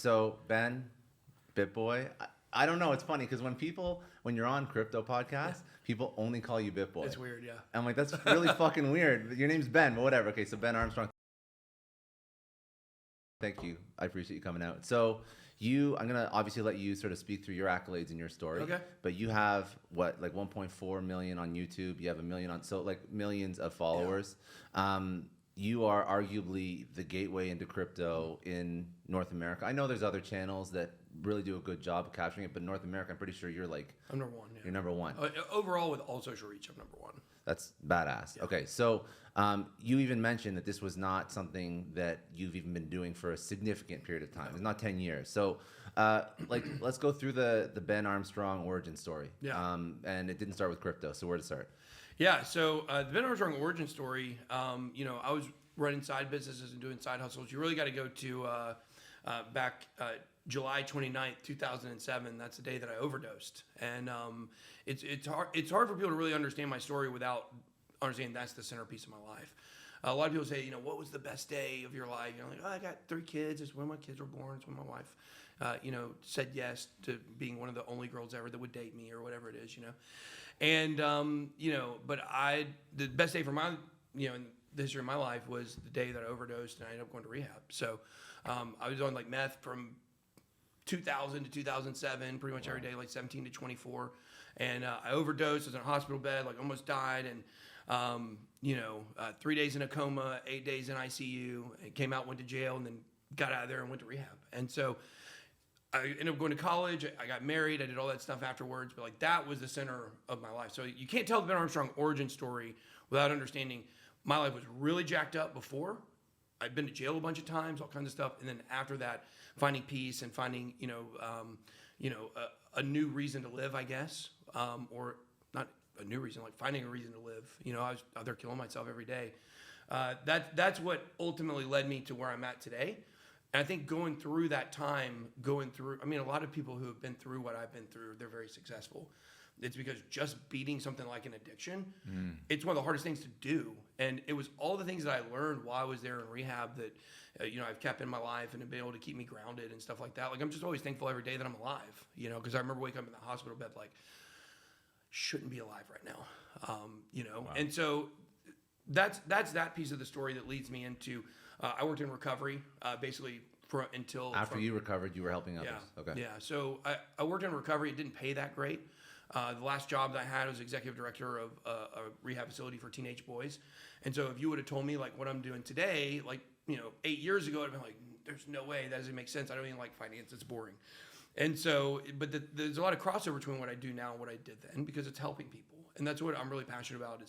So Ben, BitBoy, I don't know. It's funny because when you're on crypto podcasts, people only call you BitBoy. It's weird, yeah. I'm like, that's really fucking weird. Your name's Ben, but whatever. Okay, so Ben Armstrong. Thank you. I appreciate you coming out. So I'm gonna obviously let you sort of speak through your accolades in your story. Okay. But you have what, like 1.4 million on YouTube. You have 1 million millions of followers. Yeah. You are arguably the gateway into crypto in North America. I know there's other channels that really do a good job of capturing it, but North America, I'm pretty sure you're like... I'm number one, yeah. You're number one. Overall, with all social reach, I'm number one. That's badass. Yeah. Okay, so you even mentioned that this was not something that you've even been doing for a significant period of time. It's not 10 years. So let's go through the Ben Armstrong origin story. Yeah. And it didn't start with crypto, so where to start? Yeah, so the Ben Armstrong origin story, I was running side businesses and doing side hustles. You really got to go to back July 29th, 2007. That's the day that I overdosed. And it's hard for people to really understand my story without understanding that's the centerpiece of my life. A lot of people say, what was the best day of your life? Like, I got 3 kids. It's when my kids were born. It's when my wife, said yes to being one of the only girls ever that would date me or whatever it is, And, but the best day for my, in the history of my life was the day that I overdosed and I ended up going to rehab. So I was on like meth from 2000 to 2007, pretty much every day, like 17 to 24. And I overdosed, I was in a hospital bed, like almost died. And, 3 days in a coma, 8 days in ICU, and came out, went to jail, and then got out of there and went to rehab. And so I ended up going to college. I got married. I did all that stuff afterwards. But like that was the center of my life. So you can't tell the Ben Armstrong origin story without understanding my life was really jacked up before. I'd been to jail a bunch of times, all kinds of stuff. And then after that, finding peace and finding, a new reason to live, I guess. Or not a new reason, like finding a reason to live. I was out there killing myself every day. That's what ultimately led me to where I'm at today. And I think going through that time, a lot of people who have been through what I've been through, they're very successful. It's because just beating something like an addiction, it's one of the hardest things to do. And it was all the things that I learned while I was there in rehab that, I've kept in my life and have been able to keep me grounded and stuff like that. Like, I'm just always thankful every day that I'm alive, because I remember waking up in the hospital bed, like, shouldn't be alive right now, Wow. And so that's that piece of the story that leads me into, I worked in recovery, basically until... After you recovered, you were helping others. Yeah. Okay. Yeah. So I worked in recovery. It didn't pay that great. The last job that I had was executive director of a rehab facility for teenage boys. And so if you would have told me like what I'm doing today, like, 8 years ago, I'd been like, there's no way, that doesn't make sense. I don't even like finance. It's boring. And so, but there's a lot of crossover between what I do now and what I did then, because it's helping people. And that's what I'm really passionate about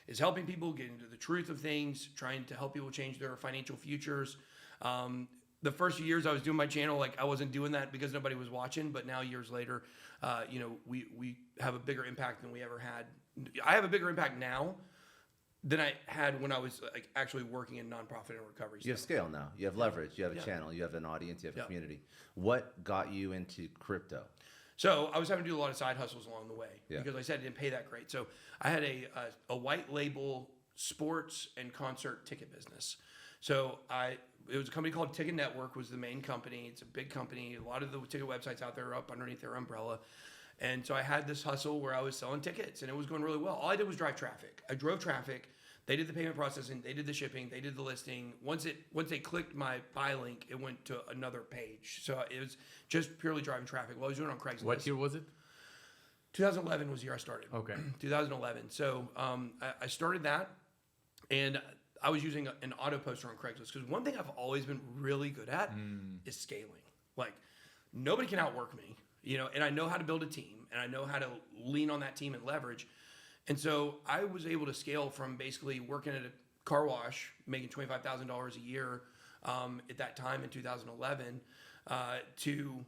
is helping people get into the truth of things, trying to help people change their financial futures. The first few years I was doing my channel, like I wasn't doing that because nobody was watching, but now years later, we have a bigger impact than we ever had. I have a bigger impact now than I had when I was like actually working in nonprofit and recovery. You have scale now. You have leverage. You have a channel. You have an audience. You have a community. What got you into crypto? So I was having to do a lot of side hustles along the way because I said it didn't pay that great. So I had a white label sports and concert ticket business. So it was a company called Ticket Network was the main company. It's a big company. A lot of the ticket websites out there are up underneath their umbrella. And so I had this hustle where I was selling tickets and it was going really well. All I did was drive traffic. I drove traffic. They did the payment processing. They did the shipping. They did the listing. Once they clicked my buy link, it went to another page. So it was just purely driving traffic. Well, I was doing it on Craigslist. What year was it? 2011 was the year I started. Okay. 2011. So I started that and I was using an auto poster on Craigslist because one thing I've always been really good at is scaling. Like nobody can outwork me, and I know how to build a team and I know how to lean on that team and leverage. And so I was able to scale from basically working at a car wash, making $25,000 a year at that time in 2011 to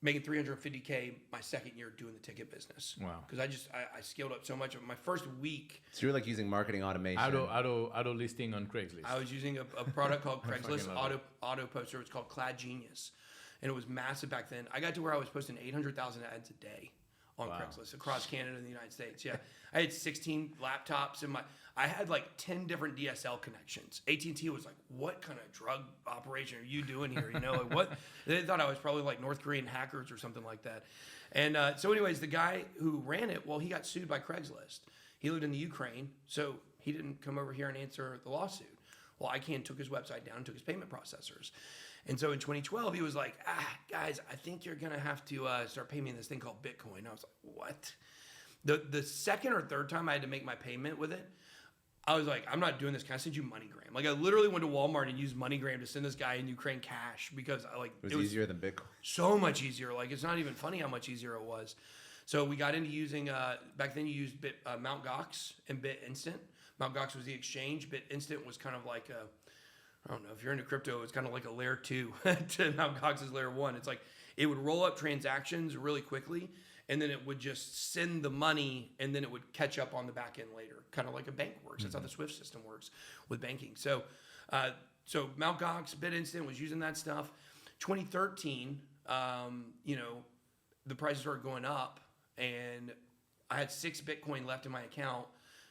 making $350K my second year doing the ticket business. Wow. Because I scaled up so much. My first week. So you're like using marketing automation. Auto listing on Craigslist. I was using a product called Craigslist auto poster. It's called Clad Genius. And it was massive back then. I got to where I was posting 800,000 ads a day on Wow. Craigslist across Canada and the United States. Yeah, I had 16 laptops in I had like 10 different DSL connections. AT&T was like, "What kind of drug operation are you doing here?" You know, like what? They thought I was probably like North Korean hackers or something like that. And so, anyways, the guy who ran it, well, he got sued by Craigslist. He lived in the Ukraine, so he didn't come over here and answer the lawsuit. Well, ICANN took his website down, took his payment processors. And so in 2012, he was like, guys, I think you're going to have to start paying me this thing called Bitcoin. I was like, what? The second or third time I had to make my payment with it, I was like, I'm not doing this. Can I send you MoneyGram? Like, I literally went to Walmart and used MoneyGram to send this guy in Ukraine cash because it was easier than Bitcoin. So much easier. Like, it's not even funny how much easier it was. So we got into using, back then you used Mt. Gox and BitInstant. Mt. Gox was the exchange. BitInstant was kind of like I don't know, if you're into crypto, it's kind of like a layer 2 to Mt. Gox's layer 1. It's like it would roll up transactions really quickly, and then it would just send the money, and then it would catch up on the back end later, kind of like a bank works. That's how the SWIFT system works with banking. So Mt. Gox, BitInstant was using that stuff. 2013, the prices started going up, and I had 6 Bitcoin left in my account,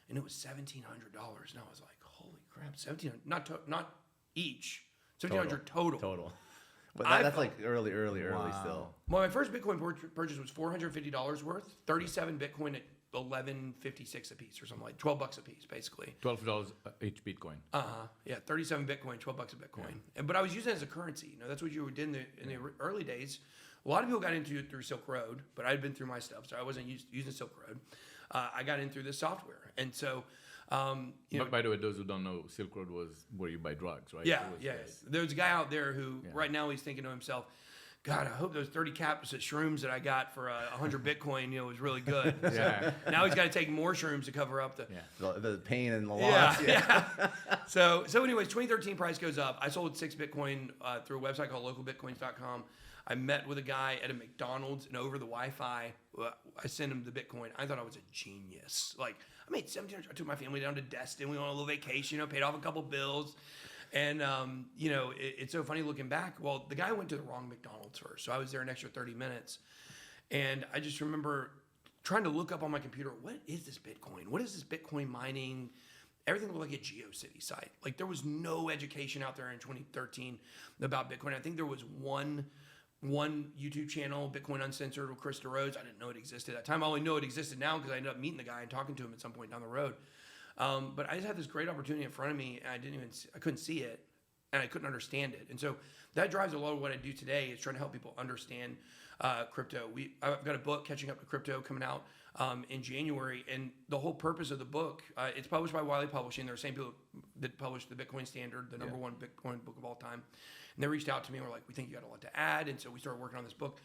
and it was $1,700. And I was like, holy crap, $1,700, not each, $1,700 total. But that's like early still. Well, my first Bitcoin purchase was $450 worth, 37 Bitcoin at $11.56 a piece or something, like $12 a piece, basically. $12 each Bitcoin. Yeah, 37 Bitcoin, $12 a Bitcoin. Yeah. But I was using it as a currency. That's what you did in the early days. A lot of people got into it through Silk Road, but I had been through my stuff, so I wasn't using Silk Road. I got in through this software, and so. But by the way, those who don't know, Silk Road was where you buy drugs, right? Yeah. There's a guy out there who right now he's thinking to himself, God, I hope those 30 caps at shrooms that I got for 100 Bitcoin, was really good. Yeah. Now he's got to take more shrooms to cover up the pain and the loss. Yeah. So anyways, 2013 price goes up. I sold 6 Bitcoin through a website called localbitcoins.com. I met with a guy at a McDonald's, and over the Wi-Fi, I sent him the Bitcoin. I thought I was a genius. Like, I made $1,700. I took my family down to Destin. We went on a little vacation, paid off a couple bills. And, it's so funny looking back. Well, the guy went to the wrong McDonald's first, so I was there an extra 30 minutes. And I just remember trying to look up on my computer, what is this Bitcoin? What is this Bitcoin mining? Everything looked like a GeoCity site. Like, there was no education out there in 2013 about Bitcoin. I think there was one YouTube channel, Bitcoin Uncensored with Krista Rhodes. I didn't know it existed at that time. I only know it existed now because I ended up meeting the guy and talking to him at some point down the road. But I just had this great opportunity in front of me, and I couldn't see it, and I couldn't understand it. And so that drives a lot of what I do today is trying to help people understand crypto. I've got a book, Catching Up to Crypto, coming out in January, and the whole purpose of the book, it's published by Wiley Publishing. They're the same people that published the Bitcoin Standard, the number one Bitcoin book of all time. And they reached out to me and were like, we think you got a lot to add. And so we started working on this book.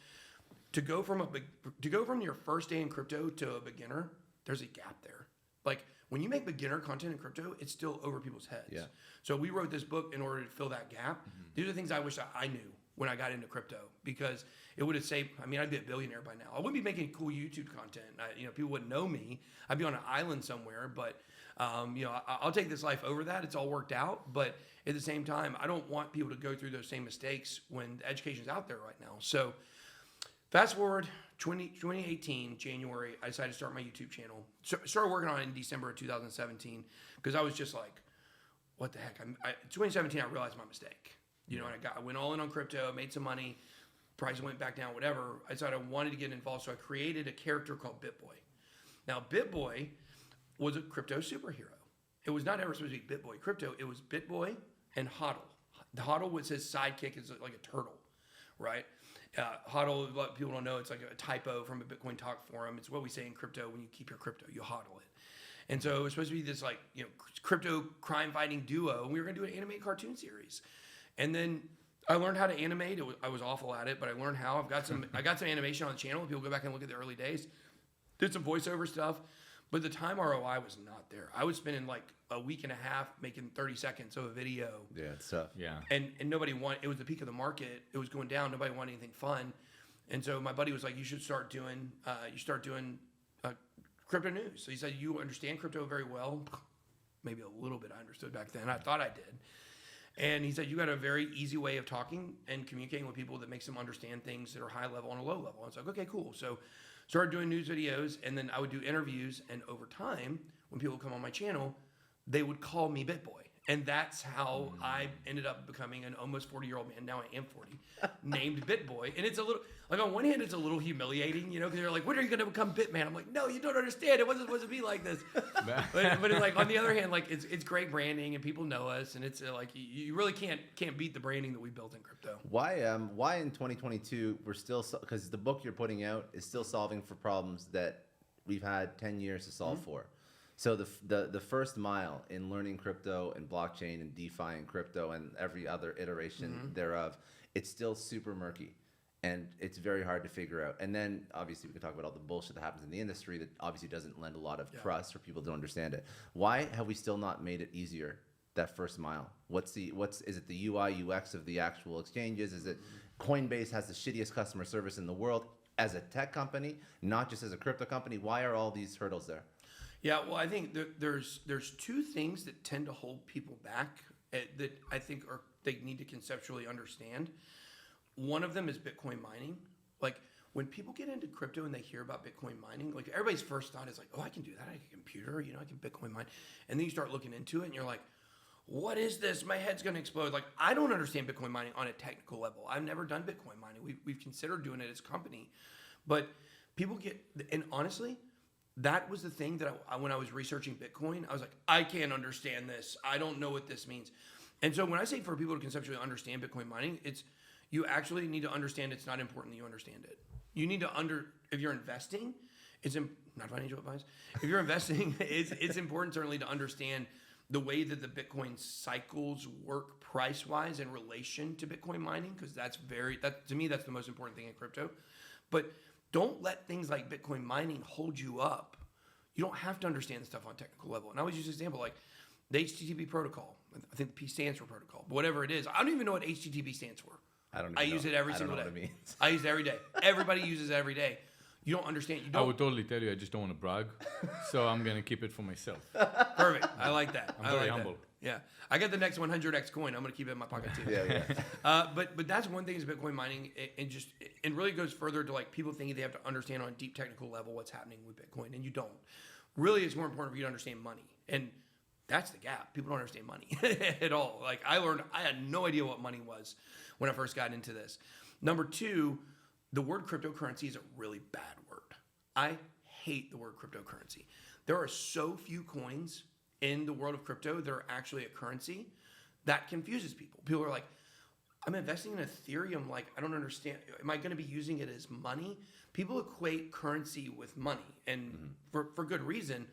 To go from your first day in crypto to a beginner, there's a gap there. Like, when you make beginner content in crypto, it's still over people's heads. Yeah. So we wrote this book in order to fill that gap. Mm-hmm. These are things I wish I knew when I got into crypto, because it would have saved, I'd be a billionaire by now. I wouldn't be making cool YouTube content. People wouldn't know me. I'd be on an island somewhere, but I'll take this life over that. It's all worked out. But at the same time, I don't want people to go through those same mistakes when the education's out there right now. So fast forward 2018, January, I decided to start my YouTube channel. So started working on it in December of 2017 because I was just like, what the heck? 2017, I realized my mistake. And I went all in on crypto, made some money, price went back down, whatever. I decided I wanted to get involved, so I created a character called BitBoy. Now, BitBoy was a crypto superhero. It was not ever supposed to be BitBoy Crypto. It was BitBoy and HODL. The HODL was his sidekick, is like a turtle, right? HODL, what people don't know, it's like a typo from a Bitcoin talk forum. It's what we say in crypto: when you keep your crypto, you HODL it. And so it was supposed to be this crypto crime fighting duo, and we were going to do an animated cartoon series. And then I learned how to animate. I was awful at it, but I learned how. I got some animation on the channel. People go back and look at the early days. Did some voiceover stuff, but the time ROI was not there. I was spending like a week and a half making 30 seconds of a video. Yeah, it's tough. Yeah. And nobody wanted. It was the peak of the market. It was going down. Nobody wanted anything fun. And so my buddy was like, "You should start doing. Crypto news." So he said, "You understand crypto very well." Maybe a little bit. I understood back then. I thought I did. And he said, you got a very easy way of talking and communicating with people that makes them understand things that are high level and a low level. I was like, okay, cool. So started doing news videos, and then I would do interviews. And over time, when people would come on my channel, they would call me BitBoy. And that's how I ended up becoming an almost 40-year-old man. Now I am 40, named BitBoy. And it's a little, like on one hand, it's a little humiliating, you know, because they're like, when are you going to become Bitman? I'm like, no, you don't understand. It wasn't supposed to be like this. but it's like, on the other hand, like it's great branding and people know us. And it's like, you really can't beat the branding that we built in crypto. Why in 2022, we're still, because the book you're putting out is still solving for problems that we've had 10 years to solve for. So the first mile in learning crypto and blockchain and DeFi and crypto and every other iteration thereof, it's still super murky and it's very hard to figure out. And then obviously we can talk about all the bullshit that happens in the industry that obviously doesn't lend a lot of trust for people to understand it. Why have we still not made it easier, that first mile? Is it the UI UX of the actual exchanges? Is it Coinbase has the shittiest customer service in the world as a tech company, not just as a crypto company? Why are all these hurdles there? Yeah, well, I think there's two things that tend to hold people back that I think they need to conceptually understand. One of them is Bitcoin mining. Like when people get into crypto and they hear about Bitcoin mining, like everybody's first thought is like, oh, I can do that. I have a computer, you know, I can Bitcoin mine. And then you start looking into it and you're like, what is this? My head's going to explode. Like I don't understand Bitcoin mining on a technical level. I've never done Bitcoin mining. We've considered doing it as a company, but people and honestly, that was the thing that when I was researching Bitcoin, I was like, I can't understand this. I don't know what this means. And so when I say for people to conceptually understand Bitcoin mining, you actually need to understand it's not important that you understand it. You need to if you're investing, not financial advice. If you're investing, it's important certainly to understand the way that the Bitcoin cycles work price-wise in relation to Bitcoin mining, because to me, that's the most important thing in crypto. But don't let things like Bitcoin mining hold you up. You don't have to understand the stuff on a technical level. And I always use this example, like the HTTP protocol. I think the P stands for protocol, but whatever it is, I don't even know what HTTP stands for. I use it every single day. What it means. I use it every day. Everybody uses it every day. You don't understand. I would totally tell you, I just don't want to brag, so I'm gonna keep it for myself. Perfect. I like that. I'm very humble. Yeah, I got the next 100x coin. I'm gonna keep it in my pocket too. But that's one thing is Bitcoin mining, and really goes further to like people thinking they have to understand on a deep technical level what's happening with Bitcoin, and you don't. Really, it's more important for you to understand money, and that's the gap. People don't understand money at all. Like I had no idea what money was when I first got into this. Number two, the word cryptocurrency is a really bad word. I hate the word cryptocurrency. There are so few coins in the world of crypto that are actually a currency that confuses people. People are like, I'm investing in Ethereum. Like, I don't understand. Am I going to be using it as money? People equate currency with money, and for good reason.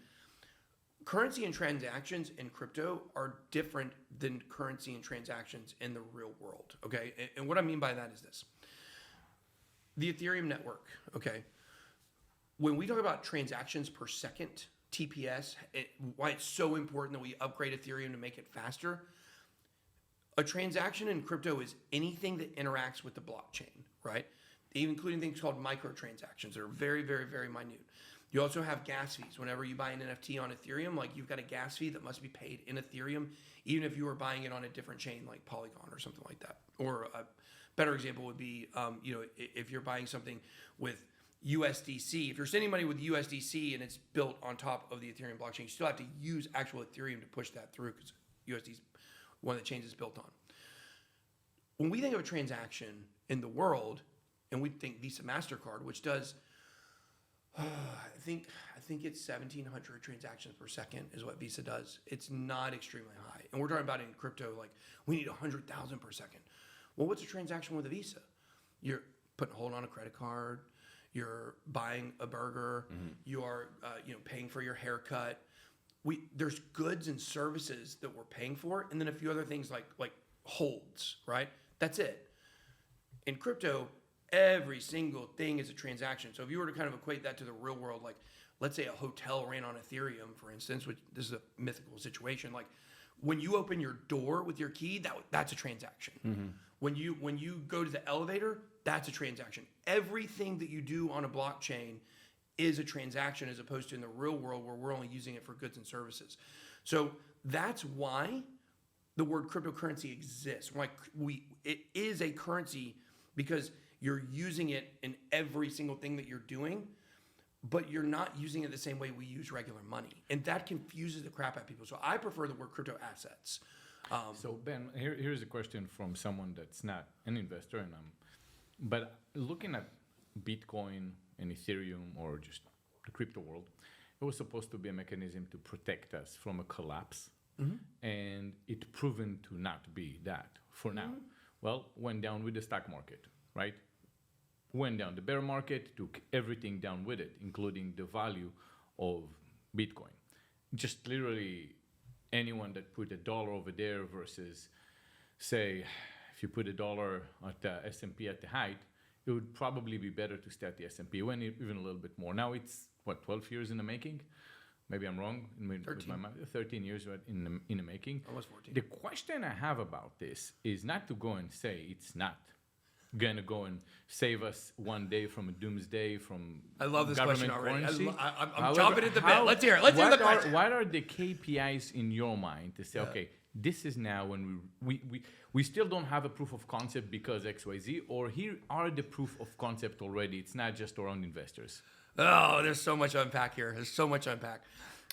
Currency and transactions in crypto are different than currency and transactions in the real world, okay? And what I mean by that is this. The Ethereum network, okay? When we talk about transactions per second, TPS, why it's so important that we upgrade Ethereum to make it faster, a transaction in crypto is anything that interacts with the blockchain, right? Including things called microtransactions that are very, very, very minute. You also have gas fees. Whenever you buy an NFT on Ethereum, like you've got a gas fee that must be paid in Ethereum, even if you were buying it on a different chain like Polygon or something like that. Or a better example would be, if you're buying something with USDC, if you're sending money with USDC and it's built on top of the Ethereum blockchain, you still have to use actual Ethereum to push that through because USD is one of the chains it's built on. When we think of a transaction in the world, and we think Visa MasterCard, which does, I think it's 1,700 transactions per second is what Visa does. It's not extremely high. And we're talking about in crypto, like we need 100,000 per second. Well, what's a transaction with a Visa? You're putting a hold on a credit card. You're buying a burger. You are, paying for your haircut. There's goods and services that we're paying for, and then a few other things like holds, right? That's it. In crypto, every single thing is a transaction. So if you were to kind of equate that to the real world, like let's say a hotel ran on Ethereum, for instance, which this is a mythical situation. Like when you open your door with your key, that's a transaction. When you go to the elevator, that's a transaction. Everything that you do on a blockchain is a transaction as opposed to in the real world where we're only using it for goods and services. So that's why the word cryptocurrency exists. It is a currency because you're using it in every single thing that you're doing, but you're not using it the same way we use regular money. And that confuses the crap out of people. So I prefer the word crypto assets. So Ben, here's a question from someone that's not an investor, but looking at Bitcoin and Ethereum or just the crypto world, it was supposed to be a mechanism to protect us from a collapse, and it proven to not be that for now. Well, went down with the stock market, right? Went down. The bear market took everything down with it, including the value of Bitcoin. Just literally anyone that put $1 over there versus, say, if you put $1 at the S&P at the height, it would probably be better to stay at the S&P. It went even a little bit more. Now it's, 12 years in the making? Maybe I'm wrong. 13 years right, in the making. Almost 14. The question I have about this is not to go and say it's not going to go and save us one day from a doomsday from I love this government question already. currency. I'm chomping at the bit. Let's hear it. Let's hear the question. What are the KPIs in your mind to say, okay, this is now when we still don't have a proof of concept because XYZ, or here are the proof of concept already. It's not just around investors. Oh, there's so much to unpack here. There's so much to unpack.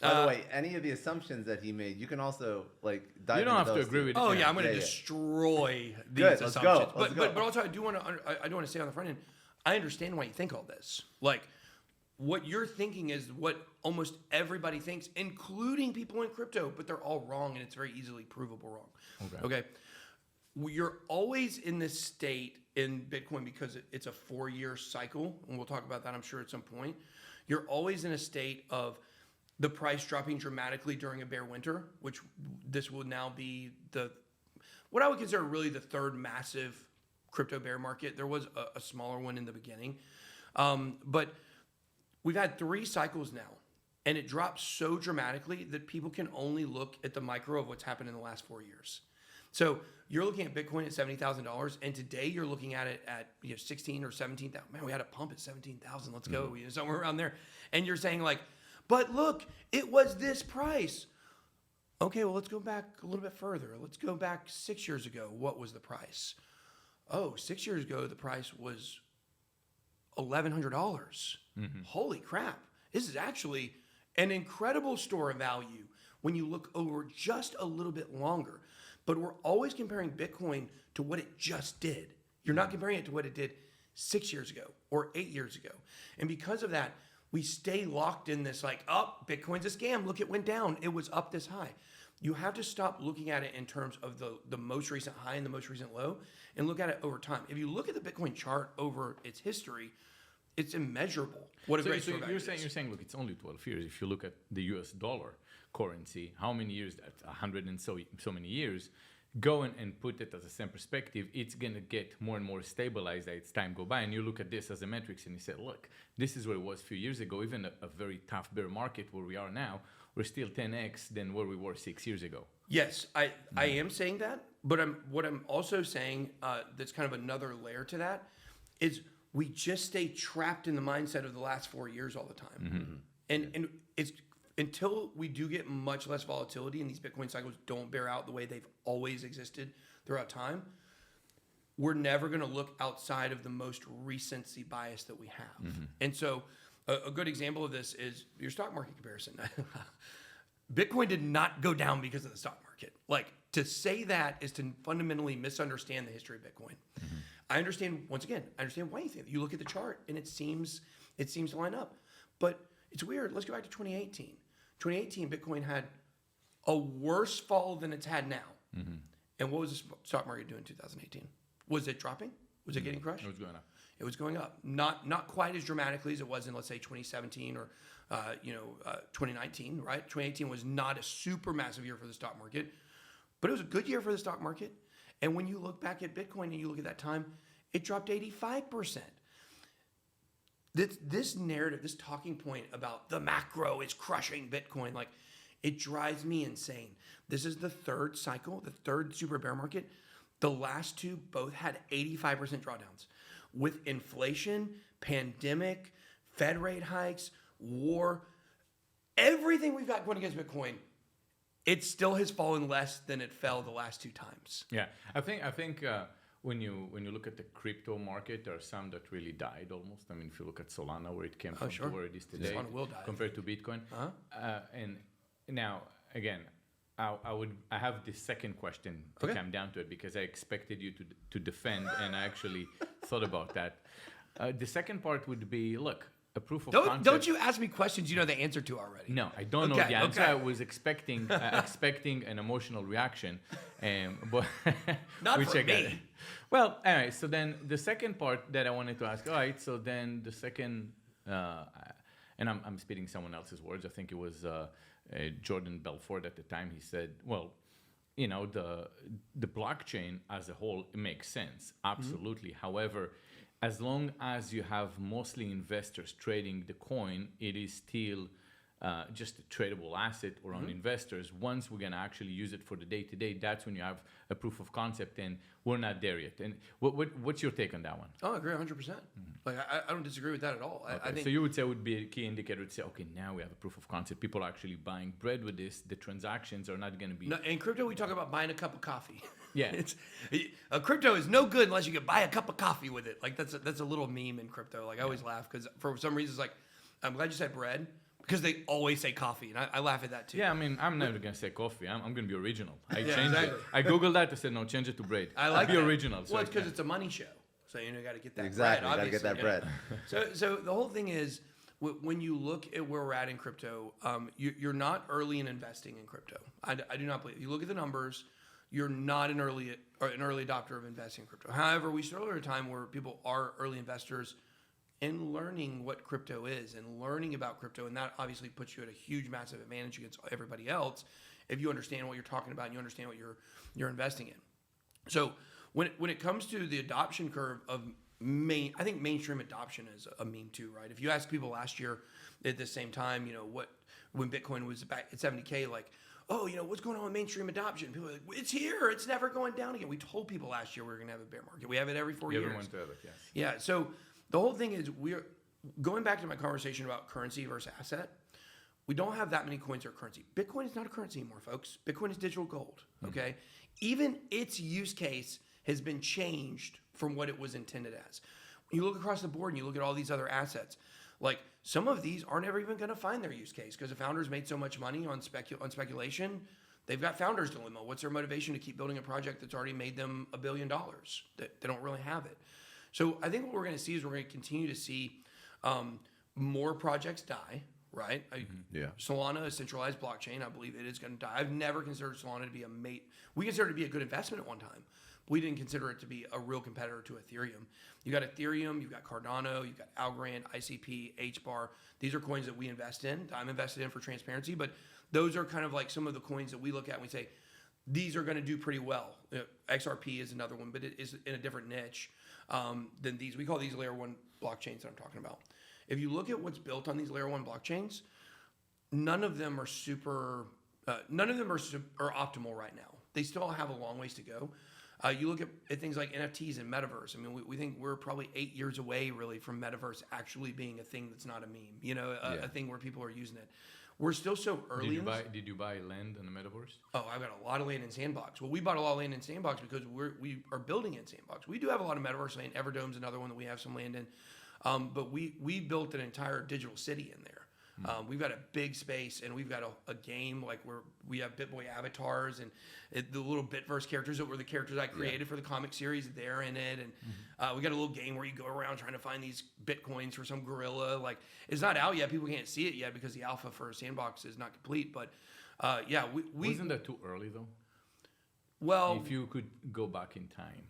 By the way, any of the assumptions that he made, you can also dive You don't into have to those agree too. with it. Oh yeah, I'm going to destroy these Good, let's assumptions. go, let's go. But also I do want to say on the front end, I understand why you think all this. Like what you're thinking is what almost everybody thinks, including people in crypto, but they're all wrong and it's very easily provable wrong. Okay. You're always in this state in Bitcoin because it's a 4-year cycle, and we'll talk about that I'm sure at some point. You're always in a state of the price dropping dramatically during a bear winter, which this will now be what I would consider really the third massive crypto bear market. There was a smaller one in the beginning. But we've had 3 cycles now, and it dropped so dramatically that people can only look at the micro of what's happened in the last 4 years. So you're looking at Bitcoin at $70,000, and today you're looking at it at 16 or 17,000. Man, we had a pump at 17,000. Let's go, somewhere around there. And you're saying like, but look, it was this price. Okay, well, let's go back a little bit further. Let's go back 6 years ago. What was the price? Oh, 6 years ago, the price was $1,100. Holy crap. This is actually an incredible store of value when you look over just a little bit longer. But we're always comparing Bitcoin to what it just did. You're not comparing it to what it did 6 years ago or 8 years ago. And because of that, we stay locked in this like, oh, Bitcoin's a scam. Look, it went down. It was up this high. You have to stop looking at it in terms of the most recent high and the most recent low and look at it over time. If you look at the Bitcoin chart over its history, it's immeasurable. What a great story you're saying, look, it's only 12 years. If you look at the US dollar currency, how many years? That's 100 and so many years. Go and put it as the same perspective. It's going to get more and more stabilized as time go by. And you look at this as a metrics and you say, look, this is where it was a few years ago. Even a very tough bear market where we are now, we're still 10x than where we were 6 years ago. Yes, I am saying that. But what I'm also saying that's kind of another layer to that is we just stay trapped in the mindset of the last 4 years all the time. And it's until we do get much less volatility and these Bitcoin cycles don't bear out the way they've always existed throughout time, we're never going to look outside of the most recency bias that we have. And so a good example of this is your stock market comparison. Bitcoin did not go down because of the stock market. Like, to say that is to fundamentally misunderstand the history of Bitcoin. I understand, once again, I understand why you think that. You look at the chart and it seems to line up. But it's weird. Let's go back to 2018. 2018, Bitcoin had a worse fall than it's had now. And what was the stock market doing in 2018? Was it dropping? Was it getting crushed? It was going up. It was going up. Not quite as dramatically as it was in, let's say, 2017 or 2019, right? 2018 was not a super massive year for the stock market, but it was a good year for the stock market. And when you look back at Bitcoin and you look at that time, it dropped 85%. This narrative, this talking point about the macro is crushing Bitcoin, like, it drives me insane. This is the third cycle, the third super bear market. The last two both had 85% drawdowns. With inflation, pandemic, Fed rate hikes, war, everything we've got going against Bitcoin, it still has fallen less than it fell the last 2 times. Yeah, I think when you look at the crypto market, there are some that really died almost. I mean, if you look at Solana, where it came from sure. to where it is today, Solana will die, compared to Bitcoin. Uh-huh. And now again, I have the second question to Okay. come down to it because I expected you to defend, and I actually thought about that. The second part would be, look, a proof of concept. Don't you ask me questions you know the answer to already. No, I don't know Okay, the answer. okay. I was expecting an emotional reaction, but Not which from I got. me. Well, anyway, so then the second part that I wanted to ask. All right, so then the second, and I'm speaking someone else's words. I think it was Jordan Belfort at the time. He said, "Well, you know, the blockchain as a whole, it makes sense, absolutely. However, as long as you have mostly investors trading the coin, it is still just a tradable asset or on investors. Once we're going to actually use it for the day-to-day, that's when you have a proof of concept, and we're not there yet." And what's your take on that one? Oh, I agree 100%. Like, I don't disagree with that at all. I think So you would say would be a key indicator to say, okay, now we have a proof of concept. People are actually buying bread with this. The transactions are not going to be... No, in crypto, we talk about buying a cup of coffee. Yeah. Crypto is no good unless you can buy a cup of coffee with it. Like, that's a little meme in crypto. Like, I always laugh because for some reason, it's like, I'm glad you said bread because they always say coffee. And I laugh at that too. Yeah, I mean, I'm never going to say coffee. I'm going to be original. I changed exactly. it. I Googled that. I said, no, change it to bread. I like Be that. original. Well, it's because it's a money show. So, you got to get that Exactly. bread, You got to get that obviously, bread. So the whole thing is, when you look at where we're at in crypto, you're not early in investing in crypto. I do not believe. You look at the numbers, you're not an early adopter of investing in crypto. However, we still are at a time where people are early investors in learning what crypto is and learning about crypto, and that obviously puts you at a huge, massive advantage against everybody else if you understand what you're talking about and you understand what you're investing in. So when it comes to the adoption curve of I think mainstream adoption is a meme too, right? If you ask people last year at the same time, when Bitcoin was back at 70K, like, oh, what's going on with mainstream adoption? People are like, it's here, it's never going down again. We told people last year we were going to have a bear market. We have it every 4 years. Everyone does it, yes. Yeah. So the whole thing is we're going back to my conversation about currency versus asset. We don't have that many coins or currency. Bitcoin is not a currency anymore, folks. Bitcoin is digital gold. Okay. Even its use case has been changed from what it was intended as. When you look across the board and you look at all these other assets, like some of these aren't ever even going to find their use case because the founders made so much money on speculation. They've got founders dilemma. What's their motivation to keep building a project that's already made them $1 billion? They don't really have it. So I think what we're going to see is we're going to continue to see more projects die, right? Yeah. Solana, a centralized blockchain, I believe it is going to die. I've never considered Solana to be we considered it to be a good investment at one time. We didn't consider it to be a real competitor to Ethereum. You got Ethereum, you've got Cardano, you've got Algorand, ICP, HBAR. These are coins that we invest in. I'm invested in for transparency, but those are kind of like some of the coins that we look at and we say, these are going to do pretty well. XRP is another one, but it is in a different niche than these. We call these layer 1 blockchains that I'm talking about. If you look at what's built on these layer 1 blockchains, none of them are optimal right now. They still have a long ways to go. You look at things like NFTs and metaverse. I mean, we think we're probably 8 years away, really, from metaverse actually being a thing that's not a meme. A thing where people are using it. We're still so early. Did you buy land in the metaverse? Oh, I've got a lot of land in Sandbox. Well, we bought a lot of land in Sandbox because we are building in Sandbox. We do have a lot of metaverse land. Everdome's another one that we have some land in. But we built an entire digital city in there. We've got a big space, and we've got a game like where we have BitBoy avatars and the little Bitverse characters that were the characters I created for the comic series. They're in it, and we got a little game where you go around trying to find these Bitcoins for some gorilla. Like, it's not out yet; people can't see it yet because the alpha for Sandbox is not complete. But we Wasn't that too early though? Well, if you could go back in time.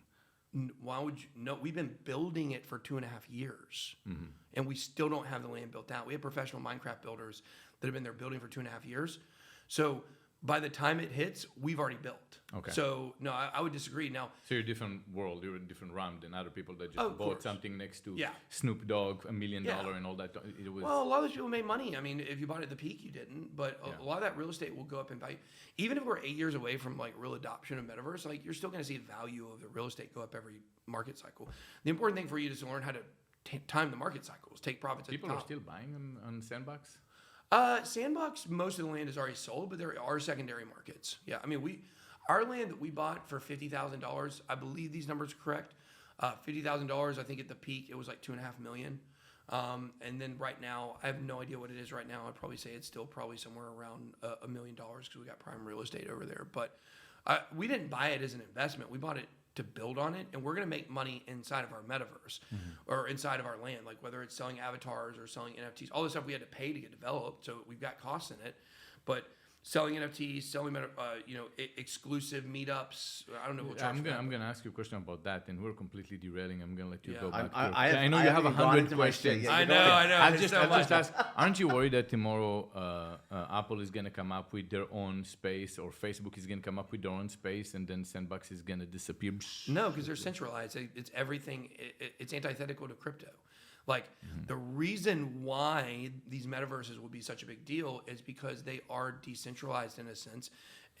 Why would you? No, we've been building it for 2.5 years, and we still don't have the land built out. We have professional Minecraft builders that have been there building for 2.5 years. So by the time it hits, we've already built. Okay. So no, I would disagree. Now, So you're a different world. You're in a different realm than other people that just Of bought course. something next to Yeah. Snoop Dogg, $1 million Yeah. and all that. It was well, a lot of those people made money. I mean, if you bought it at the peak, you didn't. But a lot of that real estate will go up in value. Even if we're 8 years away from like real adoption of metaverse, like you're still going to see the value of the real estate go up every market cycle. The important thing for you is to learn how to time the market cycles, take profits. people at the are top. still buying on Sandbox. Sandbox, most of the land is already sold, but there are secondary markets. Yeah, I mean, our land that we bought for $50,000, I believe these numbers are correct. $50,000, I think at the peak it was like $2.5 million. And then right now, I have no idea what it is right now. I'd probably say it's still probably somewhere around $1 million because we got prime real estate over there. But we didn't buy it as an investment. We bought it to build on it, and we're going to make money inside of our metaverse or inside of our land, like whether it's selling avatars or selling NFTs, all the stuff we had to pay to get developed. So we've got costs in it, but selling NFTs, selling exclusive meetups. I don't know what. I'm gonna ask you a question about that, and we're completely derailing. I'm gonna let you go back. I know you have 100 questions. I know. I'll just ask. Aren't you worried that tomorrow Apple is gonna come up with their own space, or Facebook is gonna come up with their own space, and then Sandbox is gonna disappear? No, because they're centralized. It's everything. It's antithetical to crypto. Like the reason why these metaverses will be such a big deal is because they are decentralized in a sense,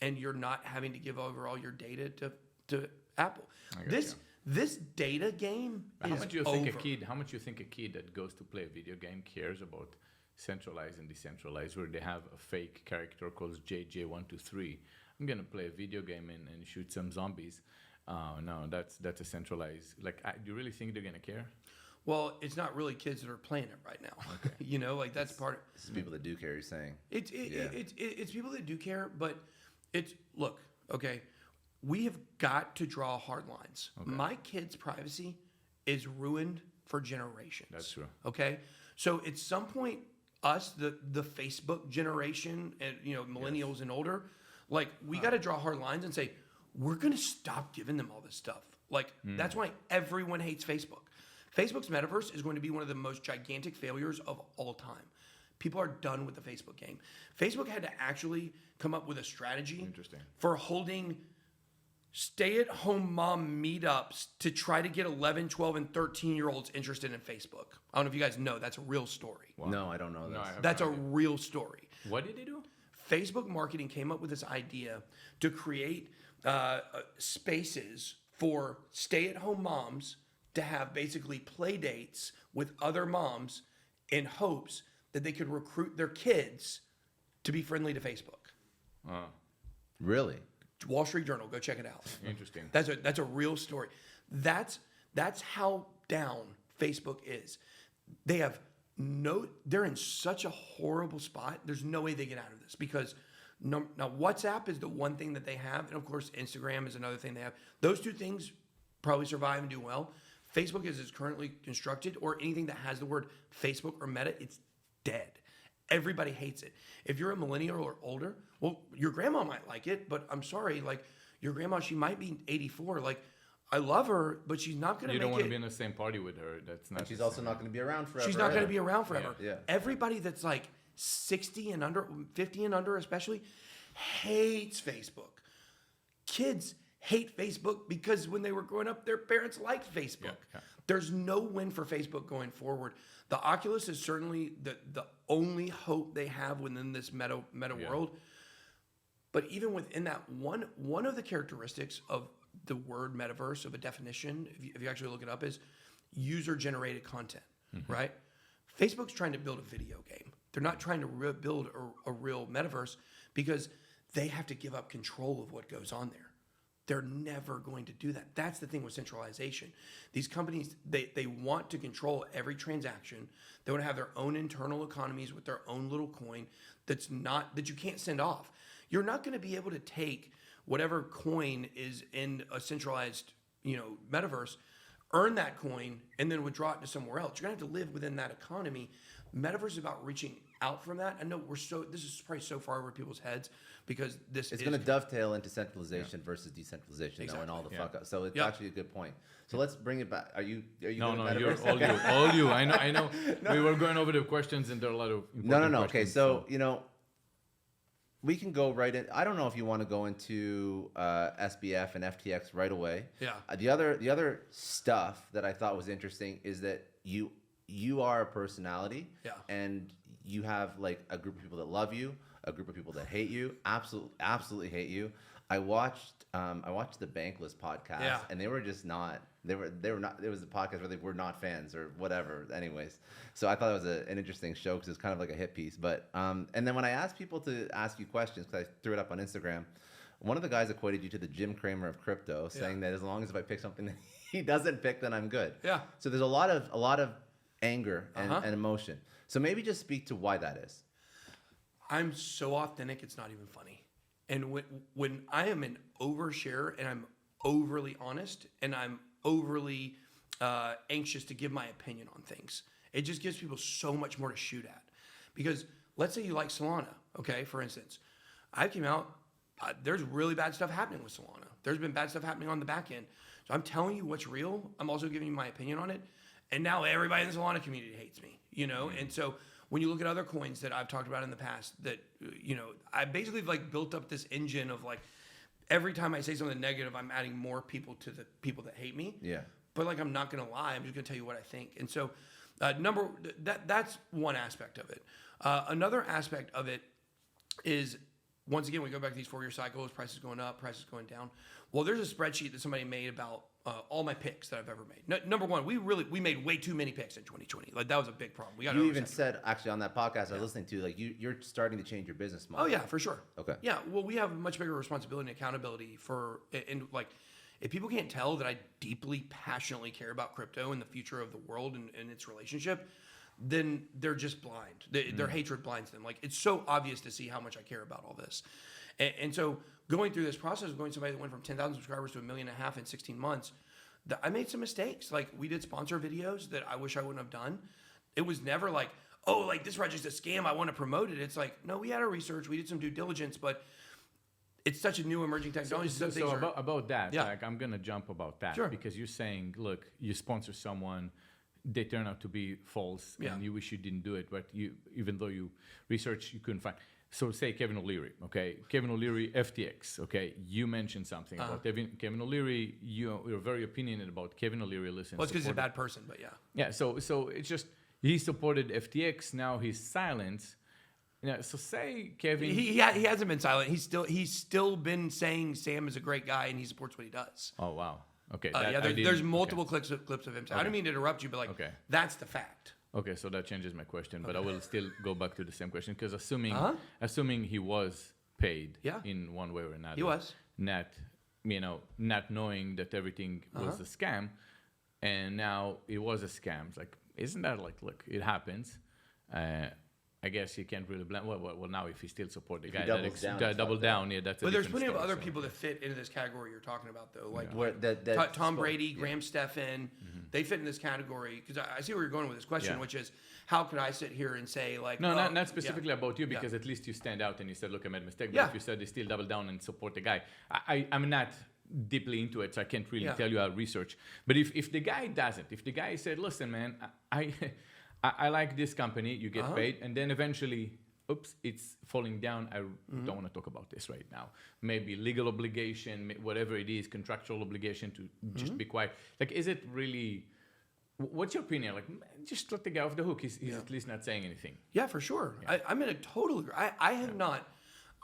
and you're not having to give over all your data to Apple. This data game is how much you over. How much you think a kid that goes to play a video game cares about centralized and decentralized, where they have a fake character called JJ123? I'm gonna play a video game and shoot some zombies. No, that's a centralized. Like, do you really think they're gonna care? Well, it's not really kids that are playing it right now. Okay. Like that's part. This is people that do care. You're saying it's people that do care, but look. Okay, we have got to draw hard lines. Okay. My kids' privacy is ruined for generations. That's true. Okay, so at some point, us the Facebook generation and millennials and older, like we got to draw hard lines and say we're gonna stop giving them all this stuff. Like that's why everyone hates Facebook. Facebook's metaverse is going to be one of the most gigantic failures of all time. People are done with the Facebook game. Facebook had to actually come up with a strategy for holding stay-at-home mom meetups to try to get 11, 12, and 13-year-olds interested in Facebook. I don't know if you guys know. That's a real story. Wow. No, I don't know this. That's a real story. What did they do? Facebook marketing came up with this idea to create spaces for stay-at-home moms to have basically play dates with other moms in hopes that they could recruit their kids to be friendly to Facebook. Really? Wall Street Journal, go check it out. Interesting. That's a real story. That's how down Facebook is. They're in such a horrible spot. There's no way they get out of this because now WhatsApp is the one thing that they have, and of course Instagram is another thing they have. Those two things probably survive and do well. Facebook, as it's currently constructed, or anything that has the word Facebook or Meta, it's dead. Everybody hates it. If you're a millennial or older, well, your grandma might like it, but I'm sorry, like your grandma, she might be 84. Like, I love her, but she's not going to make it. You don't want to be in the same party with her. That's not. And she's also not going to be around forever. She's not going to be around forever. Yeah. Everybody that's like 60 and under, 50 and under especially, hates Facebook. Kids hate Facebook because when they were growing up, their parents liked Facebook. Yeah. There's no win for Facebook going forward. The Oculus is certainly the only hope they have within this meta world. But even within that, one of the characteristics of the word metaverse, of a definition, if you actually look it up, is user-generated content, right? Facebook's trying to build a video game. They're not trying to build a real metaverse because they have to give up control of what goes on there. They're never going to do that. That's the thing with centralization. These companies, they want to control every transaction. They want to have their own internal economies with their own little coin that you can't send off. You're not going to be able to take whatever coin is in a centralized, metaverse, earn that coin, and then withdraw it to somewhere else. You're going to have to live within that economy. Metaverse is about reaching out from that. I know this is probably so far over people's heads because it's going to dovetail into centralization versus decentralization, exactly. And all the fuck up. So it's actually a good point. So let's bring it back. Are you? No, you're all you. I know. No. We were going over the questions, and there are a lot of important No. questions, Okay, so we can go right in. I don't know if you want to go into SBF and FTX right away. Yeah. The other stuff that I thought was interesting is that you are a personality. Yeah. And you have like a group of people that love you, a group of people that hate you, absolutely hate you. I watched the Bankless podcast, Yeah. and they were just not. They were not. It was a podcast where they were not fans or whatever. Anyways, so I thought it was an interesting show because it's kind of like a hit piece. But and then when I asked people to ask you questions, because I threw it up on Instagram, one of the guys equated you to the Jim Cramer of crypto, saying that as long as if I pick something that he doesn't pick, then I'm good. Yeah. So there's a lot of anger and emotion. So maybe just speak to why that is. I'm so authentic, it's not even funny. And when I am an overshare and I'm overly honest and I'm overly anxious to give my opinion on things, it just gives people so much more to shoot at. Because let's say you like Solana, okay, for instance. I came out, there's really bad stuff happening with Solana. There's been bad stuff happening on the back end. So I'm telling you what's real. I'm also giving you my opinion on it. And now everybody in the Solana community hates me, you know? And so when you look at other coins that I've talked about in the past that, you know, I basically like built up this engine of like, every time I say something negative, I'm adding more people to the people that hate me. Yeah. But like, I'm not going to lie. I'm just going to tell you what I think. And so that's one aspect of it. Another aspect of it is, once again, we go back to these 4-year cycles, prices going up, prices going down. Well, there's a spreadsheet that somebody made about all my picks that I've ever made. Number one, we made way too many picks in 2020. Like, that was a big problem. We got You even said, actually, on that podcast I was listening to, like, you're starting to change your business model. Oh yeah, for sure. Okay. Yeah, well, we have much bigger responsibility and accountability for, and like, if people can't tell that I deeply, passionately care about crypto and the future of the world and its relationship, then they're just blind. Their hatred blinds them. Like, it's so obvious to see how much I care about all this. And so going through this process of going to somebody that went from 10,000 subscribers to 1.5 million in 16 months, I made some mistakes. Like, we did sponsor videos that I wish I wouldn't have done. It was never like, oh, like, this project's a scam, I want to promote it. It's like, no, we had our research, we did some due diligence, but it's such a new emerging technology. So about that, Yeah. like, I'm going to jump about that. Sure. Because you're saying, look, you sponsor someone, they turn out to be false, Yeah. and you wish you didn't do it, but even though you researched, you couldn't find. So say Kevin O'Leary, okay? Kevin O'Leary, FTX, okay? You mentioned something about Kevin O'Leary. You're very opinionated about Kevin O'Leary. Listen, Well, it's because he's a bad person, but yeah. Yeah, so it's just, he supported FTX, now he's silent. Yeah, so say Kevin... He hasn't been silent. He's still been saying Sam is a great guy and he supports what he does. Oh, wow. Okay. There's multiple clips of him. I don't mean to interrupt you, but like, that's the fact. Okay, so that changes my question, but I will still go back to the same question, because assuming he was paid in one way or another. He was. Not knowing that everything was a scam, and now it was a scam. It's like, isn't that like, look, it happens. I guess you can't really blame. Well, now if he still support the guy, double down. Yeah, that's. But there's plenty of other people that fit into this category you're talking about, though. Like Tom Brady, Graham Stephan, they fit in this category. Because I see where you're going with this question, which is, how could I sit here and say like, no, not specifically about you, because at least you stand out and you said, look, I made a mistake. But if you said they still double down and support the guy, I'm not deeply into it, so I can't really tell you our research. But if the guy doesn't, if the guy said, listen, man, I like this company, you get paid, and then eventually, oops, it's falling down. I don't want to talk about this right now. Maybe legal obligation, whatever it is, contractual obligation to just be quiet. Like, is it really, what's your opinion? Like, just let the guy off the hook. He's at least not saying anything. Yeah, for sure. Yeah. I'm in a total agree. I have not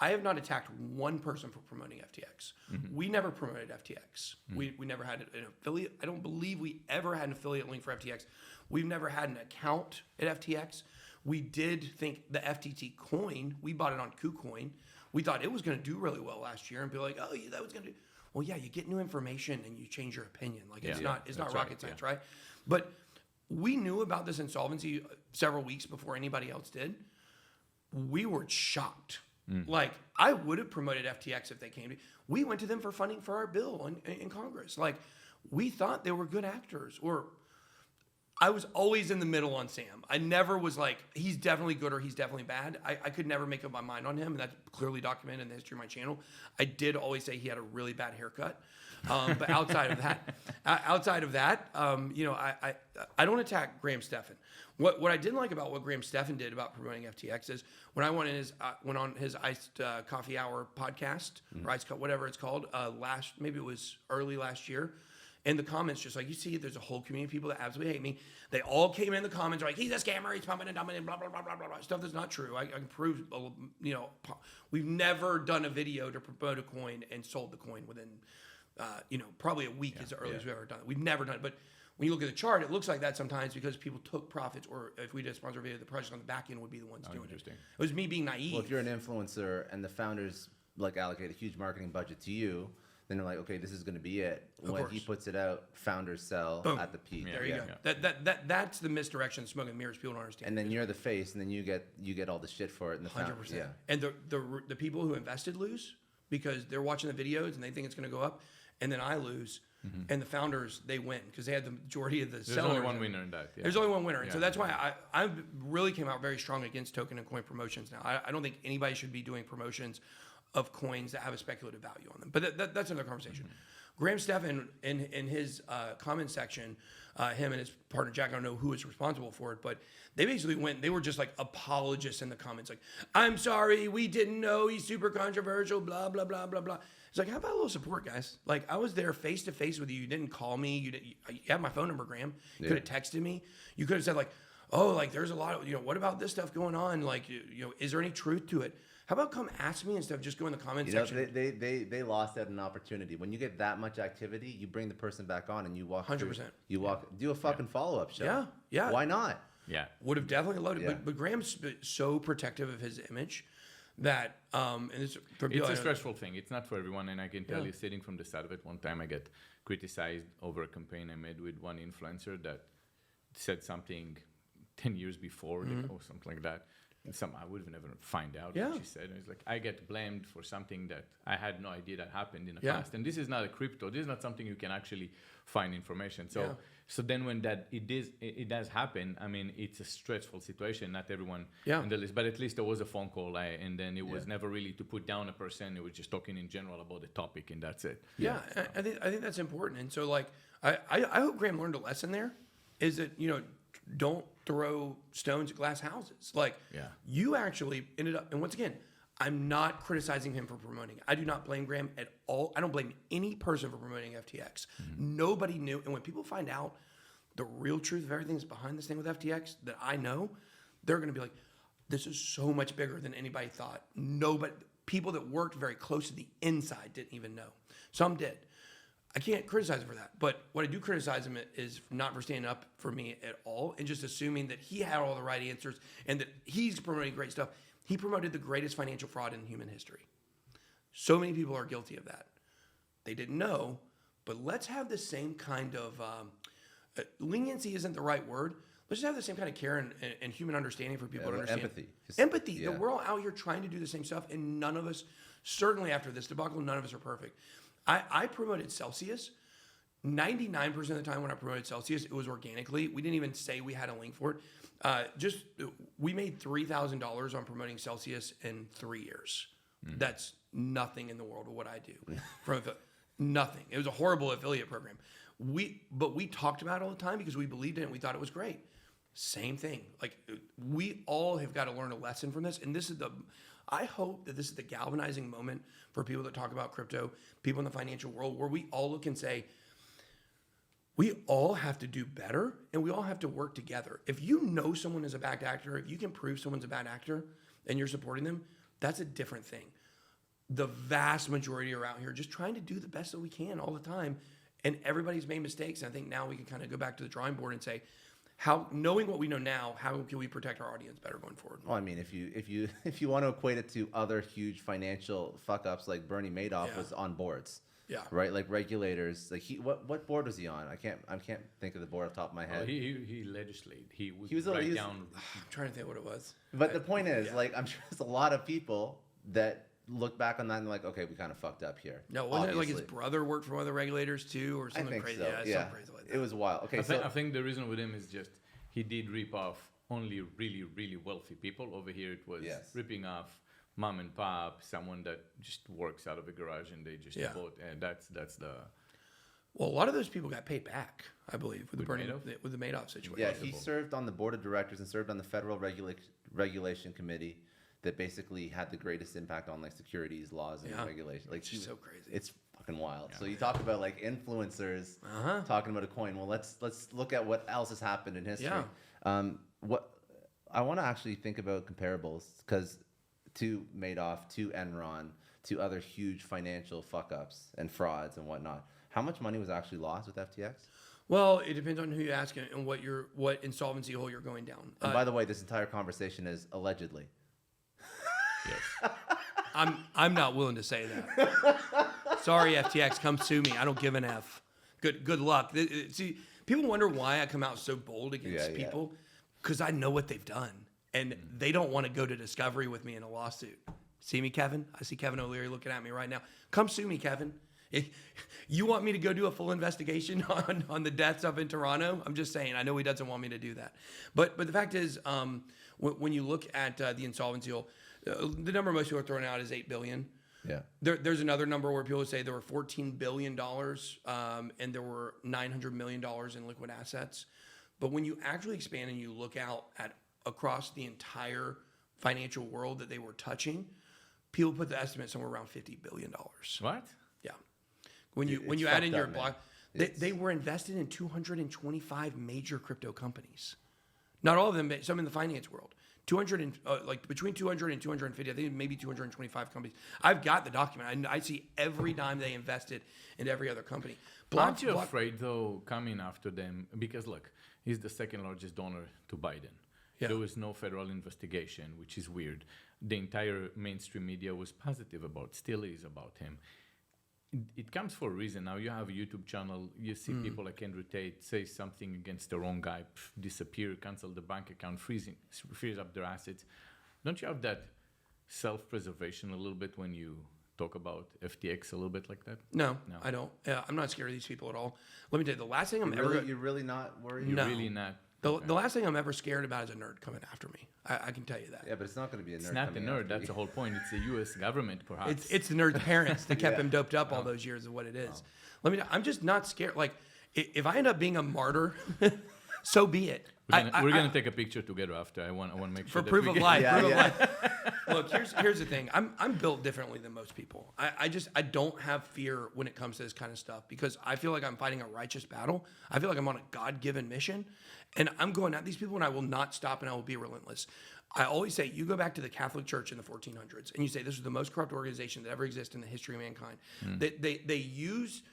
attacked one person for promoting FTX. We never promoted FTX. We never had an affiliate. I don't believe we ever had an affiliate link for FTX. We've never had an account at FTX. We did think the FTT coin, we bought it on KuCoin. We thought it was going to do really well last year and be like, oh, yeah, that was going to do. Well, yeah, you get new information and you change your opinion. Like, it's not rocket science, right? But we knew about this insolvency several weeks before anybody else did. We were shocked. Like, I would have promoted FTX if they came to me. We went to them for funding for our bill in Congress. Like, we thought they were good actors. Or I was always in the middle on Sam. I never was like, he's definitely good or he's definitely bad. I could never make up my mind on him, and that's clearly documented in the history of my channel. I did always say he had a really bad haircut. But outside of that, I don't attack Graham Stephan. What I didn't like about what Graham Stephan did about promoting FTX is when I went on his iced coffee hour podcast or iced whatever it's called maybe it was early last year, And the comments, just like you see, there's a whole community of people that absolutely hate me. They all came in the comments like, he's a scammer, he's pumping and dumping and blah, blah, blah, blah, blah, blah. Stuff that's not true. I can prove, we've never done a video to promote a coin and sold the coin within, probably a week is the earliest we've ever done it. We've never done it. But when you look at the chart, it looks like that sometimes because people took profits, or if we did a sponsor video, the projects on the back end would be the ones doing it. It was me being naive. Well, if you're an influencer and the founders like allocate a huge marketing budget to you, then they're like, okay, this is going to be it. When he puts it out, founders sell at the peak. There you go. That's the misdirection, smoke and mirrors. People don't understand. And then you're the face, and then you get all the shit for it. And the 100%. Yeah. And the people who invested lose because they're watching the videos and they think it's going to go up, and then I lose. And the founders, they win because they had the majority of the sellers. There's only one winner in that. Yeah. There's only one winner. And so that's why I really came out very strong against token and coin promotions now. I don't think anybody should be doing promotions of coins that have a speculative value on them. But that's another conversation. Graham Stephan, in his comment section, him and his partner Jack, I don't know who is responsible for it, but they basically they were just like apologists in the comments. Like, I'm sorry, we didn't know, he's super controversial, blah, blah, blah, blah, blah. It's like, how about a little support, guys? Like, I was there face to face with you. You didn't call me. You have my phone number, Graham. You could have texted me. You could have said like, oh, like there's a lot of, what about this stuff going on? Like, is there any truth to it? How about come ask me instead of just go in the comment section? They lost out an opportunity. When you get that much activity, you bring the person back on and you walk 100%. Do a fucking follow-up show. Yeah, yeah. Why not? Yeah. Would have definitely loved it. But Graham's so protective of his image that and it's a stressful thing. It's not for everyone, and I can tell you, sitting from the side of it, one time I get criticized over a campaign I made with one influencer that said something 10 years before or something like that. I would have never find out what she said. And it's like, I get blamed for something that I had no idea that happened in the past. And this is not a crypto. This is not something you can actually find information. So then when it does happen, I mean, it's a stressful situation. Not everyone in the list, but at least there was a phone call. And then it was never really to put down a person. It was just talking in general about the topic, and that's it. Yeah, I think that's important. And so like, I hope Graham learned a lesson there, is that, don't throw stones at glass houses. Like, you actually ended up, and once again, I'm not criticizing him for promoting. I do not blame Graham at all. I don't blame any person for promoting FTX. Nobody knew. And when people find out the real truth of everything that's behind this thing with FTX that I know, they're going to be like, this is so much bigger than anybody thought. People that worked very close to the inside didn't even know. Some did. I can't criticize him for that. But what I do criticize him is not for standing up for me at all and just assuming that he had all the right answers and that he's promoting great stuff. He promoted the greatest financial fraud in human history. So many people are guilty of that. They didn't know, but let's have the same kind of leniency isn't the right word. Let's just have the same kind of care and human understanding for people to understand. Empathy. Empathy. Yeah. We're all out here trying to do the same stuff, and none of us, certainly after this debacle, none of us are perfect. I promoted Celsius. 99% of the time when I promoted Celsius, it was organically. We didn't even say we had a link for it. We made $3,000 on promoting Celsius in 3 years. That's nothing in the world of what I do. Nothing. It was a horrible affiliate program. But we talked about it all the time because we believed in it and we thought it was great. Same thing. Like, we all have got to learn a lesson from this. And I hope that this is the galvanizing moment for people that talk about crypto, people in the financial world, where we all look and say, we all have to do better and we all have to work together. If you know someone is a bad actor, if you can prove someone's a bad actor and you're supporting them, that's a different thing. The vast majority are out here just trying to do the best that we can all the time. And everybody's made mistakes. And I think now we can kind of go back to the drawing board and say, knowing what we know now, how can we protect our audience better going forward? Well, I mean, if you want to equate it to other huge financial fuck ups, like Bernie Madoff was on boards. Yeah. Right. Like regulators. Like what board was he on? I can't think of the board off the top of my head. He legislated. He was I'm trying to think what it was. But the point is, like, I'm sure there's a lot of people that look back on that and like, okay, we kind of fucked up here. No, wasn't it like his brother worked for one of the regulators too, or something crazy? So. Yeah, something crazy like that. It was wild. Okay, I think the reason with him is just he did rip off only really, really wealthy people. Over here, it was ripping off mom and pop, someone that just works out of a garage and they just vote, and that's the. Well, a lot of those people got paid back, I believe, with the Madoff situation. Yeah, he served on the board of directors and served on the federal regulation committee that basically had the greatest impact on like securities laws and regulation. Like, it's so crazy. It's fucking wild. So you talk about like influencers talking about a coin. Well, let's look at what else has happened in history. What I want to actually think about comparables, because to Madoff, to Enron, to other huge financial fuck ups and frauds and whatnot. How much money was actually lost with FTX? Well, it depends on who you ask and what insolvency hole you're going down. And by the way, this entire conversation is allegedly. Yes. I'm not willing to say that. Sorry, FTX, come sue me. I don't give an F. Good luck. See, people wonder why I come out so bold against people, because I know what they've done, and they don't want to go to discovery with me in a lawsuit. See me, Kevin? I see Kevin O'Leary looking at me right now. Come sue me, Kevin. You want me to go do a full investigation on the deaths up in Toronto? I'm just saying. I know he doesn't want me to do that. But the fact is, when you look at the insolvency hole, the number most people are throwing out is $8 billion. Yeah. There's another number where people say there were $14 billion and there were $900 million in liquid assets. But when you actually expand and you look out at across the entire financial world that they were touching, people put the estimate somewhere around $50 billion. What? Yeah. When you add in your block, they were invested in 225 major crypto companies. Not all of them, but some in the finance world. 200 and between 200 and 250, I think maybe 225 companies. I've got the document. I see every dime they invested in every other company. Aren't you afraid though coming after them? Because look, he's the second largest donor to Biden. Yeah. There was no federal investigation, which is weird. The entire mainstream media was positive about, still is about him. It comes for a reason. Now you have a YouTube channel. You see people like Andrew Tate say something against the wrong guy, disappear, cancel the bank account, freeze up their assets. Don't you have that self-preservation a little bit when you talk about FTX a little bit like that? No. I don't. I'm not scared of these people at all. Let me tell you, the last thing You're really not worried? You're really not. The last thing I'm ever scared about is a nerd coming after me. I can tell you that. Yeah, but it's not going to be a nerd. It's not the nerd. That's the whole point. It's the U.S. government, perhaps. It's the nerd's parents that kept him doped up all those years of what it is. I'm just not scared. Like, if I end up being a martyr, so be it. We're gonna take a picture together after. I want to make sure for proof of life. Proof of life. Look, here's the thing. I'm built differently than most people. I don't have fear when it comes to this kind of stuff, because I feel like I'm fighting a righteous battle. I feel like I'm on a God-given mission, and I'm going at these people, and I will not stop, and I will be relentless. I always say, you go back to the Catholic Church in the 1400s, and you say this is the most corrupt organization that ever existed in the history of mankind. They use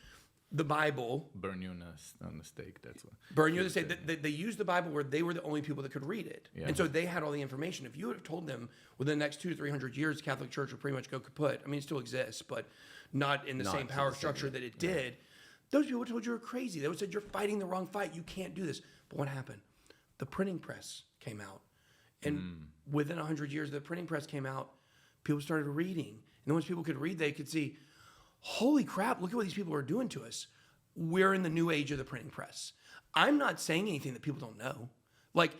the Bible. Burn you on the stake. That's what. Burn you on the stake. They used the Bible where they were the only people that could read it, and so they had all the information. If you would have told them within the next 200 to 300 years, the Catholic Church would pretty much go kaput. I mean, it still exists, but not in the same power structure that it did. Those people would have told you were crazy. They would have said you're fighting the wrong fight. You can't do this. But what happened? The printing press came out, and within 100 years, the printing press came out. People started reading, and then once people could read, they could see, holy crap! Look at what these people are doing to us. We're in the new age of the printing press. I'm not saying anything that people don't know. Like,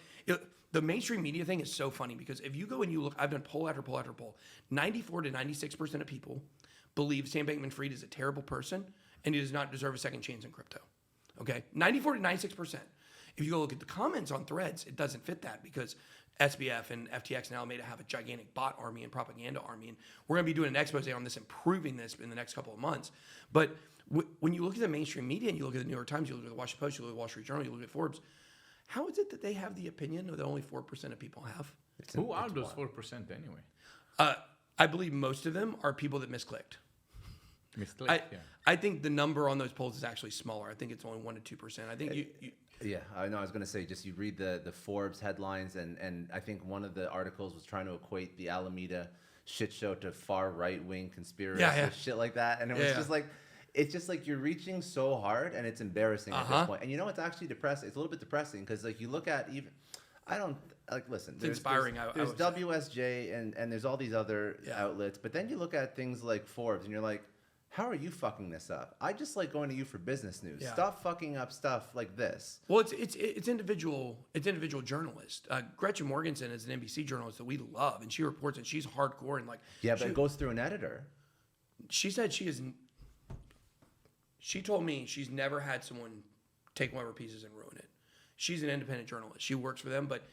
the mainstream media thing is so funny, because if you go and you look, I've done poll after poll after poll. 94 to 96% of people believe Sam Bankman-Fried is a terrible person and he does not deserve a second chance in crypto. Okay? 94 to 96%. If you go look at the comments on threads, it doesn't fit that, because SBF and Ftx and Alameda have a gigantic bot army and propaganda army. And we're going to be doing an expose on this, improving this in the next couple of months. But when you look at the mainstream media and you look at the New York Times, you look at the Washington Post, you look at the Wall Street Journal, you look at Forbes, how is it that they have the opinion that only 4% of people have? Who are those 4% anyway? I believe most of them are people that misclicked. I think the number on those polls is actually smaller. I think it's only 1% to 2%. I think Yeah, I know. I was going to say, just you read the Forbes headlines, and I think one of the articles was trying to equate the Alameda shit show to far right wing conspiracy shit like that, and it was just like, it's just like you're reaching so hard, and it's embarrassing at this point. And you know, it's actually depressing. It's a little bit depressing, because like you look at even, I don't like listen. It's inspiring. There's WSJ and there's all these other outlets, but then you look at things like Forbes, and you're like, how are you fucking this up? I just like going to you for business news. Yeah. Stop fucking up stuff like this. Well, it's individual journalists. Gretchen Morgensen is an NBC journalist that we love, and she reports, and she's hardcore and like. Yeah, but it goes through an editor. She said she told me she's never had someone take one of her pieces and ruin it. She's an independent journalist. She works for them, but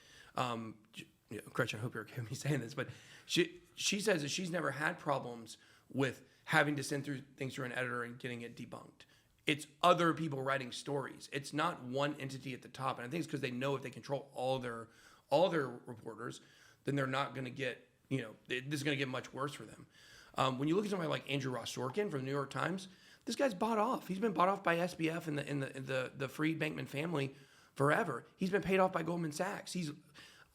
Gretchen, I hope you're okay with me saying this, but she says that she's never had problems with having to send through things through an editor and getting it debunked. It's other people writing stories. It's not one entity at the top. And I think it's because they know if they control all their reporters, then they're not going to get, this is going to get much worse for them. When you look at somebody like Andrew Ross Sorkin from the New York Times, this guy's bought off. He's been bought off by SBF and the Fried Bankman family forever. He's been paid off by Goldman Sachs.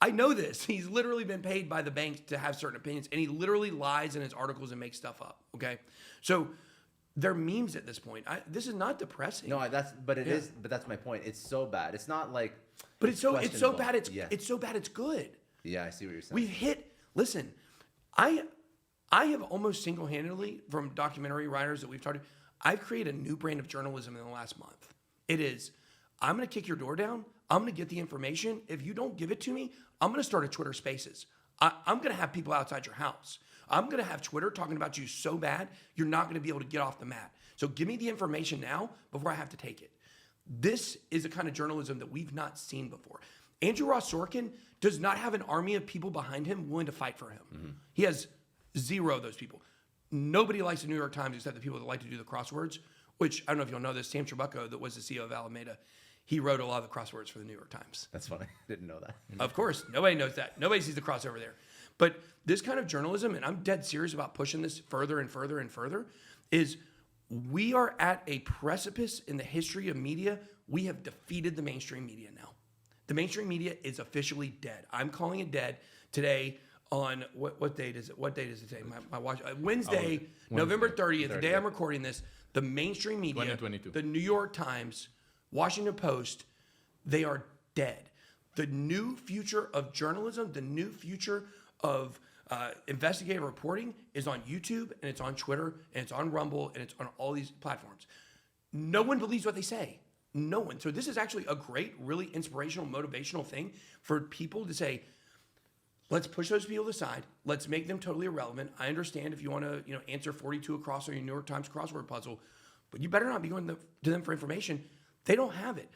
I know this. He's literally been paid by the banks to have certain opinions, and he literally lies in his articles and makes stuff up. Okay, so they're memes at this point. This is not depressing. No, but that's my point. It's so bad. It's not like. But it's so bad. It's so bad. It's good. Yeah, I see what you're saying. We've hit. Listen, I have almost single-handedly, from documentary writers that we've talked to, I've created a new brand of journalism in the last month. It is, I'm going to kick your door down. I'm going to get the information. If you don't give it to me, I'm going to start a Twitter Spaces. I'm going to have people outside your house. I'm going to have Twitter talking about you so bad, you're not going to be able to get off the mat. So give me the information now before I have to take it. This is a kind of journalism that we've not seen before. Andrew Ross Sorkin does not have an army of people behind him willing to fight for him. Mm-hmm. He has zero of those people. Nobody likes the New York Times except the people that like to do the crosswords, which I don't know if you'll know this, Sam Trabucco, that was the CEO of Alameda, he wrote a lot of the crosswords for the New York Times. That's funny. I didn't know that. Of course. Nobody knows that. Nobody sees the crossover there. But this kind of journalism, and I'm dead serious about pushing this further and further and further, is we are at a precipice in the history of media. We have defeated the mainstream media now. The mainstream media is officially dead. I'm calling it dead today on, what date is it? What date is it today? My watch. Wednesday, November 30th, the day I'm recording this, the mainstream media, 2022. The New York Times, Washington Post, they are dead. The new future of journalism, the new future of investigative reporting is on YouTube, and it's on Twitter, and it's on Rumble, and it's on all these platforms. No one believes what they say. No one. So this is actually a great, really inspirational, motivational thing for people to say, let's push those people aside. Let's make them totally irrelevant. I understand if you want to, answer 42 across on your New York Times crossword puzzle, but you better not be going to them for information. They don't have it.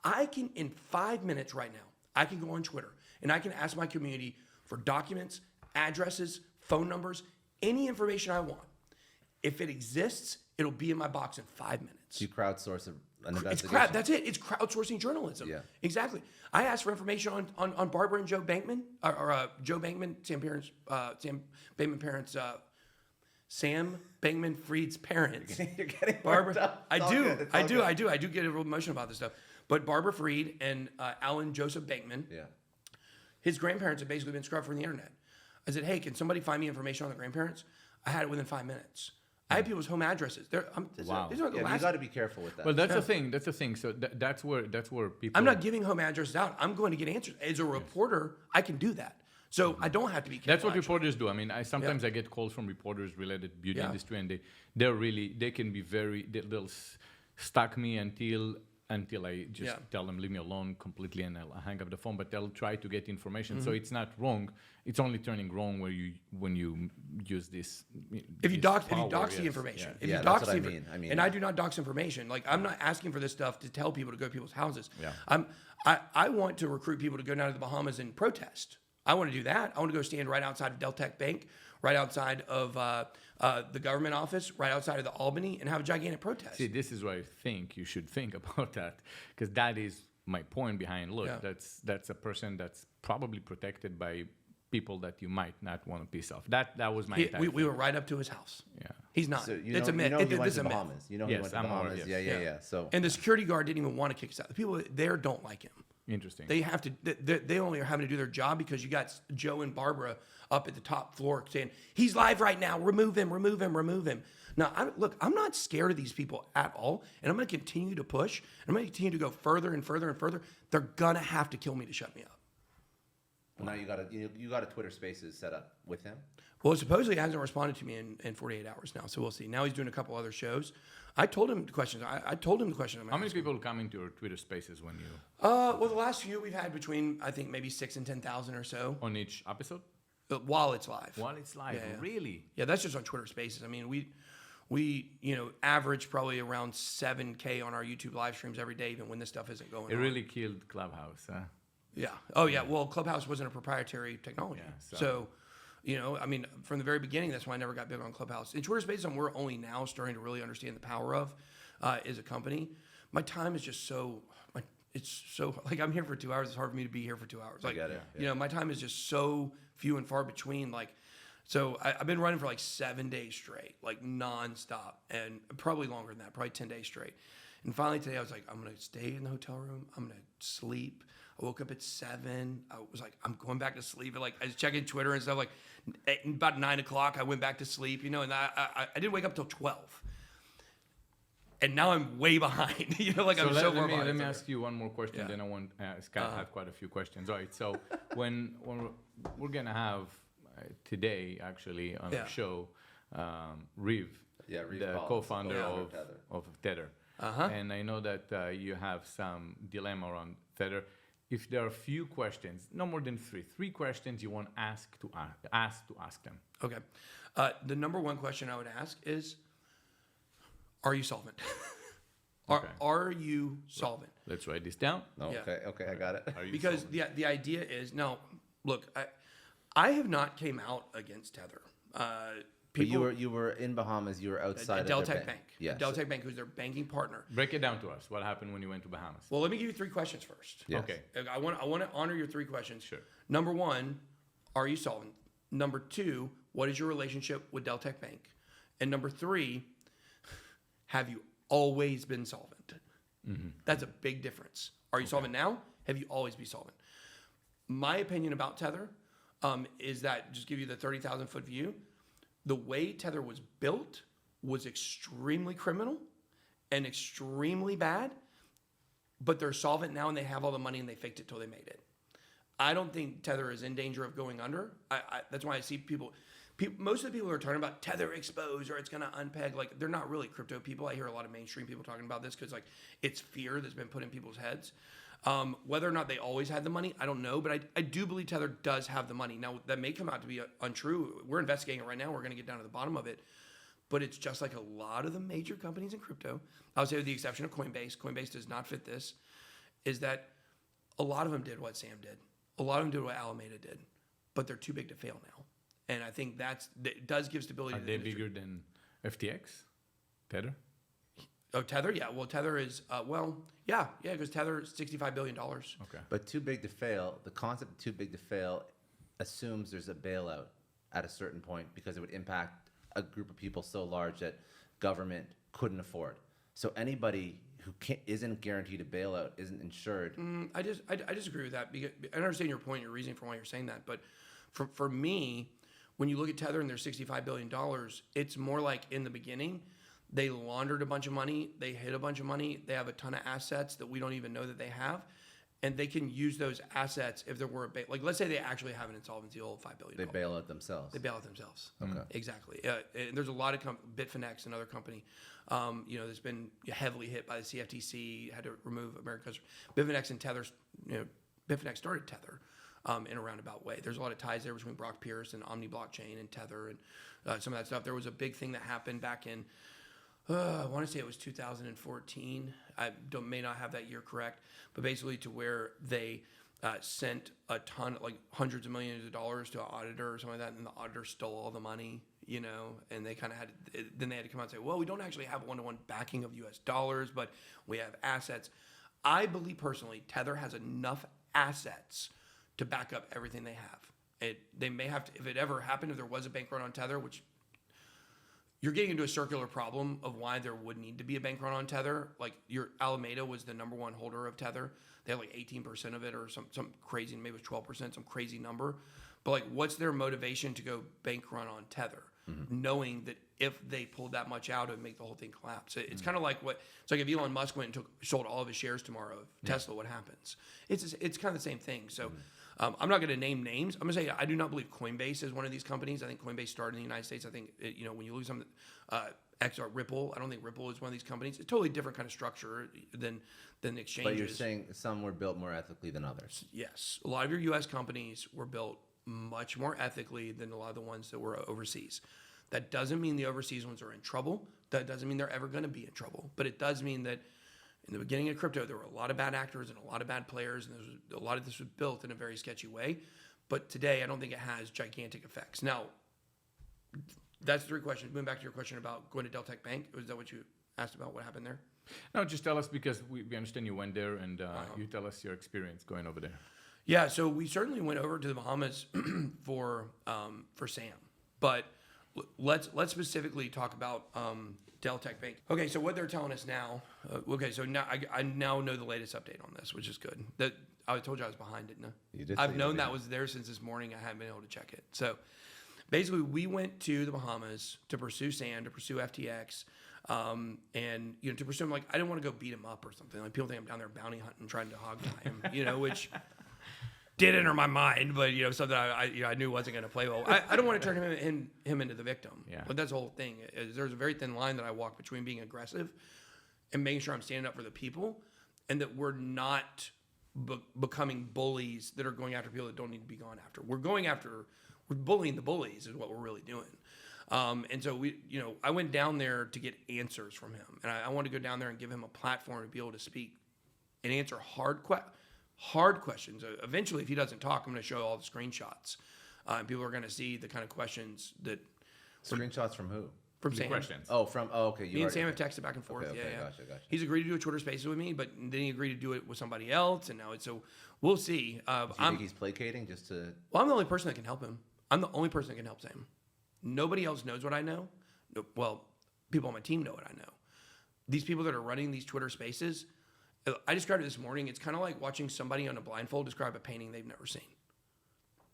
I can, in 5 minutes right now, I can go on Twitter and I can ask my community for documents, addresses, phone numbers, any information I want. If it exists, it'll be in my box in 5 minutes. You crowdsource an investigation. That's it. It's crowdsourcing journalism. Yeah. Exactly. I asked for information on Barbara and Joe Bankman, or Joe Bankman, Sam Bankman-Fried's parents. You're getting Barbara. up. I do get a real emotion about this stuff. But Barbara Fried and Alan Joseph Bankman, his grandparents have basically been scrubbed from the internet. I said, hey, can somebody find me information on the grandparents? I had it within 5 minutes. I had people's home addresses. Wow. These are the last. You got to be careful with that. Well, that's the thing. So that's where people. I'm not giving home addresses out. I'm going to get answers. As a reporter, I can do that. So I don't have to be careful. That's what reporters do. I mean, I sometimes get calls from reporters related to beauty industry, and they can be they'll stalk me until I just tell them leave me alone completely, and I'll hang up the phone. But they'll try to get information, so it's not wrong. It's only turning wrong when you use this. If you dox the information, if you dox that's the what I mean. And I do not dox information. Like, I'm not asking for this stuff to tell people to go to people's houses. Yeah. I want to recruit people to go down to the Bahamas and protest. I want to do that. I want to go stand right outside of Deltec Bank, right outside of the government office, right outside of the Albany, and have a gigantic protest. See, this is why I think you should think about that, because that is my point behind. Look, that's a person that's probably protected by people that you might not want to piss off. That was my. We were right up to his house. Yeah, he's not. So it's a myth. He went It's to a the myth. Bahamas. He went to the Bahamas. Yeah. So and the security guard didn't even want to kick us out. The people there don't like him. Interesting. They have to. They only are having to do their job because you got Joe and Barbara up at the top floor saying he's live right now. Remove him. Remove him. Remove him. Now, I'm not scared of these people at all, and I'm going to continue to push. And I'm going to continue to go further and further and further. They're gonna have to kill me to shut me up. Well, now you got a Twitter Spaces set up with him. Well, supposedly he hasn't responded to me in 48 hours now, so we'll see. Now he's doing a couple other shows. I told him the questions. I told him the question. How many people come into your Twitter Spaces when you? Well, the last few we've had between, I think, maybe 6,000 and 10,000 or so. On each episode? While it's live. While it's live, Yeah. really? Yeah, that's just on Twitter Spaces. I mean, we average probably around 7K on our YouTube live streams every day, even when this stuff isn't going on. It really killed Clubhouse, huh? Yeah. Oh, yeah. Well, Clubhouse wasn't a proprietary technology. Yeah, so You know, I mean, from the very beginning, that's why I never got big on Clubhouse. In Twitter Spaces, we're only now starting to really understand the power of as a company. My time is just it's so, like, I'm here for 2 hours. It's hard for me to be here for 2 hours. Like, I get it. you know, my time is just so few and far between. Like, so I've been running for like 7 days straight, like nonstop, and probably longer than that, probably 10 days straight. And finally today, I was like, I'm going to stay in the hotel room. I'm going to sleep. I woke up at 7. I was like, I'm going back to sleep. Like, I was checking Twitter and stuff. Like, about 9 o'clock, I went back to sleep, you know, and I didn't wake up till 12. And now I'm way behind. You know, like, so I'm so far behind. Let me ask you one more question. Yeah. Then I want Scott have quite a few questions. All right. So when we're gonna have today actually on our show, Reeve, Reeve the Collins, co-founder Tether. of Tether, and I know that you have some dilemma around Tether. If there are a few questions, no more than three questions you want ask them. Okay. The number one question I would ask is, are you solvent? Are you solvent? Let's write this down. Oh, Yeah. Okay, I got it. Are you Because solvent? the idea is, now, look, I have not came out against Tether. But you were in Bahamas. You were outside at of their Deltec Bank. Yes. Deltec Bank, who's their banking partner. Break it down to us. What happened when you went to Bahamas? Well, let me give you 3 questions first. Yes. Okay. I want to honor your 3 questions. Sure. Number 1, are you solvent? Number 2, what is your relationship with Deltec Bank? And number 3, have you always been solvent? Mm-hmm. That's a big difference. Are you solvent now? Have you always been solvent? My opinion about Tether is that, just give you the 30,000 foot view, the way Tether was built was extremely criminal and extremely bad, but they're solvent now and they have all the money and they faked it till they made it. I don't think Tether is in danger of going under. That's why I see people, most of the people who are talking about Tether exposed or it's going to unpeg, like, they're not really crypto people. I hear a lot of mainstream people talking about this because, like, it's fear that's been put in people's heads. Whether or not they always had the money, I don't know, but I do believe Tether does have the money. Now, that may come out to be untrue. We're investigating it right now. We're going to get down to the bottom of it. But it's just like a lot of the major companies in crypto, I would say with the exception of Coinbase, Coinbase does not fit this, is that a lot of them did what Sam did. A lot of them did what Alameda did, but they're too big to fail now. And I think that does give stability Are to the they industry. bigger than FTX? Tether? Oh, Tether? Yeah. Well, Tether is, because Tether is $65 billion. Okay. But too big to fail. The concept of too big to fail assumes there's a bailout at a certain point because it would impact a group of people so large that government couldn't afford. So anybody who isn't guaranteed a bailout isn't insured. I disagree with that because I understand your point, your reasoning for why you're saying that. But for me, when you look at Tether and their $65 billion, it's more like in the beginning, they laundered a bunch of money, they hid a bunch of money, they have a ton of assets that we don't even know that they have, and they can use those assets if there were a like, let's say they actually have an insolvency of $5 billion. They bail out themselves. They bail out themselves. Okay. Exactly. And there's a lot of BitFinex, another company, that's been heavily hit by the CFTC, had to remove America's BitFinex and Tether. BitFinex started Tether in a roundabout way. There's a lot of ties there between Brock Pierce and Omni Blockchain and Tether and some of that stuff. There was a big thing that happened back in, I want to say it was 2014. I may not have that year correct, but basically to where they sent a ton, like hundreds of millions of dollars to an auditor or something like that, and the auditor stole all the money, and they kind of then they had to come out and say, well, we don't actually have one-to-one backing of US dollars, but we have assets. I believe personally, Tether has enough assets to back up everything they have. They may have to, if it ever happened, if there was a bank run on Tether, which you're getting into a circular problem of why there would need to be a bank run on Tether. Like your Alameda was the number one holder of Tether. They had like 18% of it or some crazy, maybe it was 12%, some crazy number. But like, what's their motivation to go bank run on Tether? Mm-hmm. Knowing that if they pulled that much out, it would make the whole thing collapse. It's kind of like it's like if Elon Musk went and sold all of his shares tomorrow of Tesla, what happens? It's kind of the same thing. So I'm not going to name names. I'm going to say I do not believe Coinbase is one of these companies. I think Coinbase started in the United States. I think, when you look at some XR Ripple, I don't think Ripple is one of these companies. It's a totally different kind of structure than exchanges. But you're saying some were built more ethically than others. Yes. A lot of your U.S. companies were built much more ethically than a lot of the ones that were overseas. That doesn't mean the overseas ones are in trouble. That doesn't mean they're ever going to be in trouble. But it does mean that in the beginning of crypto, there were a lot of bad actors and a lot of bad players, and a lot of this was built in a very sketchy way. But today, I don't think it has gigantic effects. Now, that's 3 questions. Moving back to your question about going to Deltec Bank, was that what you asked about? What happened there? No, just tell us, because we understand you went there, and you tell us your experience going over there. Yeah, so we certainly went over to the Bahamas for Sam, but let's specifically talk about Deltec Bank. Okay, so what they're telling us now. So now I now know the latest update on this, which is good. That I told you I was behind, didn't I? You did. I've known that was there since this morning. I haven't been able to check it. So basically, we went to the Bahamas to pursue Sam, to pursue FTX. And to pursue him, like, I didn't want to go beat him up or something. Like, people think I'm down there bounty hunting, trying to hog tie him, which did enter my mind, but something I knew wasn't going to play well. I don't want to turn him into the victim. Yeah. But that's the whole thing. There's a very thin line that I walk between being aggressive and making sure I'm standing up for the people, and that we're not becoming bullies that are going after people that don't need to be gone after. We're bullying the bullies is what we're really doing. And so I went down there to get answers from him, and I want to go down there and give him a platform to be able to speak and answer hard questions. Eventually, if he doesn't talk, I'm going to show all the screenshots, and people are going to see the kind of questions that. Screenshots from who? From Sam. Questions. Okay. Me and Sam have texted back and forth. Okay, yeah. Gotcha. He's agreed to do a Twitter Spaces with me, but then he agreed to do it with somebody else, and now so we'll see. Do you think he's placating just to? Well, I'm the only person that can help him. I'm the only person that can help Sam. Nobody else knows what I know. Well, people on my team know what I know. These people that are running these Twitter Spaces, I described it this morning. It's kind of like watching somebody on a blindfold describe a painting they've never seen.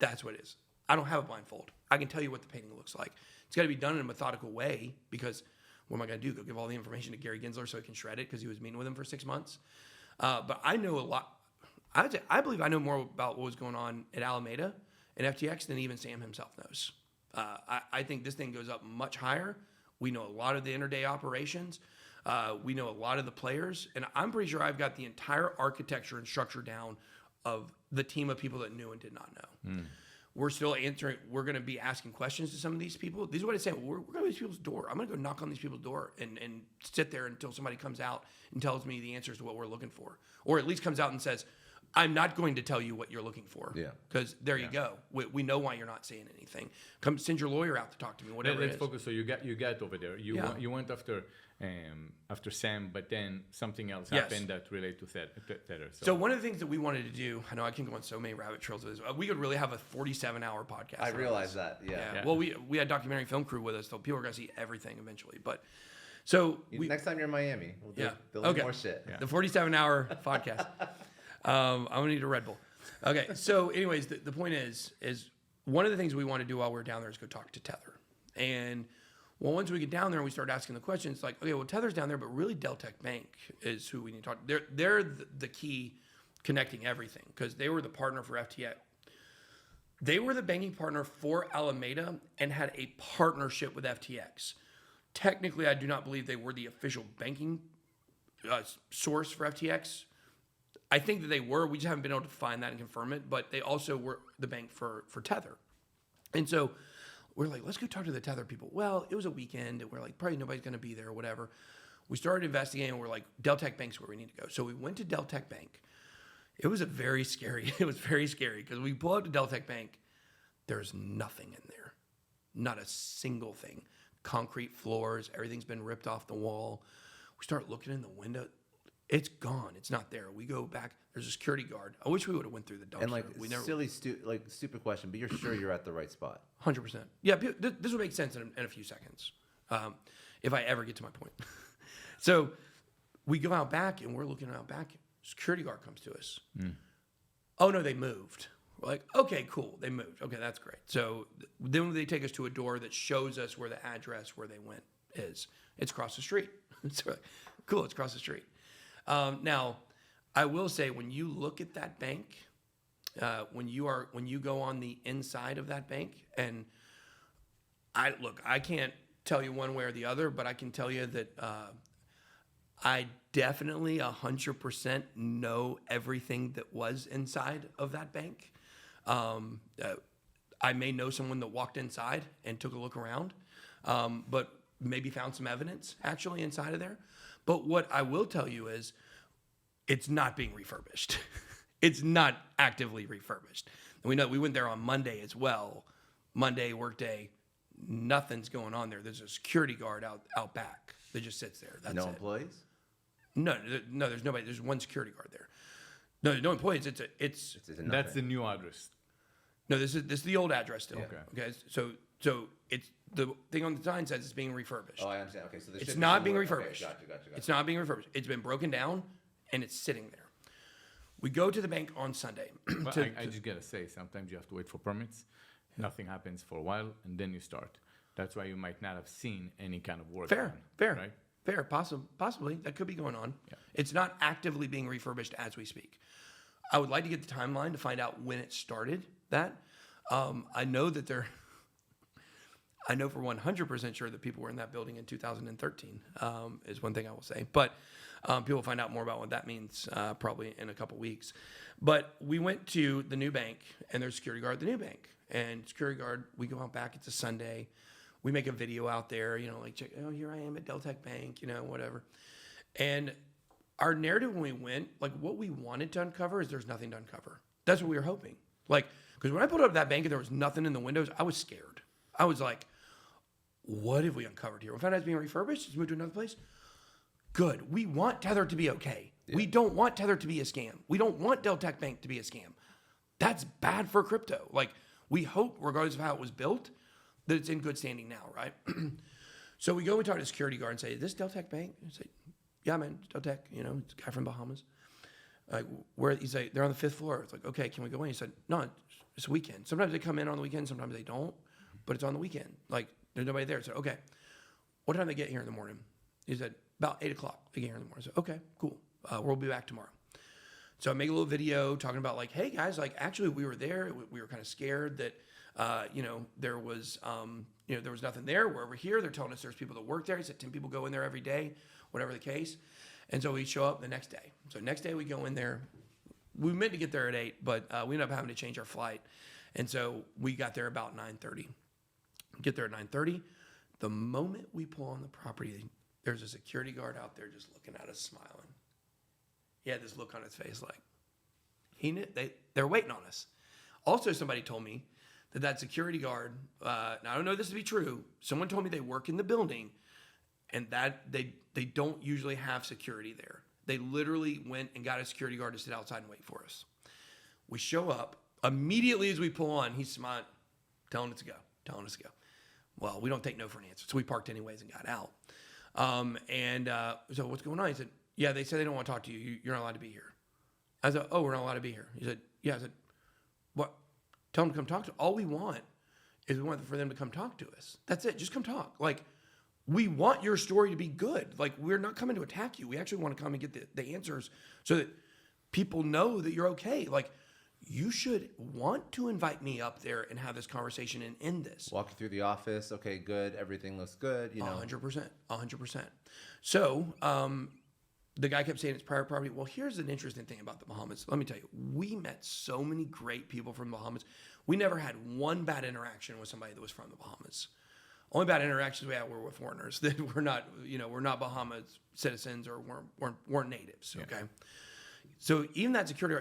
That's what it is. I don't have a blindfold. I can tell you what the painting looks like. It's got to be done in a methodical way, because what am I going to do? Go give all the information to Gary Gensler so he can shred it because he was meeting with him for 6 months? But I know a lot. I believe I know more about what was going on at Alameda and FTX than even Sam himself knows. I think this thing goes up much higher. We know a lot of the intraday operations. We know a lot of the players. And I'm pretty sure I've got the entire architecture and structure down of the team of people that knew and did not know. We're still answering. We're going to be asking questions to some of these people. This is what I say. We're going to these people's door. I'm going to go knock on these people's door and sit there until somebody comes out and tells me the answers to what we're looking for. Or at least comes out and says, I'm not going to tell you what you're looking for. Yeah. Because there you go. We know why you're not saying anything. Come send your lawyer out to talk to me. Whatever. Let's focus. So you got over there. You went after Sam, but then something else happened that related to Tether. So one of the things that we wanted to do, I know I can go on so many rabbit trails with this. We could really have a 47-hour podcast. I realize that. Yeah. Well, we had documentary film crew with us, so people are going to see everything eventually. But so next time you're in Miami, we'll do more shit. Yeah. The 47-hour podcast. I'm gonna need a Red Bull. Okay, so anyways, the point is one of the things we want to do while we're down there is go talk to Tether. And once we get down there and we start asking the questions, like, okay, well, Tether's down there, but really Deltec Bank is who we need to talk to. They're the key connecting everything, because they were the partner for FTX. They were the banking partner for Alameda and had a partnership with FTX. Technically, I do not believe they were the official banking source for FTX. I think that they were. We just haven't been able to find that and confirm it. But they also were the bank for Tether. And so we're like, let's go talk to the Tether people. Well, it was a weekend. And we're like, probably nobody's going to be there or whatever. We started investigating. And we're like, Deltec Bank's where we need to go. So we went to Deltec Bank. It was very scary because we pull up to Deltec Bank. There's nothing in there. Not a single thing. Concrete floors. Everything's been ripped off the wall. We start looking in the window. It's gone. It's not there. We go back. There's a security guard. I wish we would have went through the dumpster. And stupid question, but you're sure you're at the right spot? 100%. Yeah, this would make sense in a few seconds, if I ever get to my point. So we go out back and we're looking out back. Security guard comes to us. Oh no, they moved. We're like, okay, cool. They moved. Okay, that's great. So then they take us to a door that shows us where the address where they went is. It's across the street. So we're like, cool. It's across the street. Now, I will say, when you look at that bank, when you go on the inside of that bank, and I can't tell you one way or the other, but I can tell you that I definitely 100% know everything that was inside of that bank. I may know someone that walked inside and took a look around, but maybe found some evidence actually inside of there. But what I will tell you is it's not being refurbished. It's not actively refurbished. And we know we went there on Monday as well. Monday, workday, nothing's going on there. There's a security guard out back that just sits there. That's No it. employees? No, there's nobody. There's one security guard there. No, there's no employees. It's That's the new address. no. This is the old address still. Okay. Okay. So it's the thing on the sign says it's being refurbished. Oh, I understand. Okay, so It's not being Okay, refurbished. gotcha. It's not being refurbished. It's been broken down and it's sitting there. We go to the bank on Sunday. But I just gotta say, sometimes you have to wait for permits. Nothing happens for a while, and then you start. That's why you might not have seen any kind of work. Fair. Right? Fair. Possibly that could be going on. Yeah. It's not actively being refurbished as we speak. I would like to get the timeline to find out when it started. I know that I know for 100% sure that people were in that building in 2013 is one thing I will say. But people will find out more about what that means probably in a couple weeks. But we went to the new bank, and there's security guard at the new bank. And security guard, we go out back. It's a Sunday. We make a video out there, like, check, oh, here I am at Deltec Bank, whatever. And our narrative when we went, like, what we wanted to uncover is there's nothing to uncover. That's what we were hoping. Like, because when I pulled up that bank and there was nothing in the windows, I was scared. I was like, what have we uncovered here? We found out it's being refurbished. It's moved to another place. Good. We want Tether to be okay. Yeah. We don't want Tether to be a scam. We don't want Deltec Bank to be a scam. That's bad for crypto. Like, we hope, regardless of how it was built, that it's in good standing now, right? So we go and talk to the security guard and say, is this Deltec Bank? And say, yeah, man, it's Deltec. It's a guy from Bahamas. Like, where? He's like, they're on the 5th floor. It's like, okay, can we go in? He said, no, it's a weekend. Sometimes they come in on the weekend, sometimes they don't, but it's on the weekend. Like, there's nobody there. I said, okay, what time they get here in the morning? He said, about 8 o'clock they get here in the morning. I said, okay, cool. We'll be back tomorrow. So I make a little video talking about, like, hey guys, like, actually we were there. We were kind of scared that, there was nothing there. We're over here. They're telling us there's people that work there. He said 10 people go in there every day, whatever the case. And so we show up the next day. So next day we go in there. We meant to get there at 8, but we ended up having to change our flight. And so we got there about 9:30. Get there at 9:30. The moment we pull on the property, there's a security guard out there just looking at us, smiling. He had this look on his face like, he knew they're waiting on us. Also, somebody told me that security guard, now I don't know this to be true, someone told me they work in the building and that they don't usually have security there. They literally went and got a security guard to sit outside and wait for us. We show up. Immediately as we pull on, he's smiling, telling us to go. Well, we don't take no for an answer. So we parked anyways and got out. So what's going on? He said, yeah, they said they don't want to talk to you. You're not allowed to be here. I said, oh, we're not allowed to be here. He said, yeah. I said, what? Tell them to come talk to us. All we want is we want for them to come talk to us. That's it. Just come talk. Like, we want your story to be good. Like, we're not coming to attack you. We actually want to come and get the answers so that people know that you're okay. Like, you should want to invite me up there and have this conversation and end this. Walk you through the office. Okay, good. Everything looks good. 100%. So the guy kept saying it's private property. Well, here's an interesting thing about the Bahamas. Let me tell you, we met so many great people from the Bahamas. We never had one bad interaction with somebody that was from the Bahamas. Only bad interactions we had were with foreigners that were not Bahamas citizens or weren't natives. Okay. Yeah. So even the security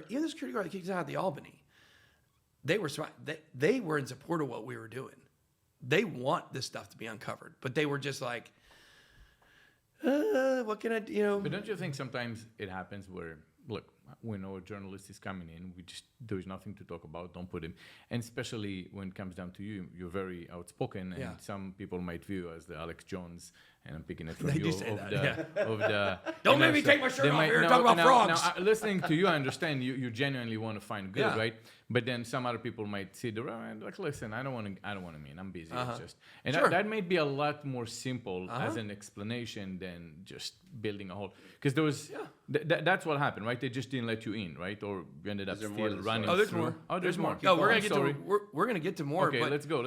guard that kicked us out of the Albany, they were in support of what we were doing. They want this stuff to be uncovered, but they were just like, what can I do? But don't you think sometimes it happens where, look, we know a journalist is coming in, there's nothing to talk about, don't put him. And especially when it comes down to you, you're very outspoken, and some people might view you as the Alex Jones, and I'm picking it from you, Don't make me take my shirt off here and talk about frogs. Now, listening to you, I understand you genuinely want to find good, right? But then some other people might sit around and like, listen, I don't want to mean, I'm busy. It's just, and that might be a lot more simple as an explanation than just building a whole. Because there was, that's what happened, right? They just didn't let you in, right? Or you ended up still running. Oh, there's through. more. Oh, there's more. No, we're gonna get to more. Okay, but, let's go.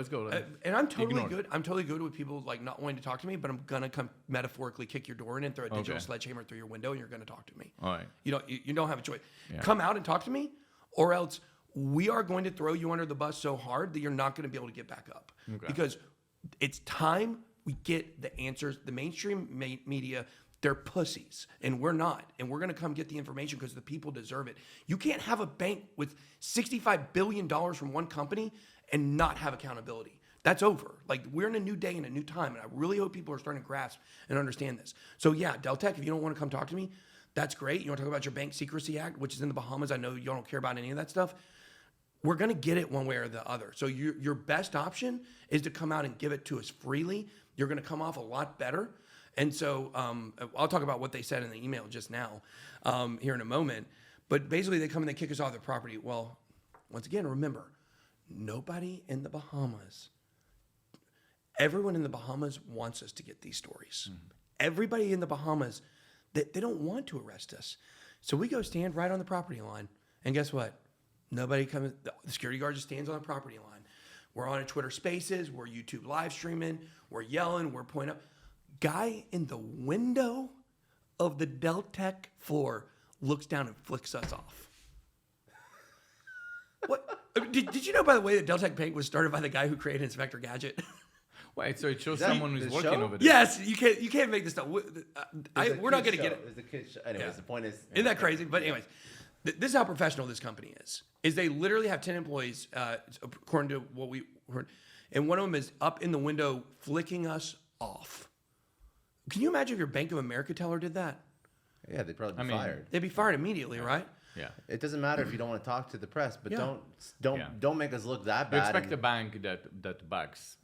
And I'm totally good. I'm totally good with people like not wanting to talk to me, but I'm gonna come metaphorically kick your door in and throw a digital sledgehammer through your window, and you're gonna talk to me. All right. You don't have a choice. Yeah. Come out and talk to me, or else we are going to throw you under the bus so hard that you're not going to be able to get back up. Okay. Because it's time we get the answers. The mainstream media They're pussies, and we're not. And we're going to come get the information because the people deserve it. You can't have a bank with $65 billion from one company and not have accountability. That's over. Like, we're in a new day and a new time, and I really hope people are starting to grasp and understand this. So yeah, Deltec, if you don't want to come talk to me, that's great. You want to talk about your Bank Secrecy Act, which is in the Bahamas. I know you don't care about any of that stuff. We're going to get it one way or the other. So your best option is to come out and give it to us freely. You're going to come off a lot better. And so I'll talk about what they said in the email just now here in a moment. But basically, they come and they kick us off their property. Well, once again, remember, nobody in the Bahamas, everyone in the Bahamas wants us to get these stories. Mm-hmm. Everybody in the Bahamas, they don't want to arrest us. So we go stand right on the property line. And guess what? Nobody comes, the security guard just stands on the property line. We're on a Twitter Spaces, we're YouTube live streaming, we're yelling, we're pointing up. Guy in the window of the Deltec floor looks down and flicks us off. What? Did you know, by the way, that Deltec Bank was started by the guy who created Inspector Gadget? Wait, so it shows someone who's working show? over there. Yes, you can't make this stuff. We're not going to get it. It's a kid show. Anyways, Yeah. the point is... Isn't that crazy? But anyways, this is how professional this company is. Is they literally have 10 employees, according to what we heard, and one of them is up in the window flicking us off. Can you imagine if your Bank of America teller did that? Yeah, they'd probably be fired. They'd be fired immediately, right? Yeah. It doesn't matter if you don't want to talk to the press, but Yeah. don't make us look that You bad. expect a bank that backs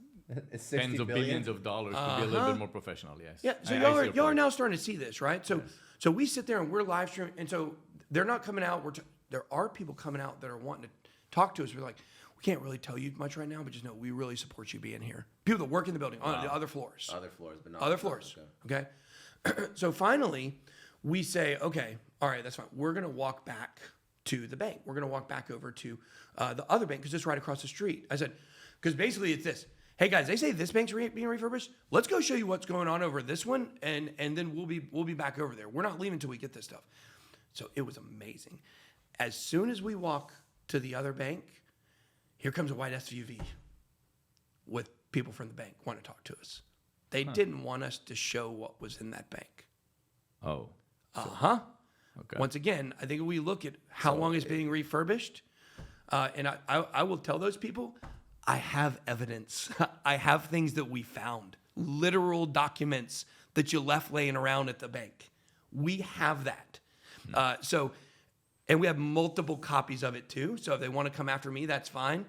It's 60 tens of billion? billions of dollars to be a little bit more professional, yes. Yeah, so I see y'all your are point. now starting to see this, right? So we sit there and we're live streaming, and so they're not coming out. There are people coming out that are wanting to talk to us. We're like, we can't really tell you much right now, but just know we really support you being here. People that work in the building, on the other floors. Other floors, but not... Other floors, okay? So finally, we say, okay, all right, that's fine. We're going to walk back to the bank. We're going to walk back over to the other bank because it's right across the street. I said, because basically it's this. Hey guys, they say this bank's being refurbished. Let's go show you what's going on over this one, and then we'll be back over there. We're not leaving until we get this stuff. So it was amazing. As soon as we walk to the other bank, here comes a white SUV with people from the bank want to talk to us. They didn't want us to show what was in that bank. Oh. Uh-huh. Okay. Once again, I think we look at how long it's being refurbished, and I will tell those people, I have evidence. I have things that we found, literal documents that you left laying around at the bank. We have that. And we have multiple copies of it too. So if they want to come after me, that's fine.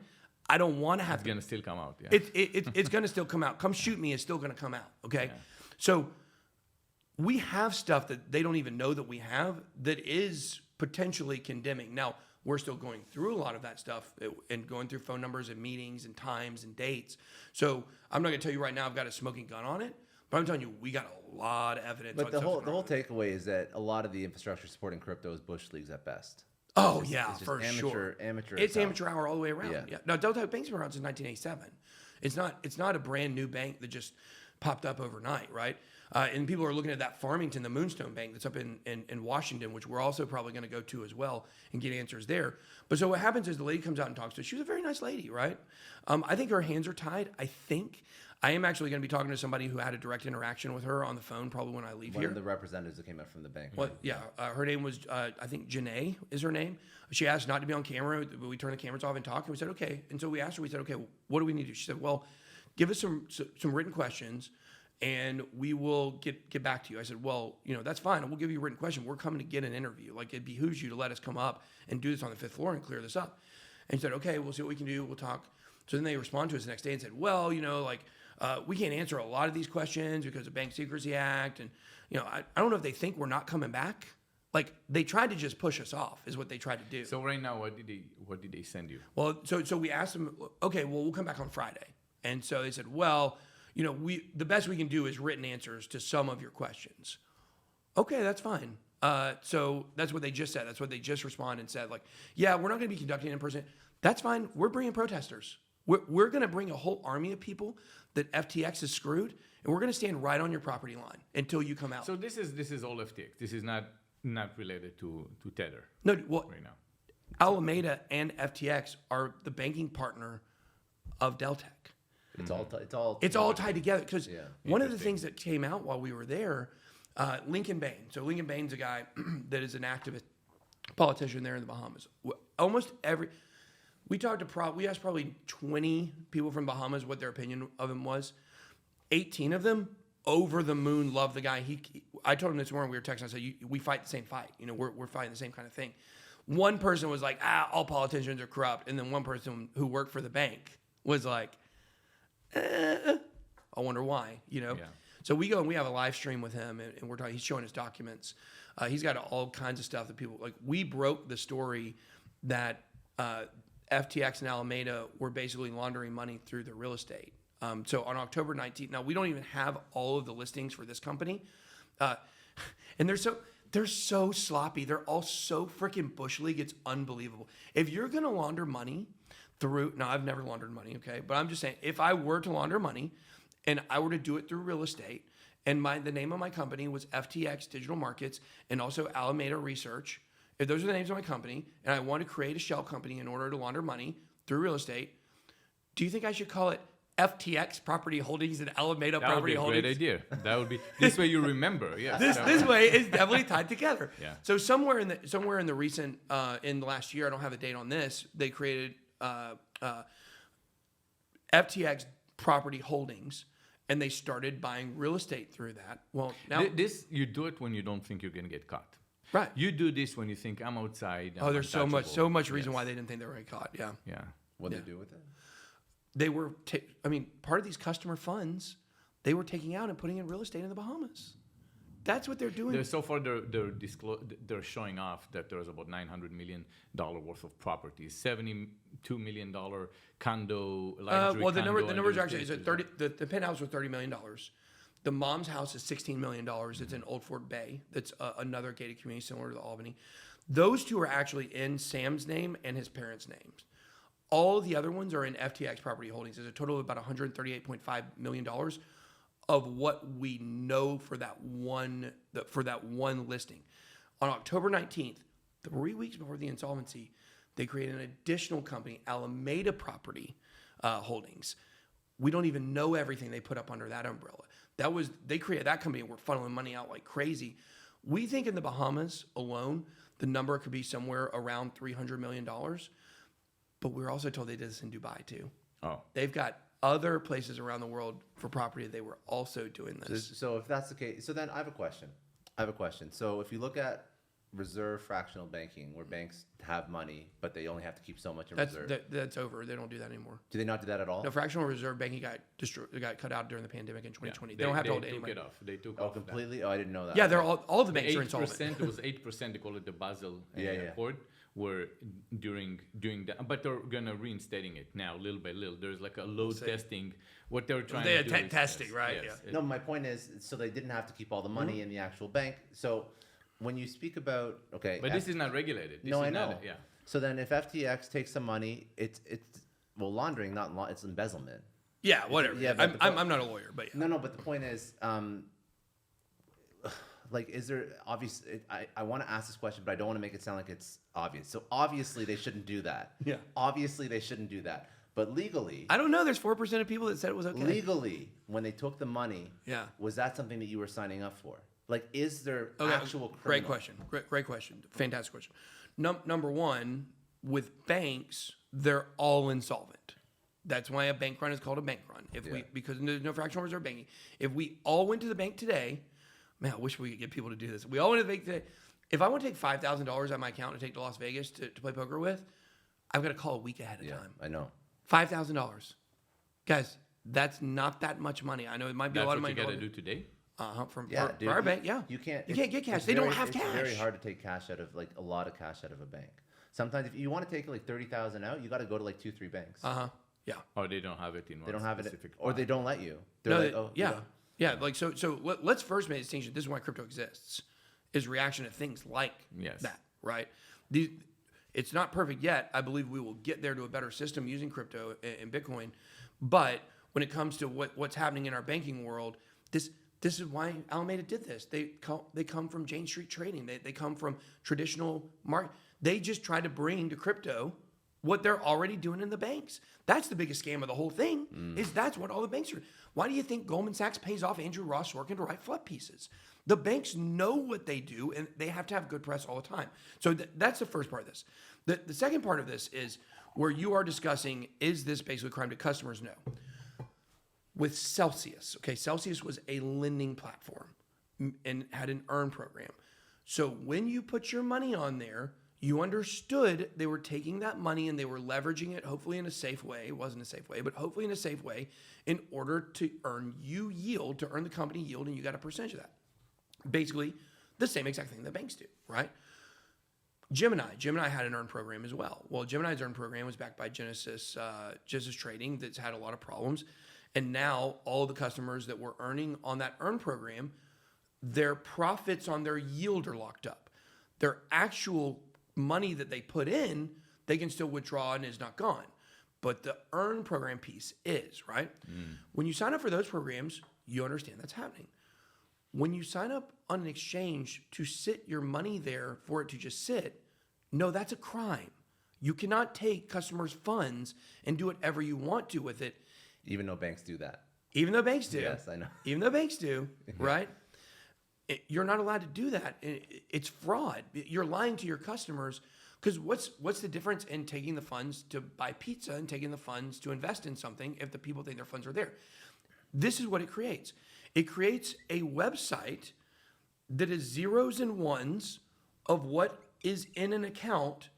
I don't want to have It's going to still come out, yeah. It's going to still come out. Come shoot me, it's still going to come out, okay? Yeah. So we have stuff that they don't even know that we have that is potentially condemning. Now, we're still going through a lot of that stuff and going through phone numbers and meetings and times and dates. So I'm not going to tell you right now I've got a smoking gun on it, but I'm telling you we got a lot of evidence. But on the stuff whole going on. takeaway is that a lot of the infrastructure supporting crypto is bush leagues at best. Oh, It's yeah, just for sure. Amateur. It's as hell. amateur hour all the way around. Yeah. Yeah. Now, Deltec Bank's been around since 1987. It's not a brand new bank that just popped up overnight, right? And people are looking at that Farmington, the Moonstone Bank that's up in Washington, which we're also probably going to go to as well and get answers there. But so what happens is the lady comes out and talks to us. She was a very nice lady, right? I think her hands are tied. I am actually going to be talking to somebody who had a direct interaction with her on the phone probably when I leave One here. of the representatives that came out from the bank. Well, yeah, her name was, I think Janae is her name. She asked not to be on camera, but we turned the cameras off and talked, and we said, okay. And so we asked her, we said, okay, what do we need to do? She said, well, give us some written questions, and we will get back to you. I said, well, that's fine. We'll give you a written question. We're coming to get an interview. Like, it behooves you to let us come up and do this on the 5th floor and clear this up. And she said, okay, we'll see what we can do. We'll talk. So then they respond to us the next day and said, well, we can't answer a lot of these questions because of Bank Secrecy Act. And, I don't know if they think we're not coming back. Like, they tried to just push us off is what they tried to do. So right now, what did they send you? Well, so we asked them, okay, well, we'll come back on Friday. And so they said, well, the best we can do is written answers to some of your questions. Okay, that's fine. So that's what they just said. That's what they just responded and said, like, yeah, we're not going to be conducting in person. That's fine. We're bringing protesters. We're going to bring a whole army of people that FTX is screwed, and we're going to stand right on your property line until you come out. So this is all FTX. This is not related to Tether. No, well, right now. Alameda and FTX are the banking partner of Deltec. It's all It's all tied together because Yeah. one of the things that came out while we were there Lincoln Bain. So Lincoln Bain's a guy that is an activist politician there in the Bahamas. Almost we asked probably 20 people from Bahamas what their opinion of him was. 18 of them over the moon love the guy. I told him this morning, we were texting, I said, we fight the same fight. We're fighting the same kind of thing. One person was like, all politicians are corrupt. And then one person who worked for the bank was like, I wonder why, Yeah. So we go and we have a live stream with him, and we're talking. He's showing his documents. He's got all kinds of stuff that people like. We broke the story that FTX and Alameda were basically laundering money through the real estate. So on October 19th, now we don't even have all of the listings for this company, and they're so sloppy. They're all so freaking bush league. It's unbelievable. If you're gonna launder money through, now I've never laundered money, okay, but I'm just saying, if I were to launder money, and I were to do it through real estate, and the name of my company was FTX Digital Markets and also Alameda Research, if those are the names of my company, and I want to create a shell company in order to launder money through real estate, do you think I should call it FTX Property Holdings and Alameda Property Holdings? That would be a great idea. That would be this way you remember. Yeah. This way is definitely tied together. Yeah. So somewhere in the recent in the last year, I don't have a date on this, they created FTX Property Holdings, and they started buying real estate through that. Well, now you do it when you don't think you're going to get caught. Right. You do this when you think I'm outside. There's so much reason why they didn't think they were going to get caught. Yeah. Yeah. What did they do with it? They were, part of these customer funds, they were taking out and putting in real estate in the Bahamas. That's what they're doing. So far, they're showing off that there's about $900 million worth of properties, $72 million condo. Well, the numbers are actually, the penthouse was $30 million. The mom's house is $16 million. It's in Old Fort Bay. That's another gated community similar to the Albany. Those two are actually in Sam's name and his parents' names. All the other ones are in FTX Property Holdings. There's a total of about $138.5 million of what we know for that one listing. On October 19th, 3 weeks before the insolvency, they created an additional company, Alameda Property Holdings. We don't even know everything they put up under that umbrella. They created that company and were funneling money out like crazy. We think in the Bahamas alone, the number could be somewhere around $300 million. But we were also told they did this in Dubai too. Oh. They've got other places around the world for property. They were also doing this. So if that's the case, so then I have a question. So if you look at reserve fractional banking, where banks have money, but they only have to keep so much in reserve. That's over. They don't do that anymore. Do they not do that at all? No, fractional reserve banking got cut out during the pandemic in 2020. They don't have to hold any money. They took off completely? That. Oh, I didn't know that. Yeah, they're all the banks are insolvent. It was 8%. They call it the Basel Accord. Were doing that, but they're gonna reinstating it now, little by little. There's like a load testing. What they're trying to do is testing, right? Yes. Yeah. No, my point is, so they didn't have to keep all the money in the actual bank. So when you speak about but this is not regulated. I know. So then, if FTX takes some money, it's laundering, it's embezzlement. Yeah, whatever. I'm not a lawyer, but yeah. No. But the point is, is there obvious? I want to ask this question, but I don't want to make it sound like it's obvious. So obviously they shouldn't do that. Yeah. Obviously they shouldn't do that. But legally, I don't know. There's 4% of people that said it was okay. Legally, when they took the money, was that something that you were signing up for? Like, is there actual criminal? Great question. Fantastic question. Number one, with banks, they're all insolvent. That's why a bank run is called a bank run. Because there's no fractional reserve banking. If we all went to the bank today. Man, I wish we could get people to do this. We all went to the bank today. If I want to take $5,000 out of my account to take to Las Vegas to play poker with, I've got to call a week ahead of time. I know. $5,000. Guys, that's not that much money. I know it might be a lot of money. That's what you got to do today? For our bank, yeah. You can't get cash. They don't have cash. It's very hard to take cash out of, a lot of cash out of a bank. Sometimes if you want to take $30,000 out, you got to go to 2-3 banks. Yeah. Or they don't have it in one. They don't have it, or they don't let you. Yeah, so let's first make a distinction. This is why crypto exists, is reaction to things like that, right? It's not perfect yet. I believe we will get there to a better system using crypto and Bitcoin. But when it comes to what's happening in our banking world, this is why Alameda did this. They come from Jane Street trading. They come from traditional market. They just tried to bring to crypto what they're already doing in the banks. That's the biggest scam of the whole thing, is that's what all the banks are. Why do you think Goldman Sachs pays off Andrew Ross Sorkin to write flood pieces? The banks know what they do, and they have to have good press all the time. So that's the first part of this. The second part of this is where you are discussing, is this basically a crime to customers? No. With Celsius, okay, Celsius was a lending platform and had an earn program. So when you put your money on there, you understood they were taking that money and they were leveraging it, hopefully in a safe way. It wasn't a safe way, but hopefully in a safe way, in order to earn you yield, to earn the company yield, and you got a percentage of that. Basically, the same exact thing that banks do, right? Gemini had an earn program as well. Well, Gemini's earn program was backed by Genesis Trading that's had a lot of problems. And now all of the customers that were earning on that earn program, their profits on their yield are locked up. Their actual money that they put in, they can still withdraw and is not gone. But the earn program piece is, right? When you sign up for those programs, you understand that's happening. When you sign up on an exchange to sit your money there for it to just sit, no, that's a crime. You cannot take customers' funds and do whatever you want to with it. Even though banks do that. Even though banks do. Yes, I know. Even though banks do, right? You're not allowed to do that. It's fraud. You're lying to your customers, because what's the difference in taking the funds to buy pizza and taking the funds to invest in something if the people think their funds are there? This is what it creates. It creates a website that is zeros and ones of what is in an account,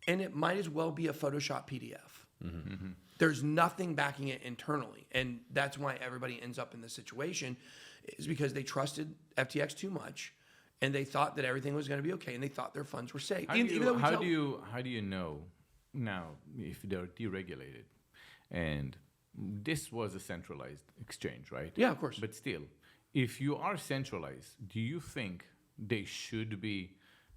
and it might as well be a Photoshop PDF. There's nothing backing it internally. And that's why everybody ends up in this situation, is because they trusted FTX too much, and they thought that everything was going to be okay, and they thought their funds were safe. How do you know now if they're deregulated? And this was a centralized exchange, right? Yeah, of course. But still, if you are centralized, do you think they should be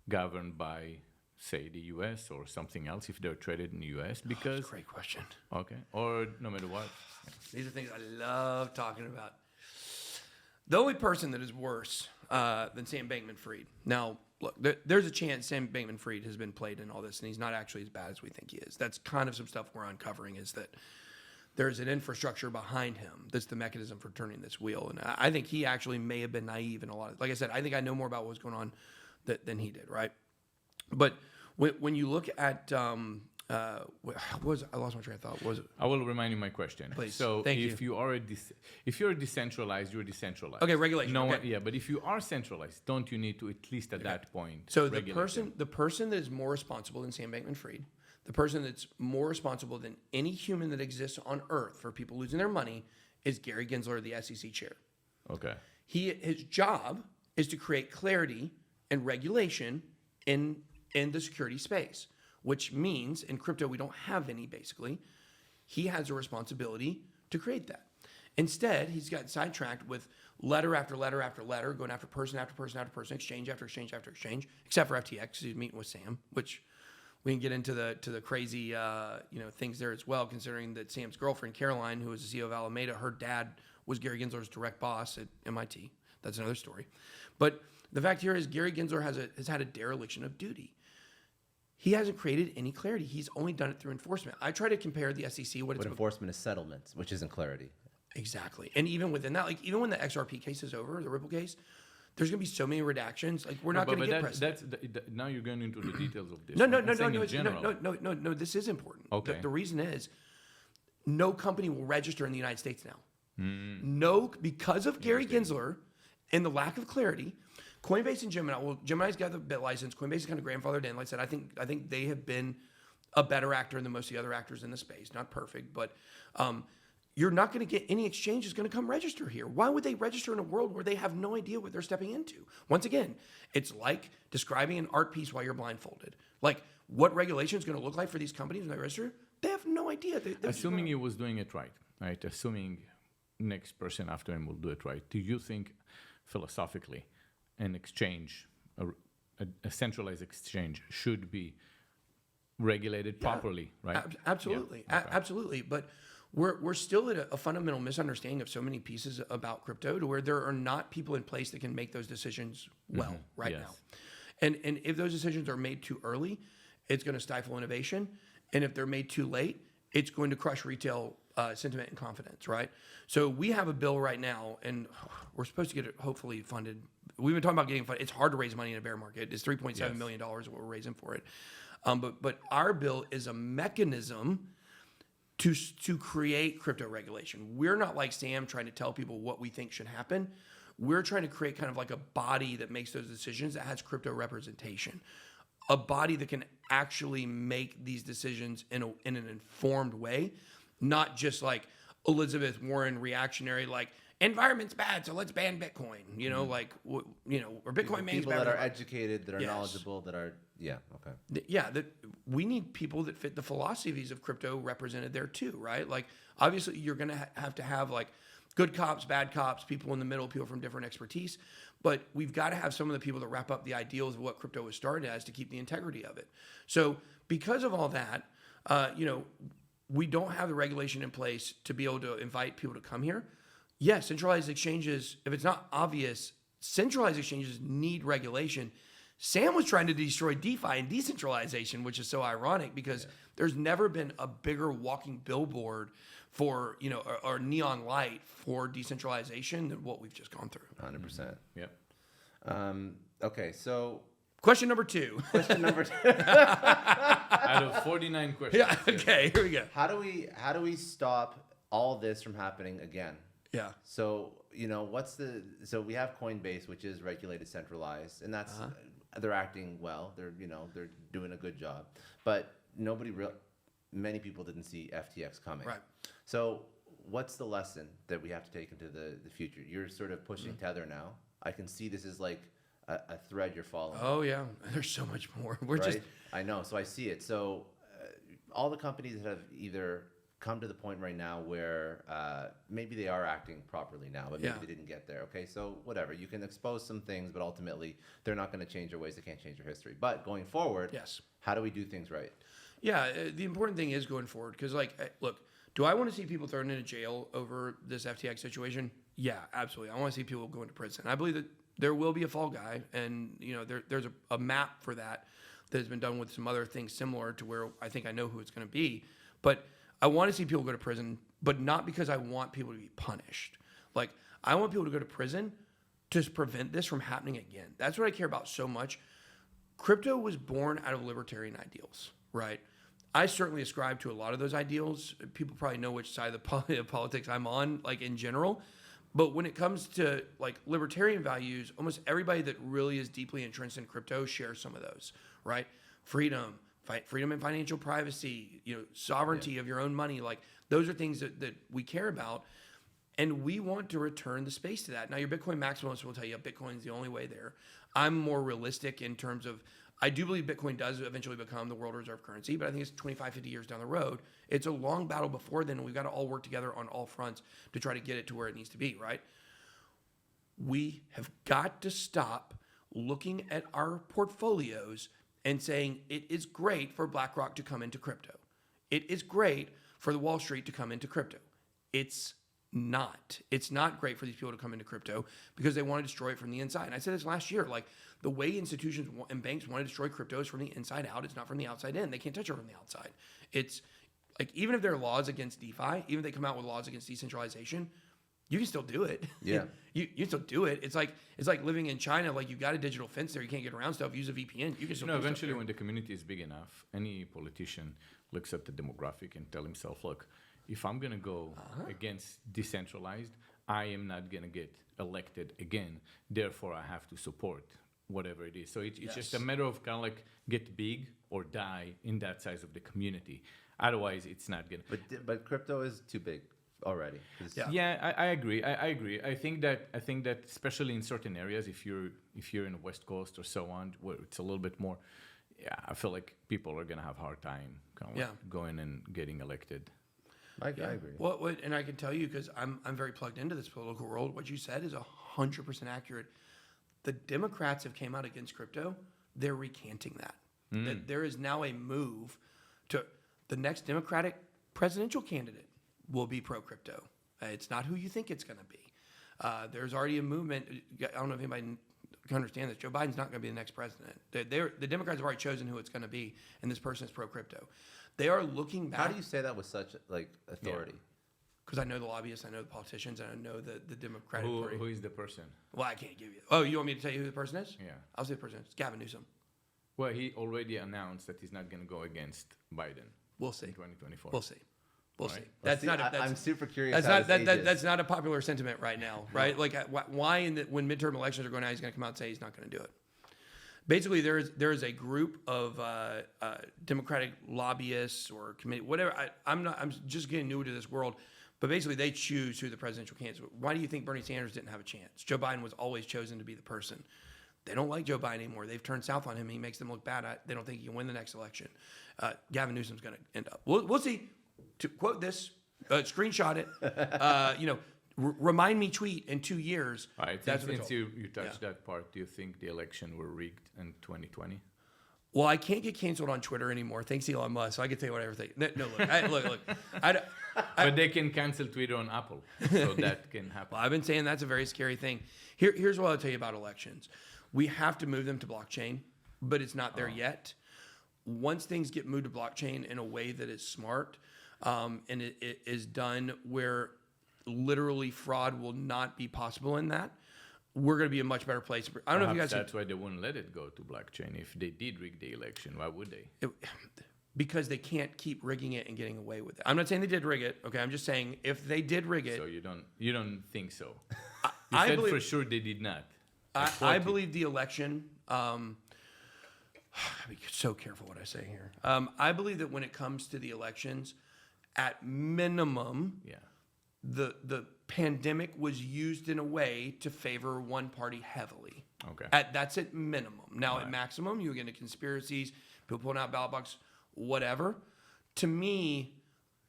governed by, say, the U.S. or something else if they're traded in the U.S.? Because That's a great question. Okay, or no matter what. These are things I love talking about. The only person that is worse than Sam Bankman-Fried. Now, look, there's a chance Sam Bankman-Fried has been played in all this, and he's not actually as bad as we think he is. That's kind of some stuff we're uncovering, is that there's an infrastructure behind him that's the mechanism for turning this wheel. And I think he actually may have been naive in a lot of, like I said, I think I know more about what was going on than he did, right? But when you look at, I lost my train of thought. What was it? I will remind you my question. Please. So Thank if you. If you're decentralized, you're decentralized. Okay, regulation. No, okay. yeah, but if you are centralized, don't you need to at least at that point? So regulate the person that is more responsible than Sam Bankman-Fried, the person that's more responsible than any human that exists on Earth for people losing their money, is Gary Gensler, the SEC chair. Okay. His job is to create clarity and regulation in the security space, which means in crypto we don't have any, basically. He has a responsibility to create that. Instead, he's got sidetracked with letter after letter after letter, going after person after person after person, exchange after exchange after exchange, except for FTX. He's meeting with Sam, which we can get into the crazy things there as well, considering that Sam's girlfriend, Caroline, who was the CEO of Alameda, her dad was Gary Gensler's direct boss at MIT. That's another story. But the fact here is Gary Gensler has had a dereliction of duty. He hasn't created any clarity. He's only done it through enforcement. I try to compare the SEC. But enforcement is settlements, which isn't clarity. Exactly. And even within that, like even when the XRP case is over, the Ripple case, there's going to be so many redactions. Like we're not going to get precedent. Now you're going into the details of this. No. This is important. Okay. The reason is, no company will register in the United States now. No, because of Gary Gensler and the lack of clarity. Coinbase and Gemini. Well, Gemini's got the bit license. Coinbase is kind of grandfathered in. Like I said, I think they have been a better actor than most of the other actors in the space. Not perfect, but you're not going to get any exchanges going to come register here. Why would they register in a world where they have no idea what they're stepping into? Once again, it's like describing an art piece while you're blindfolded. Like, what regulation is going to look like for these companies when they register? They have no idea. Assuming he was doing it right? Assuming next person after him will do it right. Do you think, philosophically, an exchange, a centralized exchange, should be regulated properly, right? Absolutely, Yeah. Okay. Absolutely. But we're still at a fundamental misunderstanding of so many pieces about crypto, to where there are not people in place that can make those decisions well now. And if those decisions are made too early, it's going to stifle innovation. And if they're made too late, it's going to crush retail sentiment and confidence, right? So we have a bill right now, and we're supposed to get it hopefully funded. We've been talking about getting funded. It's hard to raise money in a bear market. It's $3.7 million what we're raising for it. But our bill is a mechanism to create crypto regulation. We're not like Sam trying to tell people what we think should happen. We're trying to create kind of like a body that makes those decisions that has crypto representation. A body that can actually make these decisions in an informed way, not just like Elizabeth Warren reactionary, like environment's bad, so let's ban Bitcoin. Or Bitcoin means people that are educated, that are knowledgeable, that are okay. That we need people that fit the philosophies of crypto represented there too, right? Like obviously you're gonna have to have like good cops, bad cops, people in the middle, people from different expertise. But we've got to have some of the people that wrap up the ideals of what crypto was started as to keep the integrity of it. So because of all that, we don't have the regulation in place to be able to invite people to come here. Yes, centralized exchanges, if it's not obvious, centralized exchanges need regulation. Sam was trying to destroy DeFi and decentralization, which is so ironic because there's never been a bigger walking billboard for, or neon light for decentralization than what we've just gone through. 100%. Yep. Okay, so question number 2. Question number 2. Out of 49 questions. Yeah. Okay. Here we go. How do we stop all this from happening again? Yeah. So so we have Coinbase, which is regulated, centralized, and that's they're acting well. They're doing a good job, but many people didn't see FTX coming. Right. So what's the lesson that we have to take into the future? You're sort of pushing Tether now. I can see this is like a thread you're following. Oh yeah, there's so much more. I know. So I see it. So all the companies that have either come to the point right now where maybe they are acting properly now, but maybe they didn't get there. Okay, so whatever. You can expose some things, but ultimately they're not going to change their ways. They can't change their history. But going forward, how do we do things right? Yeah, the important thing is going forward because, look, do I want to see people thrown into jail over this FTX situation? Yeah, absolutely. I want to see people going to prison. I believe that there will be a fall guy, and there's a map for that has been done with some other things similar to where I think I know who it's going to be. But I want to see people go to prison, but not because I want people to be punished. Like, I want people to go to prison to prevent this from happening again. That's what I care about so much. Crypto was born out of libertarian ideals, right? I certainly ascribe to a lot of those ideals. People probably know which side of the politics I'm on, like in general. But when it comes to like libertarian values, almost everybody that really is deeply entrenched in crypto shares some of those, right? Freedom and financial privacy, sovereignty of your own money. Like those are things that we care about. And we want to return the space to that. Now, your Bitcoin maximalists will tell you Bitcoin is the only way there. I'm more realistic in terms of, I do believe Bitcoin does eventually become the world reserve currency, but I think it's 25, 50 years down the road. It's a long battle before then. We've got to all work together on all fronts to try to get it to where it needs to be, right? We have got to stop looking at our portfolios and saying it is great for BlackRock to come into crypto. It is great for the Wall Street to come into crypto. It's not. It's not great for these people to come into crypto because they want to destroy it from the inside. And I said this last year, like the way institutions and banks want to destroy crypto is from the inside out. It's not from the outside in. They can't touch it from the outside. It's like, even if there are laws against DeFi, even if they come out with laws against decentralization, you can still do it. Yeah. you can still do it. It's like living in China. Like, you've got a digital fence there. You can't get around stuff. Use a VPN. You can still eventually when the community is big enough, any politician looks at the demographic and tell himself, look, if I'm going to go against decentralized, I am not going to get elected again. Therefore, I have to support whatever it is. So it's just a matter of kind of like get big or die in that size of the community. Otherwise, it's not going to. But crypto is too big already. Yeah, I agree. I agree. I think that especially in certain areas, if you're in the West Coast or so on, where it's a little bit more, I feel like people are going to have a hard time kind of like going and getting elected. I agree. Well, and I can tell you, because I'm very plugged into this political world, what you said is 100% accurate. The Democrats have came out against crypto. They're recanting that. That there is now a move to the next Democratic presidential candidate will be pro-crypto. It's not who you think it's going to be. There's already a movement. I don't know if anybody can understand this. Joe Biden's not going to be the next president. The Democrats have already chosen who it's going to be, and this person is pro-crypto. They are looking back. How do you say that with such like authority? Because I know the lobbyists, I know the politicians, and I know the Democratic Party. Who is the person? Well, I can't give you. Oh, you want me to tell you who the person is? Yeah. I'll say the person. It's Gavin Newsom. Well, he already announced that he's not going to go against Biden We'll see. in 2024. We'll see. We'll Right. see. Well, That's see, not. I'm super curious. That's how not. this ages. That's not a popular sentiment right now, right? Like, why when midterm elections are going out, he's going to come out and say he's not going to do it. Basically, there is a group of Democratic lobbyists or committee, whatever. I'm just getting new to this world, but basically they choose who the presidential candidate. Why do you think Bernie Sanders didn't have a chance? Joe Biden was always chosen to be the person. They don't like Joe Biden anymore. They've turned south on him. He makes them look bad. They don't think he can win the next election. Gavin Newsom's going to end up. We'll see. To quote this, screenshot it. Remind me tweet in 2 years. All right. That's what Since you touched that part, do you think the election were rigged in 2020? Well, I can't get canceled on Twitter anymore. Thanks, Elon Musk. So I can tell you whatever I think. No, look. But they can cancel Twitter on Apple, so that can happen. Well, I've been saying that's a very scary thing. Here's what I'll tell you about elections. We have to move them to blockchain, but it's not there yet. Once things get moved to blockchain in a way that is smart, and it is done where literally fraud will not be possible in that, we're going to be in a much better place. I don't know if you guys... That's why they wouldn't let it go to blockchain. If they did rig the election, why would they? Because they can't keep rigging it and getting away with it. I'm not saying they did rig it. Okay, I'm just saying if they did rig it... So you don't think so? I said believe, for sure they did not. I believe the election... be so careful what I say here. I believe that when it comes to the elections, at minimum, the pandemic was used in a way to favor one party heavily. Okay. That's at minimum. Now, at maximum, you get into conspiracies, people pulling out ballot box, whatever. To me,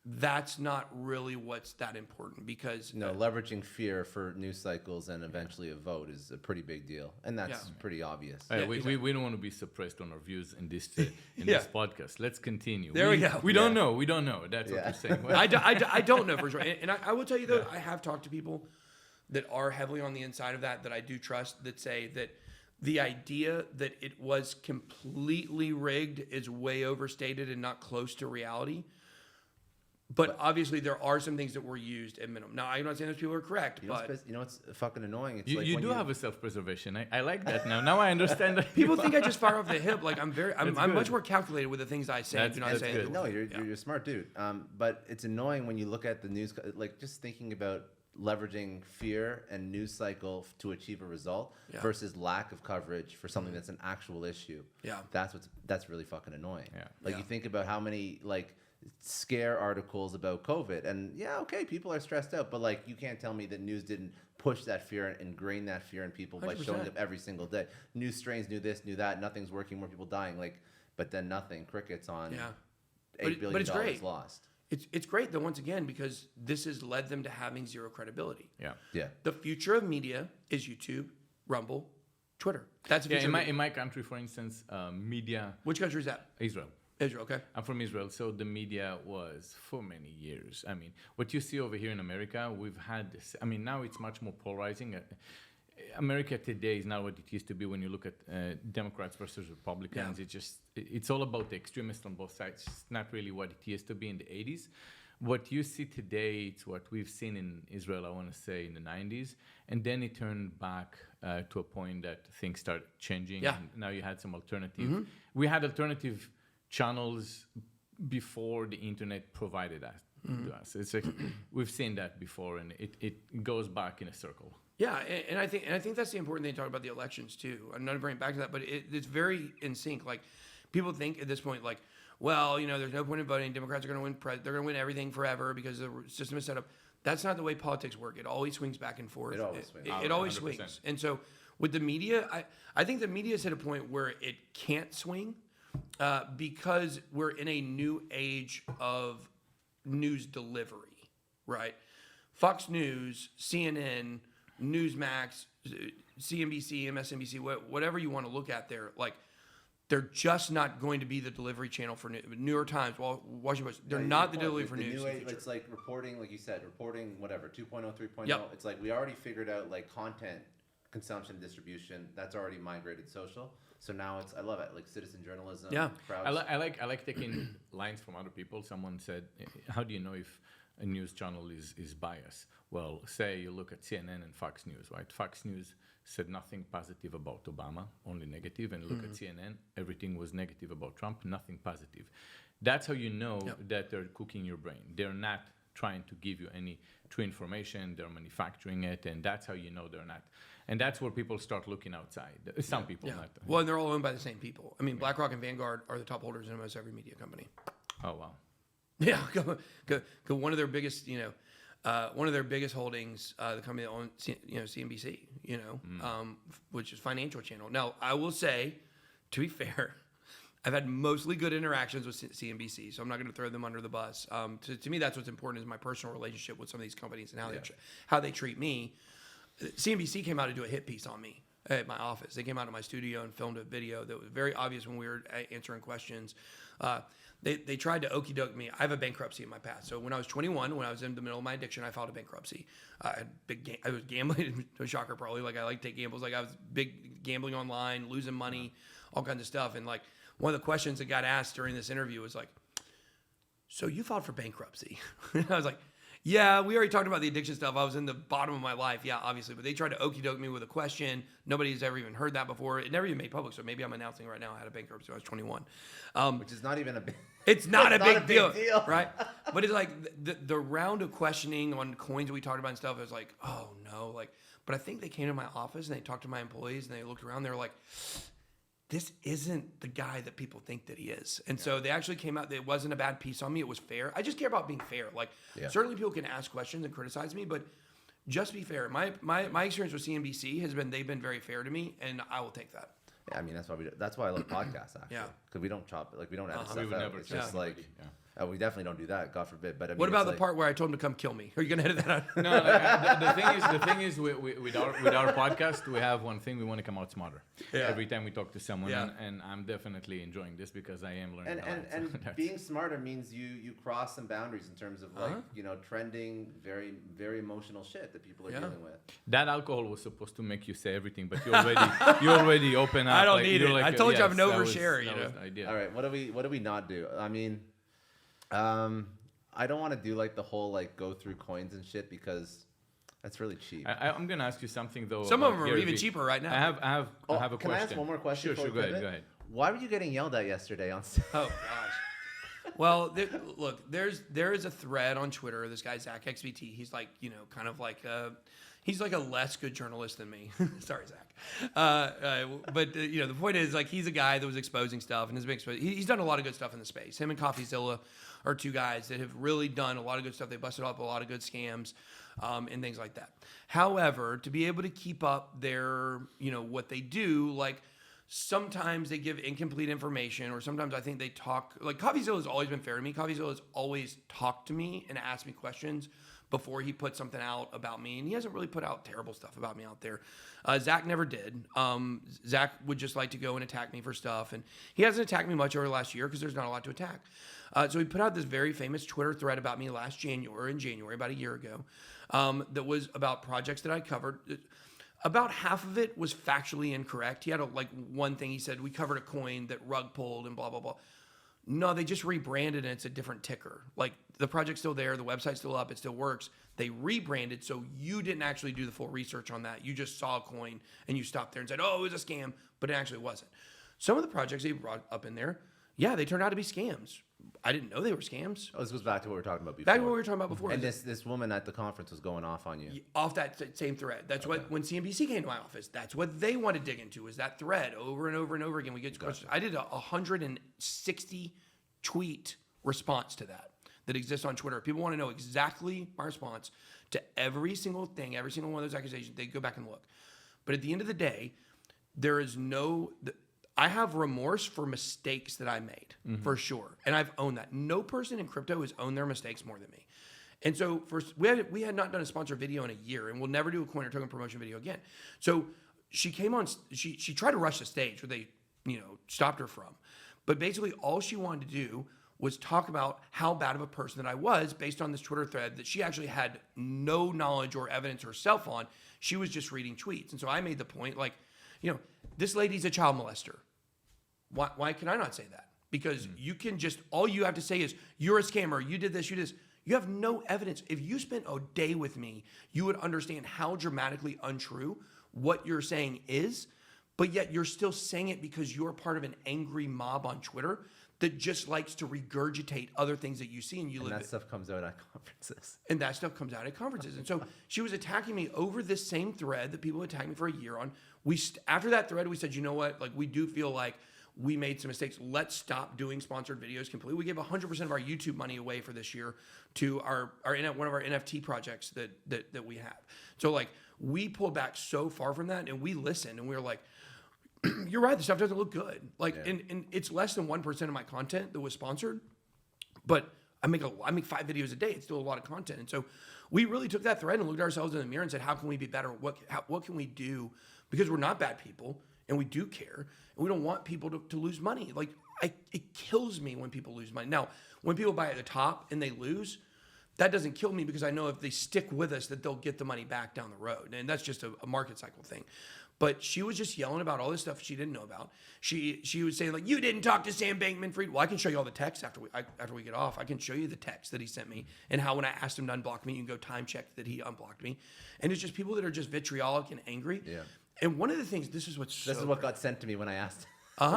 that's not really what's that important because... No, leveraging fear for news cycles and eventually a vote is a pretty big deal. And that's pretty obvious. We don't want to be suppressed on our views in this this podcast. Let's continue. There we go. We don't know. We don't know. That's what you're saying. I don't know for sure. And I will tell you, though, I have talked to people that are heavily on the inside of that I do trust, that say that the idea that it was completely rigged is way overstated and not close to reality. But obviously, there are some things that were used at minimum. Now, I'm not saying those people are correct, but... You know what's fucking annoying? It's you do have a self-preservation. I like that now. Now I understand that. People think I just fire off the hip. Like, I'm much more calculated with the things I say. That's good. No, you're a smart dude. But it's annoying when you look at the news, like just thinking about leveraging fear and news cycle to achieve a result versus lack of coverage for something that's an actual issue. Yeah. That's really fucking annoying. Yeah. Like you think about how many scare articles about COVID, and people are stressed out, but you can't tell me that news didn't push that fear and ingrain that fear in people 100%. By showing up every single day. New strains, new this, new that, nothing's working, more people dying, but then nothing, crickets on $8 billion lost. It's great though, once again, because this has led them to having zero credibility. Yeah. The future of media is YouTube, Rumble, Twitter. That's the future. In my country, for instance, media. Which country is that? Israel. Israel, okay. I'm from Israel, so the media was for many years. I mean, what you see over here in America, we've had this. I mean, now it's much more polarizing. America today is not what it used to be when you look at Democrats versus Republicans. It's all about the extremists on both sides. It's not really what it used to be in the 80s. What you see today, it's what we've seen in Israel, I want to say, in the 90s. And then it turned back to a point that things started changing. Yeah. And now you had some alternative. Mm-hmm. We had alternative channels before the internet provided that to us. It's we've seen that before, and it goes back in a circle. Yeah, and I think that's the important thing to talk about the elections too. I'm not bringing it back to that, but it's very in sync. Like people think at this point, there's no point in voting. Democrats are going to win. They're going to win everything forever because the system is set up. That's not the way politics work. It always swings back and forth. It always swings. And so with the media, I think the media is at a point where it can't swing. Because we're in a new age of news delivery, right? Fox News, CNN, Newsmax, CNBC, MSNBC, whatever you want to look at there, they're just not going to be the delivery channel for New York Times, Washington Post. They're not the delivery for news. It's like reporting, like you said, reporting whatever, 2.0, 3.0. Yep. It's like we already figured out content consumption, distribution, that's already migrated social. So now I love it, like citizen journalism. Yeah. Crowds. I like taking lines from other people. Someone said, how do you know if a news channel is biased? Well, say you look at CNN and Fox News, right? Fox News said nothing positive about Obama, only negative, and look at CNN, everything was negative about Trump, nothing positive. That's how you know that they're cooking your brain. They're not trying to give you any true information, they're manufacturing it, and that's how you know they're not. And that's where people start looking outside. Some people, not. Well, and they're all owned by the same people. I mean, BlackRock and Vanguard are the top holders in almost every media company. Oh, wow. Yeah, one of their biggest, one of their biggest holdings, the company that owns, CNBC, which is financial channel. Now, I will say, to be fair, I've had mostly good interactions with CNBC, so I'm not going to throw them under the bus. To me, that's what's important is my personal relationship with some of these companies and how they treat me. CNBC came out to do a hit piece on me at my office. They came out to my studio and filmed a video that was very obvious when we were answering questions. They tried to okey doke me. I have a bankruptcy in my past. So when I was 21, when I was in the middle of my addiction, I filed a bankruptcy. I was gambling, a shocker probably. Like I like to take gambles. Like I was big gambling online, losing money, all kinds of stuff. And like one of the questions that got asked during this interview was like, "So you filed for bankruptcy?" And I was like, "Yeah, we already talked about the addiction stuff. I was in the bottom of my life. Yeah, obviously. But they tried to okey doke me with a question. Nobody's ever even heard that before. It never even made public. So maybe I'm announcing right now I had a bankruptcy when I was 21. Which is not even a big... It's not a big deal, right? But it's like the round of questioning on coins that we talked about and stuff is like, oh no, like. But I think they came to my office and they talked to my employees and they looked around. They were like, this isn't the guy that people think that he is. And so they actually came out. It wasn't a bad piece on me. It was fair. I just care about being fair. Like certainly people can ask questions and criticize me, but just be fair. My experience with CNBC has been they've been very fair to me, and I will take that. Yeah, I mean that's why I love podcasts actually. Because we don't chop, like we don't edit stuff We would out. never It's chop just like we definitely don't do that. God forbid. But I mean, What about it's the like, part where I told him to come kill me? Are you gonna edit that out? No, the thing is, with our podcast, we have one thing: we want to come out smarter. Every time we talk to someone, and I'm definitely enjoying this because I am learning. And being smarter means you cross some boundaries in terms of like trending, very very emotional shit that people are dealing with. That alcohol was supposed to make you say everything, but you already open up. I don't like, need it. like, I told you I'm an that was oversharer. the idea. All right, what do we not do? I mean, I don't want to do like the whole like go through coins and shit because that's really cheap. I'm gonna ask you something though. Some of them are Gary even Vee. cheaper right now. I have a question. Can I ask one more question? Sure, go ahead. Why were you getting yelled at yesterday on stage? Oh gosh. Well, look, there is a thread on Twitter. This guy Zach XBT. He's like kind of like he's like a less good journalist than me. Sorry, Zach. But the point is like he's a guy that was exposing stuff and has been exposed. He's done a lot of good stuff in the space. Him and CoffeeZilla are two guys that have really done a lot of good stuff. They busted up a lot of good scams and things like that. However, to be able to keep up their what they do, like sometimes they give incomplete information, or sometimes I think they talk. Like CoffeeZilla has always been fair to me. CoffeeZilla has always talked to me and asked me questions before he put something out about me, and he hasn't really put out terrible stuff about me out there. Zach never did. Zach would just like to go and attack me for stuff, and he hasn't attacked me much over the last year because there's not a lot to attack. So he put out this very famous Twitter thread about me in January, about a year ago, that was about projects that I covered. About half of it was factually incorrect. He had one thing he said, we covered a coin that rug pulled and blah, blah, blah. No, they just rebranded and it's a different ticker. Like the project's still there, the website's still up, it still works. They rebranded, so you didn't actually do the full research on that. You just saw a coin and you stopped there and said, oh, it was a scam, but it actually wasn't. Some of the projects they brought up in there, they turned out to be scams. I didn't know they were scams. Oh, this goes back to what we were talking about before. Back to what we were talking about before. And this woman at the conference was going off on you. Off that same thread. That's what, when CNBC came to my office, that's what they want to dig into is that thread over and over and over again. We get questions. I did a 160 tweet response to that exists on Twitter. People want to know exactly my response to every single thing, every single one of those accusations. They go back and look. But at the end of the day, there is I have remorse for mistakes that I made, for sure. And I've owned that. No person in crypto has owned their mistakes more than me. And so we had not done a sponsor video in a year, and we'll never do a coin or token promotion video again. So she came on, she tried to rush the stage, where they, stopped her from. But basically all she wanted to do was talk about how bad of a person that I was based on this Twitter thread that she actually had no knowledge or evidence herself on. She was just reading tweets. And so I made the point, like, this lady's a child molester. Why can I not say that? Because you can just, all you have to say is, you're a scammer, you did this, you did this. You have no evidence. If you spent a day with me, you would understand how dramatically untrue what you're saying is, but yet you're still saying it because you're part of an angry mob on Twitter that just likes to regurgitate other things that you see and you live. And that stuff comes out at conferences. And that stuff comes out at conferences. And so she was attacking me over this same thread that people attacked me for a year on. After that thread, we said, you know what? Like, we do feel like we made some mistakes. Let's stop doing sponsored videos completely. We gave 100% of our YouTube money away for this year to one of our NFT projects that we have. So like, we pulled back so far from that, and we listened, and we were like, you're right, the stuff doesn't look good. Like, and it's less than 1% of my content that was sponsored, but I make 5 videos a day. It's still a lot of content. And so we really took that thread and looked at ourselves in the mirror and said, how can we be better? What can we do? Because we're not bad people, and we do care, and we don't want people to lose money. Like, it kills me when people lose money. Now, when people buy at the top and they lose, that doesn't kill me because I know if they stick with us that they'll get the money back down the road. And that's just a market cycle thing. But she was just yelling about all this stuff she didn't know about. She was saying, like, you didn't talk to Sam Bankman-Fried. Well, I can show you all the text after we get off. I can show you the text that he sent me and how when I asked him to unblock me, you can go time check that he unblocked me. And it's just people that are just vitriolic and angry. Yeah. And one of the things, this is what got sent to me when I asked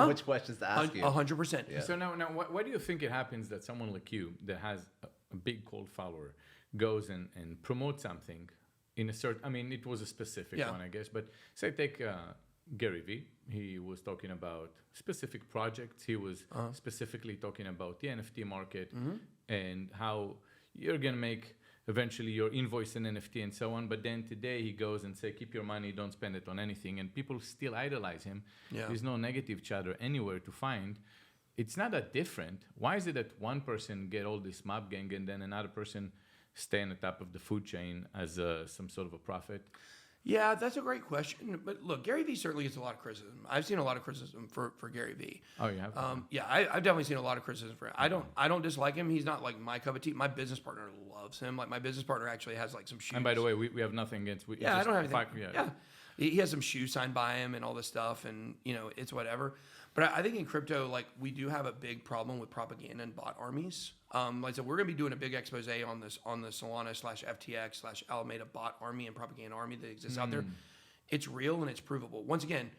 which questions to ask you. 100%. Yeah. So now why do you think it happens that someone like you that has a big cold follower goes and promotes something in a certain, I mean, it was a specific one, I guess, but say take Gary Vee. He was talking about specific projects. He was specifically talking about the NFT market and how you're going to make eventually your invoice and NFT and so on. But then today he goes and say, keep your money, don't spend it on anything. And people still idolize him. Yeah. There's no negative chatter anywhere to find. It's not that different. Why is it that one person get all this mob gang and then another person stay on the top of the food chain as some sort of a prophet? Yeah, that's a great question. But look, Gary Vee certainly gets a lot of criticism. I've seen a lot of criticism for Gary Vee. Oh, you have? Yeah, I've definitely seen a lot of criticism for him. I don't dislike him. He's not like my cup of tea. My business partner loves him. Like, my business partner actually has like some shoes. And by the way, we have nothing against. I don't have anything. Yeah. He has some shoes signed by him and all this stuff, and it's whatever. But I think in crypto, like, we do have a big problem with propaganda and bot armies. Like I said, we're going to be doing a big expose on the Solana/FTX/ Alameda bot army and propaganda army that exists out there. It's real and it's provable. Once again,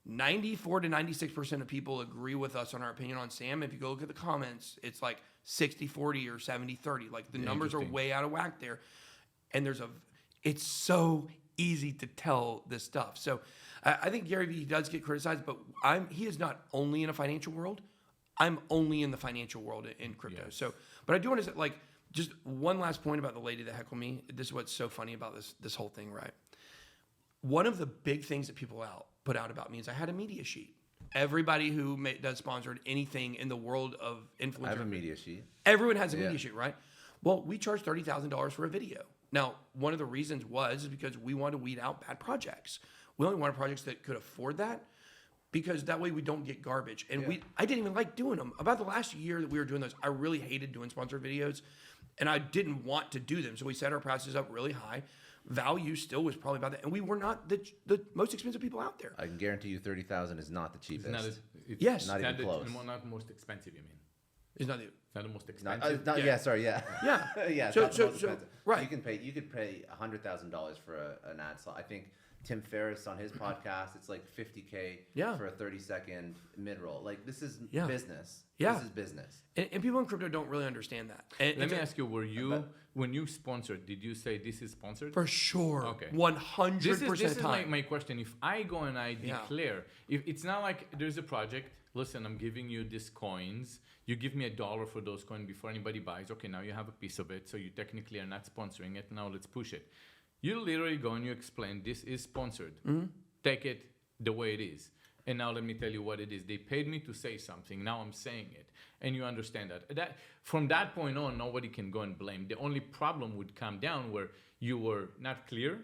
94 to 96% of people agree with us on our opinion on Sam. If you go look at the comments, it's like 60-40 or 70-30. Like, the numbers are way out of whack there. And it's so easy to tell this stuff. So I think Gary Vee does get criticized, but he is not only in a financial world. I'm only in the financial world in crypto. Yes. So, but I do want to say, like, just one last point about the lady that heckled me. This is what's so funny about this whole thing, right? One of the big things that people put out about me is I had a media sheet. Everybody who does sponsored anything in the world of influencer. I have a media sheet. Everyone has a media sheet, right? Well, we charge $30,000 for a video. Now, one of the reasons is because we want to weed out bad projects. We only wanted projects that could afford that, because that way we don't get garbage. And I didn't even like doing them. About the last year that we were doing those, I really hated doing sponsored videos, and I didn't want to do them. So we set our prices up really high. Value still was probably about that, and we were not the most expensive people out there. I can guarantee you 30,000 is not the cheapest. Yes. Not even close. Not the most expensive, you mean? It's not the most expensive. Yeah, sorry, yeah. Yeah. Yeah, so, not the most expensive. right. You could pay $100,000 for an ad slot. I think Tim Ferriss on his podcast, it's like $50K for a 30-second mid-roll. Like, this is business. Yeah. This is business. And people in crypto don't really understand that. And Let me ask you, when you sponsored, did you say this is sponsored? For sure. Okay. 100% This of is the time. my question. If I go and I declare, if it's not like there's a project, listen, I'm giving you these coins. You give me $1 for those coins before anybody buys. Okay, now you have a piece of it. So you technically are not sponsoring it. Now let's push it. You literally go and you explain, this is sponsored. Take it the way it is. And now let me tell you what it is. They paid me to say something. Now I'm saying it. And you understand that. From that point on, nobody can go and blame. The only problem would come down where you were not clear,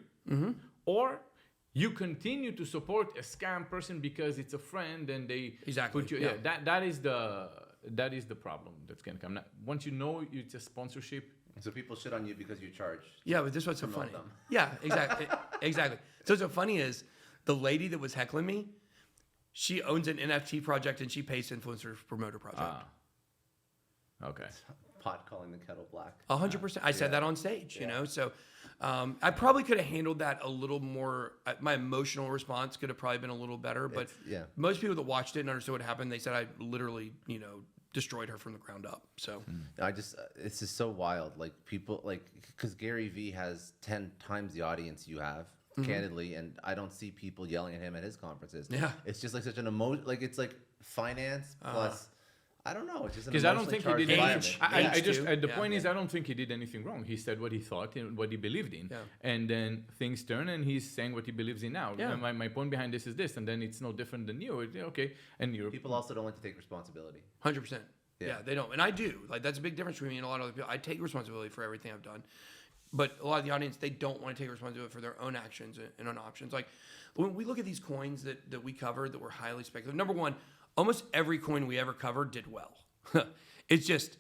or you continue to support a scam person because it's a friend and they put you. Yeah. That is the that is the problem that's going to come. Now, once you know it's a sponsorship, So people shit on you because you charge. Yeah, but this was so Promote funny. them. Yeah, exactly. Exactly. So what's so funny is the lady that was heckling me, she owns an NFT project and she pays influencers to promote her project. Okay. Pot calling the kettle black. 100%. I said that on stage, you know. So I probably could have handled that a little more. My emotional response could have probably been a little better. But most people that watched it and understood what happened, they said I literally, destroyed her from the ground up. So It's just so wild. Like people, because Gary Vee has 10 times the audience you have. Candidly, and I don't see people yelling at him at his conferences. Yeah, it's just like such an emotion. Like it's like finance plus. I don't know. It's just because I don't think he did. The Age point is, I don't think he did anything wrong. He said what he thought and what he believed in, and then things turn, and he's saying what he believes in now. Yeah. My point behind this is this, and then it's no different than you. Okay, and you're people also don't like to take responsibility. 100%. Yeah, they don't, and I do. Like that's a big difference between me and a lot of other people. I take responsibility for everything I've done. But a lot of the audience, they don't want to take responsibility for their own actions and own options. Like when we look at these coins that we covered that were highly speculative, number one, almost every coin we ever covered did well. It's just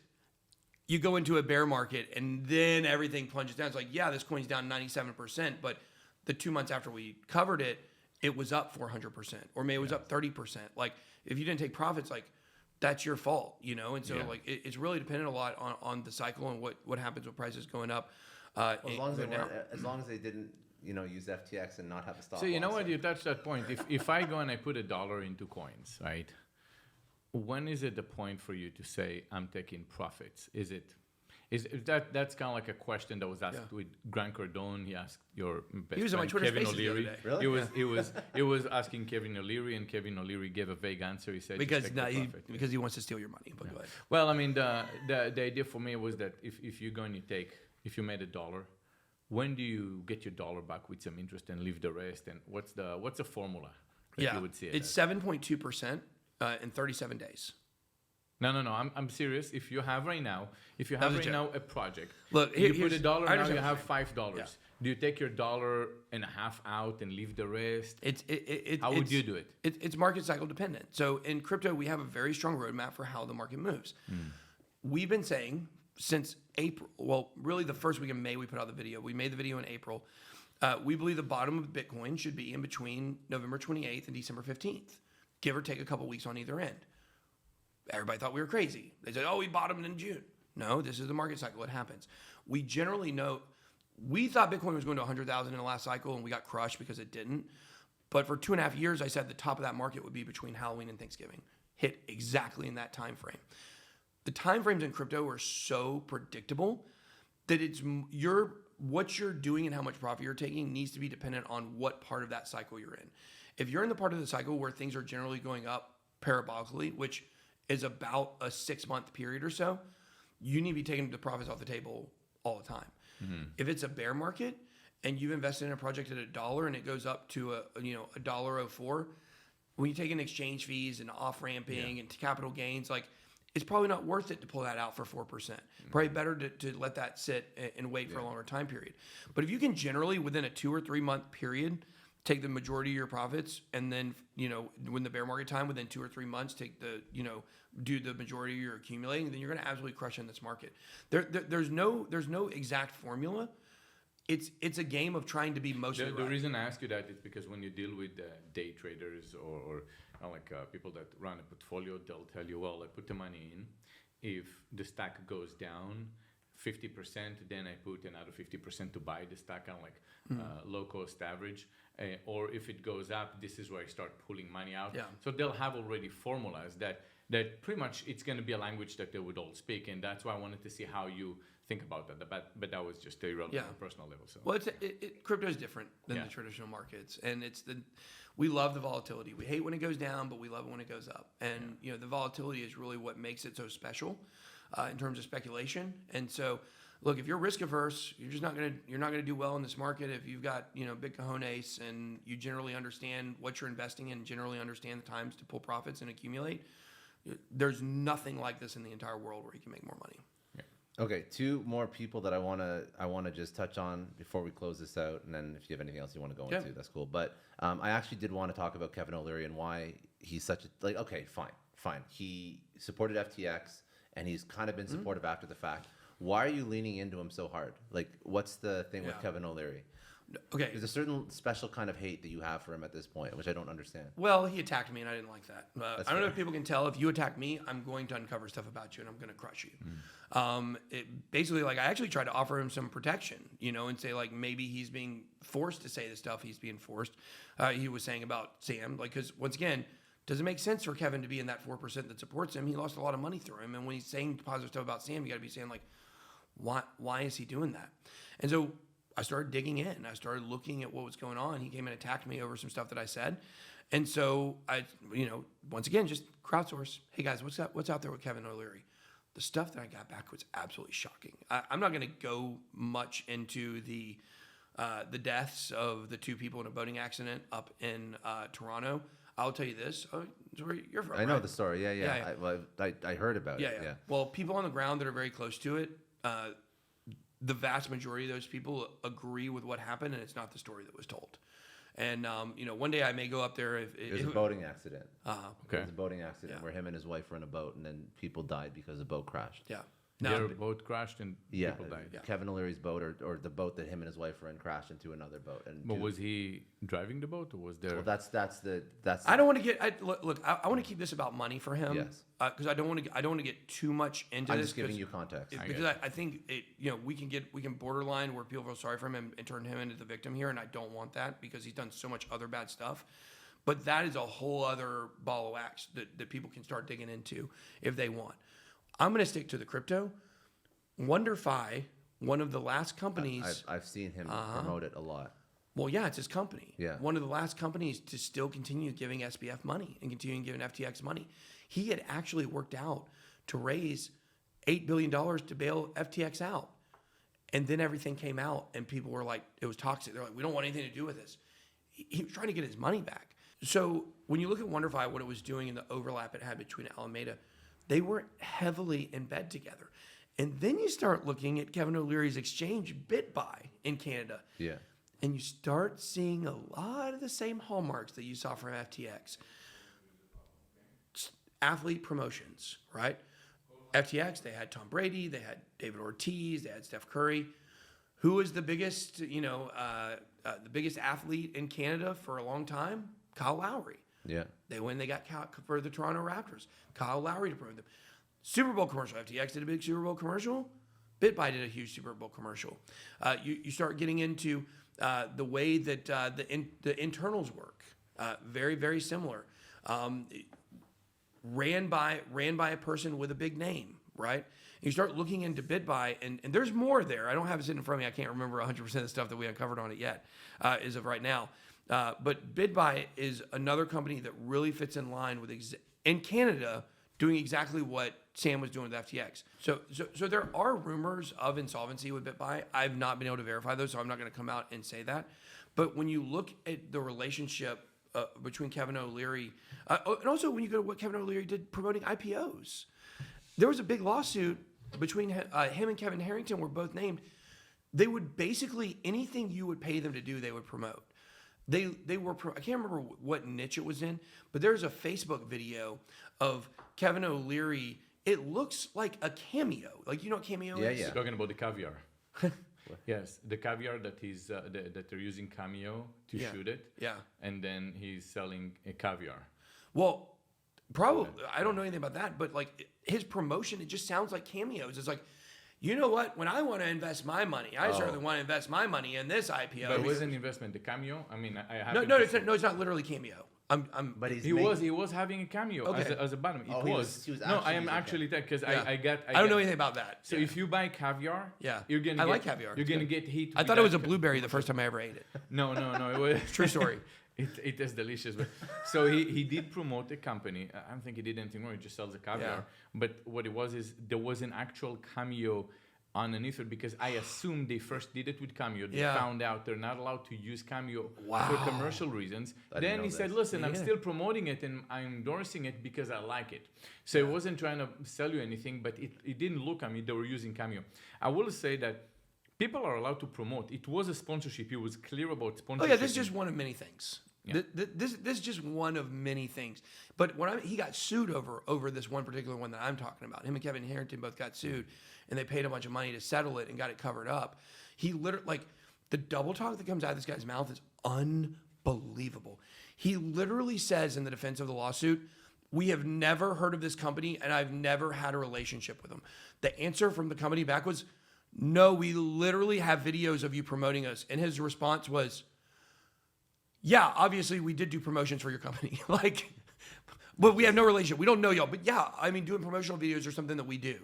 you go into a bear market and then everything plunges down. It's like, yeah, this coin's down 97%, but the 2 months after we covered it, it was up 400%, or maybe it was up 30%. Like if you didn't take profits, like that's your fault, And so like it's really dependent a lot on the cycle and what happens with prices going up. As long as they didn't, use FTX and not have a stop. So you know what? You touched that point. If I go and I put $1 into coins, right? When is it the point for you to say I'm taking profits? Is that's kind of like a question that was asked with Grant Cardone. He asked your best he was friend, on my Twitter Kevin Spaces the O'Leary. other day. It was asking Kevin O'Leary, and Kevin O'Leary gave a vague answer. He said because he wants to steal your money. But go ahead. Well, I mean the idea for me was that if you you made $1, when do you get your $1 back with some interest and leave the rest? And what's the formula that you would see? It's 7.2% in 37 days. No. I'm serious. If you have right now a project, look, you put $1 now, you have $5. Yeah. Do you take your $1.50 out and leave the rest? How would you do it? It's market cycle dependent. So in crypto, we have a very strong roadmap for how the market moves. We've been saying since April, well, really the first week of May, we put out the video. We made the video in April. We believe the bottom of Bitcoin should be in between November 28th and December 15th, give or take a couple weeks on either end. Everybody thought we were crazy. They said, we bottomed in June. No, this is the market cycle. It happens. We generally know, we thought Bitcoin was going to 100,000 in the last cycle, and we got crushed because it didn't. But for 2.5 years, I said the top of that market would be between Halloween and Thanksgiving. Hit exactly in that time frame. The time frames in crypto are so predictable that what you're doing and how much profit you're taking needs to be dependent on what part of that cycle you're in. If you're in the part of the cycle where things are generally going up parabolically, which is about a 6-month period or so, you need to be taking the profits off the table all the time. If it's a bear market and you've invested in a project at $1 and it goes up to $1.04, when you take in exchange fees and off-ramping and capital gains, like it's probably not worth it to pull that out for 4%. Probably better to let that sit and wait for a longer time period. But if you can generally, within a 2 or 3 month period, take the majority of your profits, and then, when the bear market time, within 2 or 3 months, take do the majority of your accumulating, then you're going to absolutely crush in this market. There's no exact formula. It's a game of trying to be mostly right. The reason I ask you that is because when you deal with day traders or people that run a portfolio, they'll tell you, well, I put the money in. If the stack goes down 50%, then I put another 50% to buy the stack on low cost average. Or if it goes up, this is where I start pulling money out. Yeah. So they'll have already formulas that pretty much it's going to be a language that they would all speak. And that's why I wanted to see how you think about that. But that was just irrelevant on a personal level. So. Well, crypto is different than the traditional markets. And we love the volatility. We hate when it goes down, but we love it when it goes up. And the volatility is really what makes it so special in terms of speculation. And so, look, if you're risk averse, you're not gonna do well in this market. If you've got big cojones and you generally understand what you're investing in, generally understand the times to pull profits and accumulate, there's nothing like this in the entire world where you can make more money. Okay, 2 more people that I wanna just touch on before we close this out, and then if you have anything else you want to go into, that's cool. But I actually did want to talk about Kevin O'Leary and why he's such a okay, fine. He supported FTX, and he's kind of been supportive after the fact. Why are you leaning into him so hard? Like, what's the thing with Kevin O'Leary? Okay. There's a certain special kind of hate that you have for him at this point, which I don't understand. Well, he attacked me, and I didn't like that. I don't know fair. if people can tell. If you attack me, I'm going to uncover stuff about you, and I'm going to crush you. Basically, like, I actually tried to offer him some protection, and say, like, maybe he's being forced to say the stuff he's being forced. He was saying about Sam, like, because once again, does it make sense for Kevin to be in that 4% that supports him? He lost a lot of money through him, and when he's saying positive stuff about Sam, you got to be saying, like, why is he doing that? And so I started digging in. I started looking at what was going on. He came and attacked me over some stuff that I said. And so I, once again, just crowdsource. Hey guys, what's out there with Kevin O'Leary? The stuff that I got back was absolutely shocking. I'm not going to go much into the deaths of the 2 people in a boating accident up in Toronto. I'll tell you this. It's where you're from, I know right? the story. Yeah. I heard about it. Yeah. Well, people on the ground that are very close to it, the vast majority of those people agree with what happened, and it's not the story that was told. And one day I may go up there. It was a boating accident. Okay. It was a boating accident where him and his wife were in a boat, and then people died because the boat crashed. Yeah. Their boat crashed and people died. Yeah. Kevin O'Leary's boat, or the boat that him and his wife were in, crashed into another boat. And But was he driving the boat, or was there? well, that's I don't want to get. Look, I want to keep this about money for him. Yes. Because I don't want to get too much into I'm this. just giving you context. Because I think we can borderline where people feel sorry for him and turn him into the victim here, and I don't want that because he's done so much other bad stuff. But that is a whole other ball of wax that people can start digging into if they want. I'm going to stick to the crypto. WonderFi, one of the last companies. I've seen him promote it a lot. Well, yeah, it's his company. Yeah. One of the last companies to still continue giving SBF money and continuing giving FTX money. He had actually worked out to raise $8 billion to bail FTX out. And then everything came out and people were like, it was toxic. They're like, we don't want anything to do with this. He was trying to get his money back. So when you look at WonderFi, what it was doing and the overlap it had between Alameda, they were heavily in bed together. And then you start looking at Kevin O'Leary's exchange, BitBoy, in Canada. Yeah. And you start seeing a lot of the same hallmarks that you saw from FTX. Athlete promotions, right? FTX, they had Tom Brady, they had David Ortiz, they had Steph Curry. Who was the biggest, the biggest athlete in Canada for a long time? Kyle Lowry. Yeah. They got for the Toronto Raptors. Kyle Lowry to promote them. Super Bowl commercial. FTX did a big Super Bowl commercial. BitBoy did a huge Super Bowl commercial. You start getting into the way that the internals work. Very, very similar. Ran by a person with a big name, right? And you start looking into BitBoy, and there's more there. I don't have it sitting in front of me. I can't remember 100% of the stuff that we uncovered on it yet, as of right now. But BitBoy is another company that really fits in line with in Canada doing exactly what Sam was doing with FTX. So there are rumors of insolvency with BitBoy. I've not been able to verify those, so I'm not going to come out and say that. But when you look at the relationship between Kevin O'Leary, and also when you go to what Kevin O'Leary did promoting IPOs, there was a big lawsuit between him and Kevin Harrington were both named. They would basically, anything you would pay them to do, they would promote. They were, I can't remember what niche it was in, but there's a Facebook video of Kevin O'Leary. It looks like a cameo. Like, you know what cameo is? Yeah. Talking about the caviar. Yes, the caviar that that they're using Cameo to shoot it. Yeah. And then he's selling a caviar. Well, probably, I don't know anything about that, but like his promotion, it just sounds like cameos. It's like, you know what? When I want to invest my money, I certainly want to invest my money in this IPO. But it was an investment. The Cameo. I mean, I have. No, it's not literally cameo. But he was having a cameo as a bottom. He was no, I am actually that because I don't know anything about that. So if you buy caviar, you're gonna. I like caviar. You're gonna get hit. I thought it was a blueberry the first time I ever ate it. No, it was true story. It is delicious. But so he did promote the company. I don't think he did anything wrong. He just sells the caviar. Yeah. But what it was is there was an actual Cameo underneath it because I assumed they first did it with Cameo. They found out they're not allowed to use Cameo for commercial reasons. Then he said, listen, I'm still promoting it and I'm endorsing it because I like it. So it wasn't trying to sell you anything, but it didn't look, they were using Cameo. I will say that people are allowed to promote. It was a sponsorship. He was clear about sponsorship. Oh yeah, this is just one of many things. Yeah. This is just one of many things. But he got sued over this one particular one that I'm talking about. Him and Kevin Harrington both got sued, and they paid a bunch of money to settle it and got it covered up. He literally, like, the double talk that comes out of this guy's mouth is unbelievable. He literally says in the defense of the lawsuit, we have never heard of this company and I've never had a relationship with them. The answer from the company back was, no, we literally have videos of you promoting us. And his response was, yeah, obviously we did do promotions for your company. Like, but we have no relationship. We don't know y'all. But yeah, I mean, doing promotional videos are something that we do.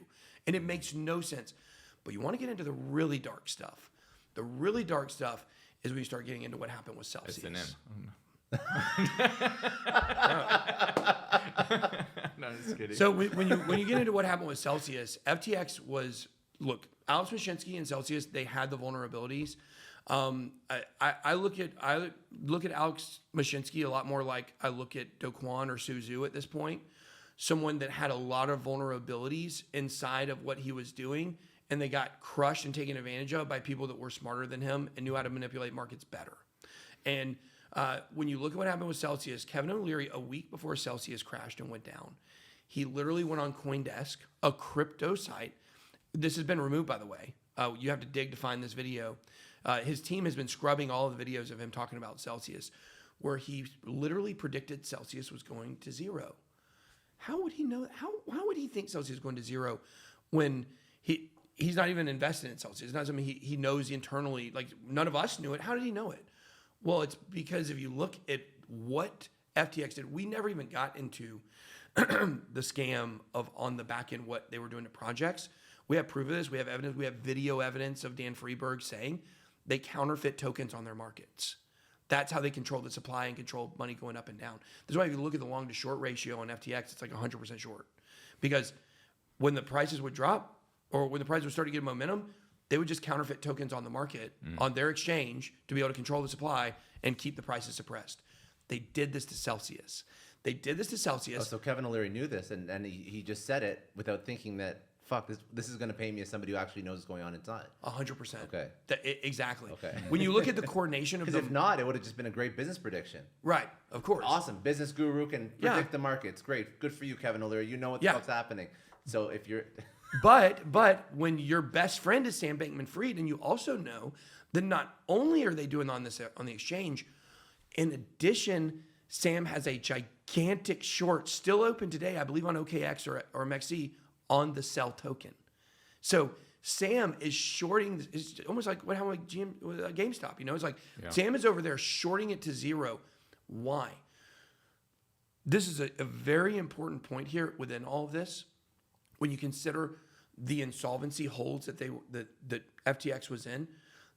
And it makes no sense. But you want to get into the really dark stuff. The really dark stuff is when you start getting into what happened with Celsius. No, just kidding. So when you get into what happened with Celsius, FTX was, look, Alex Mashinsky and Celsius, they had the vulnerabilities. I look at Alex Mashinsky a lot more like I look at Do Kwon or Suzu at this point, someone that had a lot of vulnerabilities inside of what he was doing, and they got crushed and taken advantage of by people that were smarter than him and knew how to manipulate markets better. And when you look at what happened with Celsius, Kevin O'Leary, a week before Celsius crashed and went down, he literally went on CoinDesk, a crypto site. This has been removed, by the way. You have to dig to find this video. His team has been scrubbing all of the videos of him talking about Celsius, where he literally predicted Celsius was going to zero. How would he know? How would he think Celsius is going to zero when he's not even invested in Celsius? It's not something he knows internally. Like, none of us knew it. How did he know it? Well, it's because if you look at what FTX did, we never even got into the scam of on the back end what they were doing to projects. We have proof of this. We have evidence. We have video evidence of Dan Freeberg saying they counterfeit tokens on their markets. That's how they control the supply and control money going up and down. That's why if you look at the long to short ratio on FTX, it's like 100% short. Because when the prices would drop or when the prices would start to get momentum, they would just counterfeit tokens on the market, on their exchange, to be able to control the supply and keep the prices suppressed. They did this to Celsius. Oh, so Kevin O'Leary knew this, and he just said it without thinking that, fuck, this is going to pay me as somebody who actually knows what's going on inside. 100%. Okay. Exactly. Okay. When you look at the coordination of Because if not, it would have just been a great business prediction. Right, of course. Awesome. Business guru can predict the markets. Great. Good for you, Kevin O'Leary. You know what the fuck's happening. So if you're... But when your best friend is Sam Bankman-Fried, and you also know that not only are they doing on the exchange, in addition, Sam has a gigantic short still open today, I believe on OKX or MXC, on the Cell token. So Sam is shorting. It's almost like GameStop. You know, it's like Sam is over there shorting it to zero. Why? This is a very important point here within all of this. When you consider the insolvency holds that FTX was in,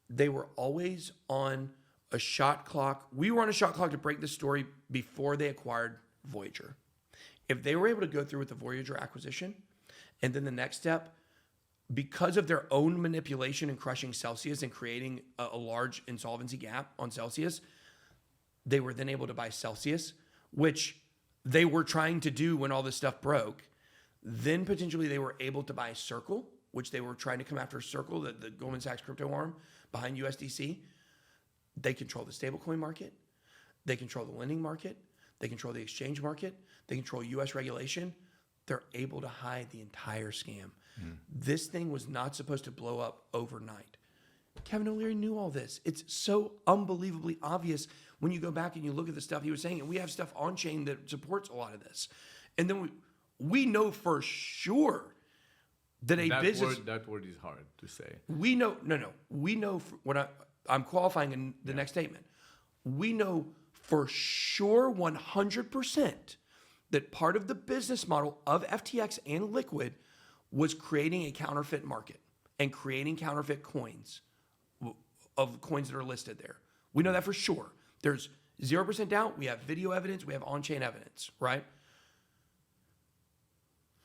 they were always on a shot clock. We were on a shot clock to break the story before they acquired Voyager. If they were able to go through with the Voyager acquisition, and then the next step, because of their own manipulation and crushing Celsius and creating a large insolvency gap on Celsius, they were then able to buy Celsius, which they were trying to do when all this stuff broke. Then potentially they were able to buy Circle, which they were trying to come after Circle, the Goldman Sachs crypto arm behind USDC. They control the stablecoin market. They control the lending market. They control the exchange market. They control US regulation. They're able to hide the entire scam. This thing was not supposed to blow up overnight. Kevin O'Leary knew all this. It's so unbelievably obvious when you go back and you look at the stuff he was saying. And we have stuff on chain that supports a lot of this. And then we know for sure that that word is hard to say. We know, we know when I'm qualifying in the next statement. We know for sure 100% that part of the business model of FTX and Liquid was creating a counterfeit market and creating counterfeit coins of coins that are listed there. We know that for sure. There's 0% doubt. We have video evidence. We have on-chain evidence, right?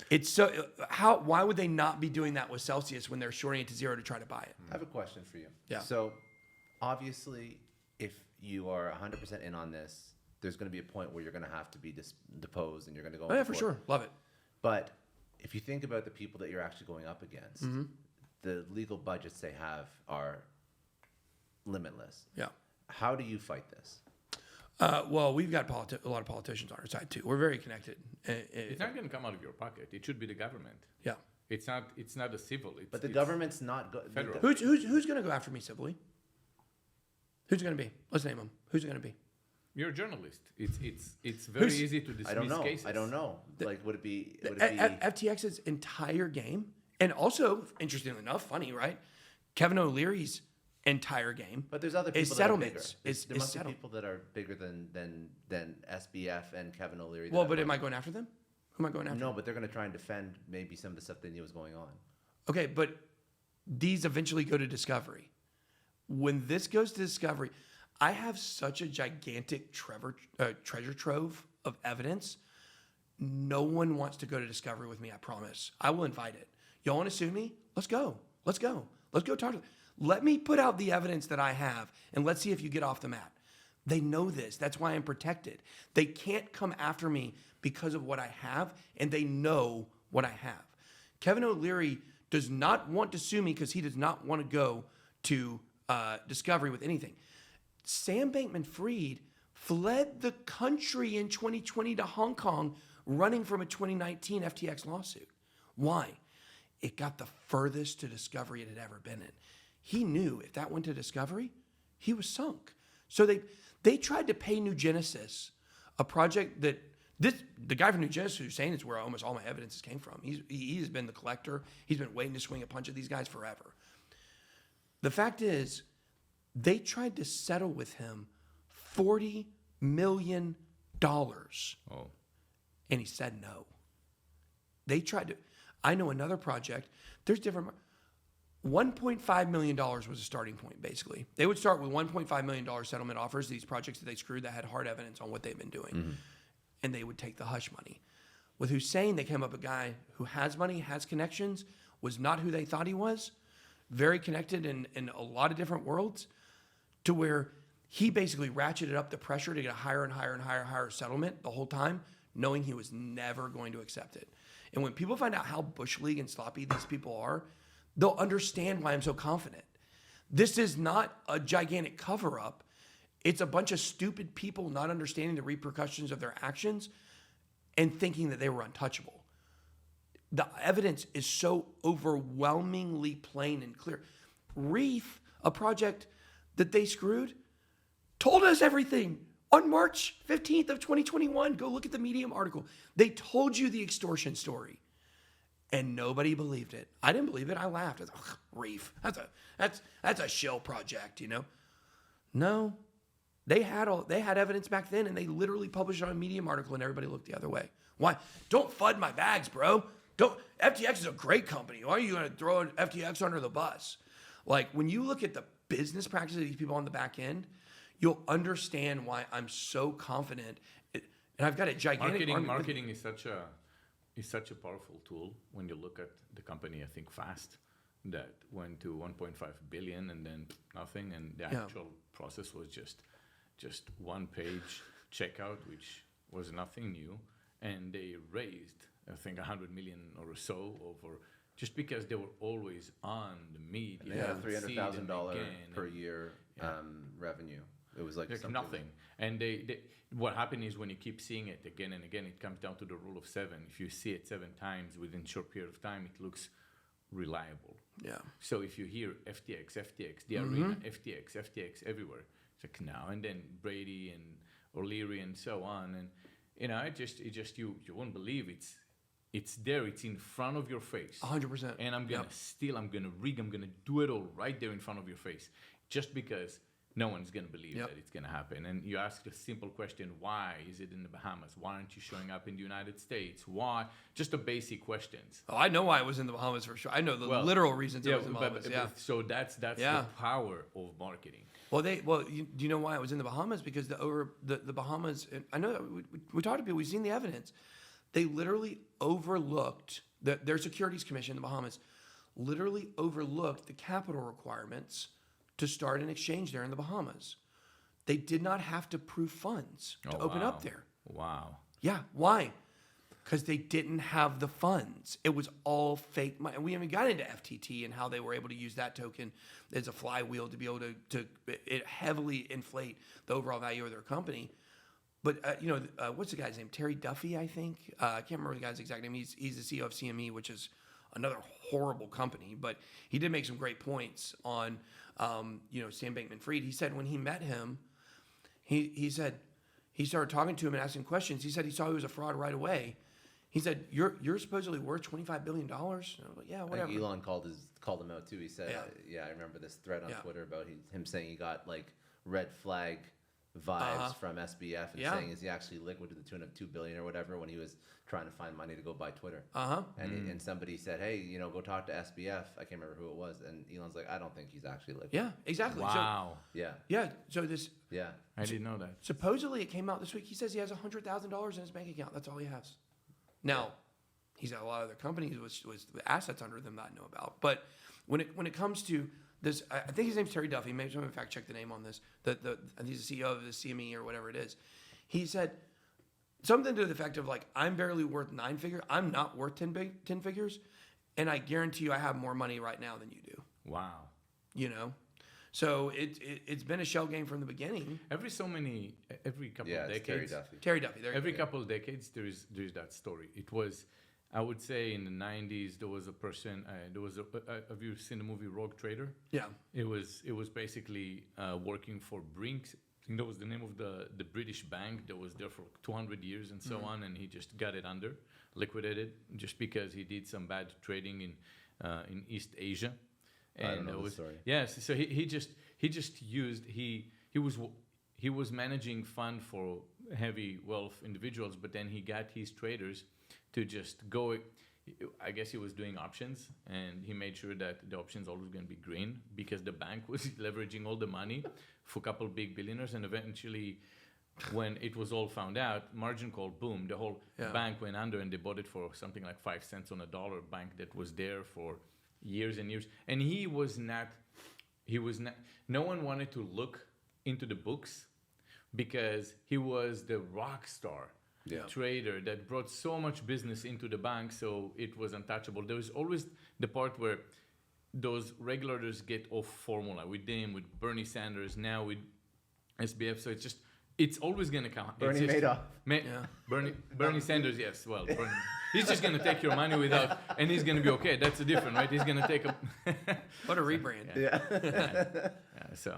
It's so why would they not be doing that with Celsius when they're shorting it to zero to try to buy it? I have a question for you. Yeah. So obviously, if you are 100% in on this, there's going to be a point where you're going to have to be deposed and you're going to go. Oh yeah, for sure. Love it. But if you think about the people that you're actually going up against, the legal budgets they have are limitless. Yeah. How do you fight this? Well, we've got a lot of politicians on our side too. We're very connected. It's not going to come out of your pocket. It should be the government. Yeah. It's not a civil. But the government's not federal. Who's going to go after me civilly? Who's going to be? Let's name them. Who's going to be? You're a journalist. It's very easy to dismiss cases. I don't know. Like, would it be? FTX's entire game, and also, interestingly enough, funny, right? Kevin O'Leary's entire game. But there's other people is that settlements. are bigger. There must be people that are bigger than SBF and Kevin O'Leary. Well, but am I going after them? Who am I going after? No, but they're going to try and defend maybe some of the stuff they knew was going on. Okay, but these eventually go to discovery. When this goes to discovery, I have such a gigantic treasure trove of evidence. No one wants to go to discovery with me, I promise. I will invite it. Y'all want to sue me? Let's go. Let's go talk to them. Let me put out the evidence that I have, and let's see if you get off the mat. They know this. That's why I'm protected. They can't come after me because of what I have, and they know what I have. Kevin O'Leary does not want to sue me because he does not want to go to discovery with anything. Sam Bankman-Fried fled the country in 2020 to Hong Kong running from a 2019 FTX lawsuit. Why? It got the furthest to discovery it had ever been in. He knew if that went to discovery, he was sunk. So they tried to pay New Genesis, a project that the guy from New Genesis who's saying it's where almost all my evidence came from. He's been the collector. He's been waiting to swing a punch at these guys forever. The fact is, they tried to settle with him $40 million. Oh. And he said no. They tried to. I know another project. There's different. $1.5 million was a starting point, basically. They would start with $1.5 million settlement offers, these projects that they screwed that had hard evidence on what they've been doing. Mm-hmm. And they would take the hush money. With Hussein, they came up with a guy who has money, has connections, was not who they thought he was, very connected in a lot of different worlds, to where he basically ratcheted up the pressure to get a higher and higher and higher settlement the whole time, knowing he was never going to accept it. And when people find out how bush league and sloppy these people are, they'll understand why I'm so confident. This is not a gigantic cover-up. It's a bunch of stupid people not understanding the repercussions of their actions and thinking that they were untouchable. The evidence is so overwhelmingly plain and clear. Reef, a project that they screwed, told us everything on March 15th of 2021. Go look at the Medium article. They told you the extortion story. And nobody believed it. I didn't believe it. I laughed. I was like, Reef. That's a shell project, you know? No. They had evidence back then, and they literally published it on a Medium article, and everybody looked the other way. Why? Don't FUD my bags, bro. FTX is a great company. Why are you going to throw FTX under the bus? Like, when you look at the business practices of these people on the back end, you'll understand why I'm so confident. And I've got a gigantic marketing is such a powerful tool. When you look at the company, I think Fast, that went to 1.5 billion and then nothing, and the actual process was just one page checkout, which was nothing new, and they raised, I think, 100 million or so over, just because they were always on the media. Yeah, $300,000 per year revenue. It was like nothing. And they what happened is when you keep seeing it again and again, it comes down to the rule of 7. If you see it 7 times within a short period of time, it looks reliable. Yeah. So if you hear FTX, the arena, FTX everywhere, it's like now and then Brady and O'Leary and so on, and it just you won't believe it's there, it's in front of your face. 100%. And I'm gonna steal, I'm gonna rig, I'm gonna do it all right there in front of your face, just because no one's going to believe that it's going to happen. And you ask a simple question, why is it in the Bahamas? Why aren't you showing up in the United States? Why? Just the basic questions. Oh, I know why it was in the Bahamas for sure. I know the literal reasons it was in the Bahamas. So that's the power of marketing. Well, do you know why it was in the Bahamas? Because the Bahamas, I know that we talked to people, we've seen the evidence. They literally overlooked, their securities commission in the Bahamas literally overlooked the capital requirements to start an exchange there in the Bahamas. They did not have to prove funds to open up there. Wow. Yeah, why? Because they didn't have the funds. It was all fake money. And we haven't got into FTT and how they were able to use that token as a flywheel to be able to heavily inflate the overall value of their company. But, what's the guy's name? Terry Duffy, I think. I can't remember the guy's exact name. He's the CEO of CME, which is another horrible company. But he did make some great points on, Sam Bankman-Fried. He said when he met him, he said he started talking to him and asking questions. He said he saw he was a fraud right away. He said, "You're supposedly worth $25 billion." And I was like, "Yeah, whatever." I think Elon called him out too. He said, I remember this thread on Yeah. Twitter about him saying he got like red flag vibes from SBF and saying, is he actually liquid to the tune of $2 billion or whatever when he was trying to find money to go buy Twitter. And somebody said, hey, go talk to SBF. I can't remember who it was. And Elon's like, I don't think he's actually liquid. Yeah, exactly. Wow. Yeah. So this. Yeah. I didn't know that. Supposedly it came out this week. He says he has $100,000 in his bank account. That's all he has. Now, he's got a lot of other companies with assets under them that I know about. But when it comes to this, I think his name's Terry Duffy. Maybe someone fact check the name on this. I think he's the CEO of the CME or whatever it is. He said something to the effect of like, I'm barely worth 9 figures. I'm not worth 10 figures, and I guarantee you, I have more money right now than you do. Wow. So it's been a shell game from the beginning. Every couple of decades. Terry Duffy. Terry Duffy. Every couple of decades, there is that story. It was, I would say, in the 90s, there was a person. Have you seen the movie Rogue Trader? Yeah. It was basically working for Brinks. I think that was the name of the British bank that was there for 200 years and so on, and he just got it liquidated, just because he did some bad trading in East Asia. And I don't know the story. Yes, so he was managing fund for heavy wealth individuals, but then he got his traders to just go. I guess he was doing options, and he made sure that the options always going to be green because the bank was leveraging all the money for a couple of big billionaires, and eventually, when it was all found out, margin call, boom, the whole bank went under, and they bought it for something like 5 cents on a dollar. Bank that was there for years and years, and he was not. No one wanted to look into the books because he was the rock star trader that brought so much business into the bank, so it was untouchable. There was always the part where those regulators get off formula with them, with Bernie Sanders, now with SBF. So it's always going to come. Bernie Madoff. Bernie Sanders, yes. Well, Bernie, he's just going to take your money without, and he's going to be okay. That's the difference, right? He's going to take a... What a rebrand. So.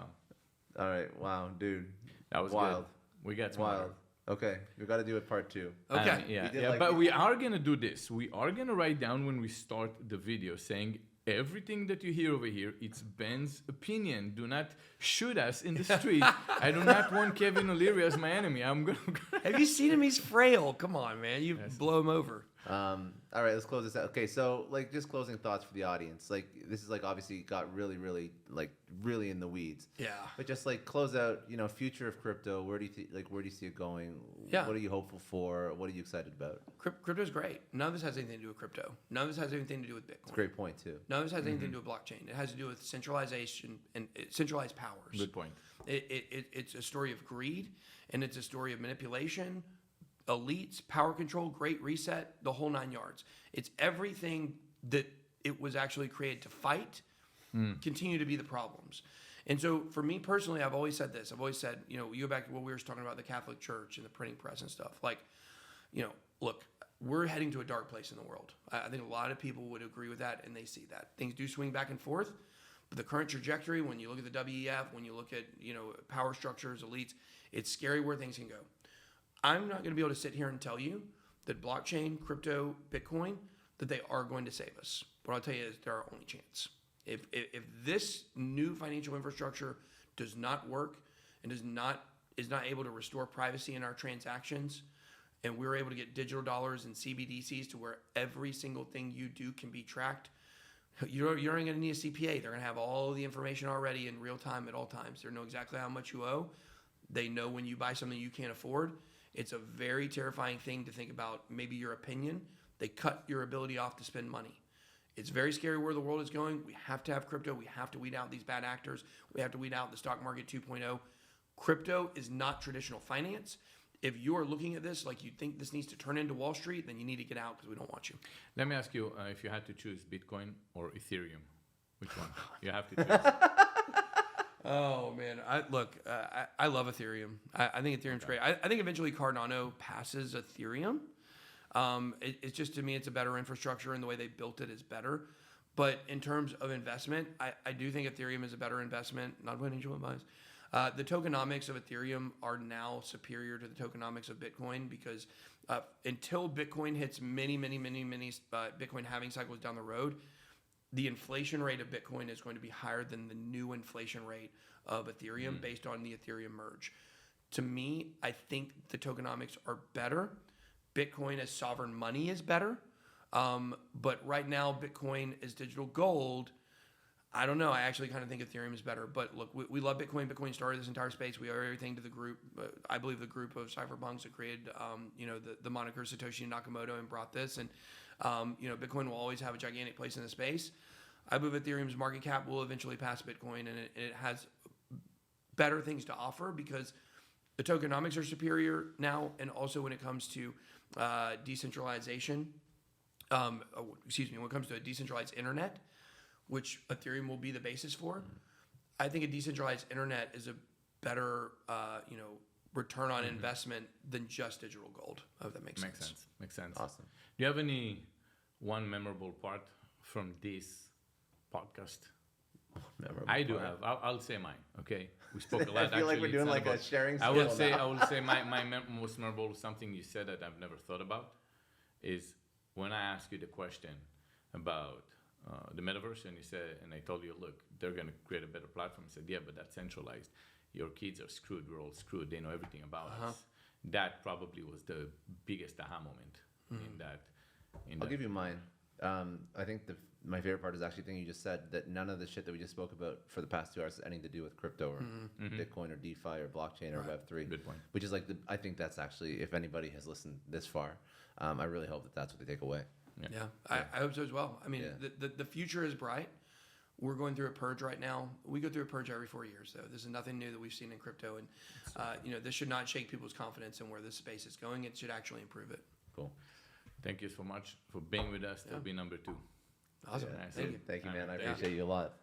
All right. Wow, dude. That was wild. Good. We got smarter. Wild. Okay. We got to do it part 2. Okay. But we are going to do this. We are going to write down when we start the video saying everything that you hear over here, it's Ben's opinion. Do not shoot us in the street. I do not want Kevin O'Leary as my enemy. I'm going to... Have you seen him? He's frail. Come on, man. You blow him over. All right, let's close this out. Okay, so just closing thoughts for the audience. This is obviously got really, really really in the weeds. Yeah. But just close out. Future of crypto. Where do you see it going? Yeah. What are you hopeful for? What are you excited about? Crypto's great. None of this has anything to do with crypto. None of this has anything to do with Bitcoin. It's a great point too. None of this has anything to do with blockchain. It has to do with centralization and centralized powers. Good point. It's a story of greed, and it's a story of manipulation, elites, power control, great reset, the whole 9 yards. It's everything that it was actually created to fight, continue to be the problems. And so for me personally, I've always said this. I've always said, you go back to what we were talking about, the Catholic Church and the printing press and stuff. Look, we're heading to a dark place in the world. I think a lot of people would agree with that, and they see that. Things do swing back and forth, but the current trajectory, when you look at the WEF, when you look at, power structures, elites, it's scary where things can go. I'm not going to be able to sit here and tell you that blockchain, crypto, Bitcoin, that they are going to save us. What I'll tell you is they're our only chance. If this new financial infrastructure does not work and is not able to restore privacy in our transactions, and we're able to get digital dollars and CBDCs to where every single thing you do can be tracked, you're going to need a CPA. They're going to have all the information already in real time at all times. They know exactly how much you owe. They know when you buy something you can't afford. It's a very terrifying thing to think about. Maybe your opinion. They cut your ability off to spend money. It's very scary where the world is going. We have to have crypto. We have to weed out these bad actors. We have to weed out the stock market 2.0. Crypto is not traditional finance. if you are looking at this like you think this needs to turn into Wall Street, then you need to get out because we don't want you. Let me ask you, if you had to choose Bitcoin or Ethereum, which one? You have to choose. Oh man, I love Ethereum. I think Ethereum's great. I think eventually Cardano passes Ethereum. It's just, to me, it's a better infrastructure, and the way they built it is better. But in terms of investment, I do think Ethereum is a better investment. Not what angel advice. The tokenomics of Ethereum are now superior to the tokenomics of Bitcoin because until Bitcoin hits many Bitcoin halving cycles down the road, the inflation rate of Bitcoin is going to be higher than the new inflation rate of Ethereum based on the Ethereum merge. To me, I think the tokenomics are better. Bitcoin as sovereign money is better. But right now, Bitcoin as digital gold, I don't know. I actually kind of think Ethereum is better. But look, we love Bitcoin. Bitcoin started this entire space. We owe everything to the group. I believe the group of cypherpunks that created, the moniker Satoshi Nakamoto and brought this. And, Bitcoin will always have a gigantic place in the space. I believe Ethereum's market cap will eventually pass Bitcoin, and it has better things to offer because the tokenomics are superior now. And also when it comes to decentralization, when it comes to a decentralized internet, which Ethereum will be the basis for, I think a decentralized internet is a better, return on investment than just digital gold. If that makes sense. Makes sense. Awesome. Do you have any one memorable part from this podcast? I do have. I'll say mine. Okay, we spoke a lot. I feel like we're doing like a sharing. I will say my most memorable, something you said that I've never thought about, is when I asked you the question about the metaverse, and you said, and I told you, look, they're going to create a better platform. I said, yeah, but that's centralized. Your kids are screwed. We're all screwed. They know everything about us. That probably was the biggest aha moment in that. I'll give you mine. I think my favorite part is actually the thing you just said, that none of the shit that we just spoke about for the past 2 hours has anything to do with crypto or Bitcoin or DeFi or blockchain or Web3. Good point. Which is I think that's actually, if anybody has listened this far, I really hope that that's what they take away. Yeah. I hope so as well. I mean, the future is bright. We're going through a purge right now. We go through a purge every 4 years, though. This is nothing new that we've seen in crypto. And, this should not shake people's confidence in where this space is going. It should actually improve it. Cool. Thank you so much for being with us. That'll be number 2. Awesome. Yeah. Thank you. Thank you, man. I appreciate you a lot.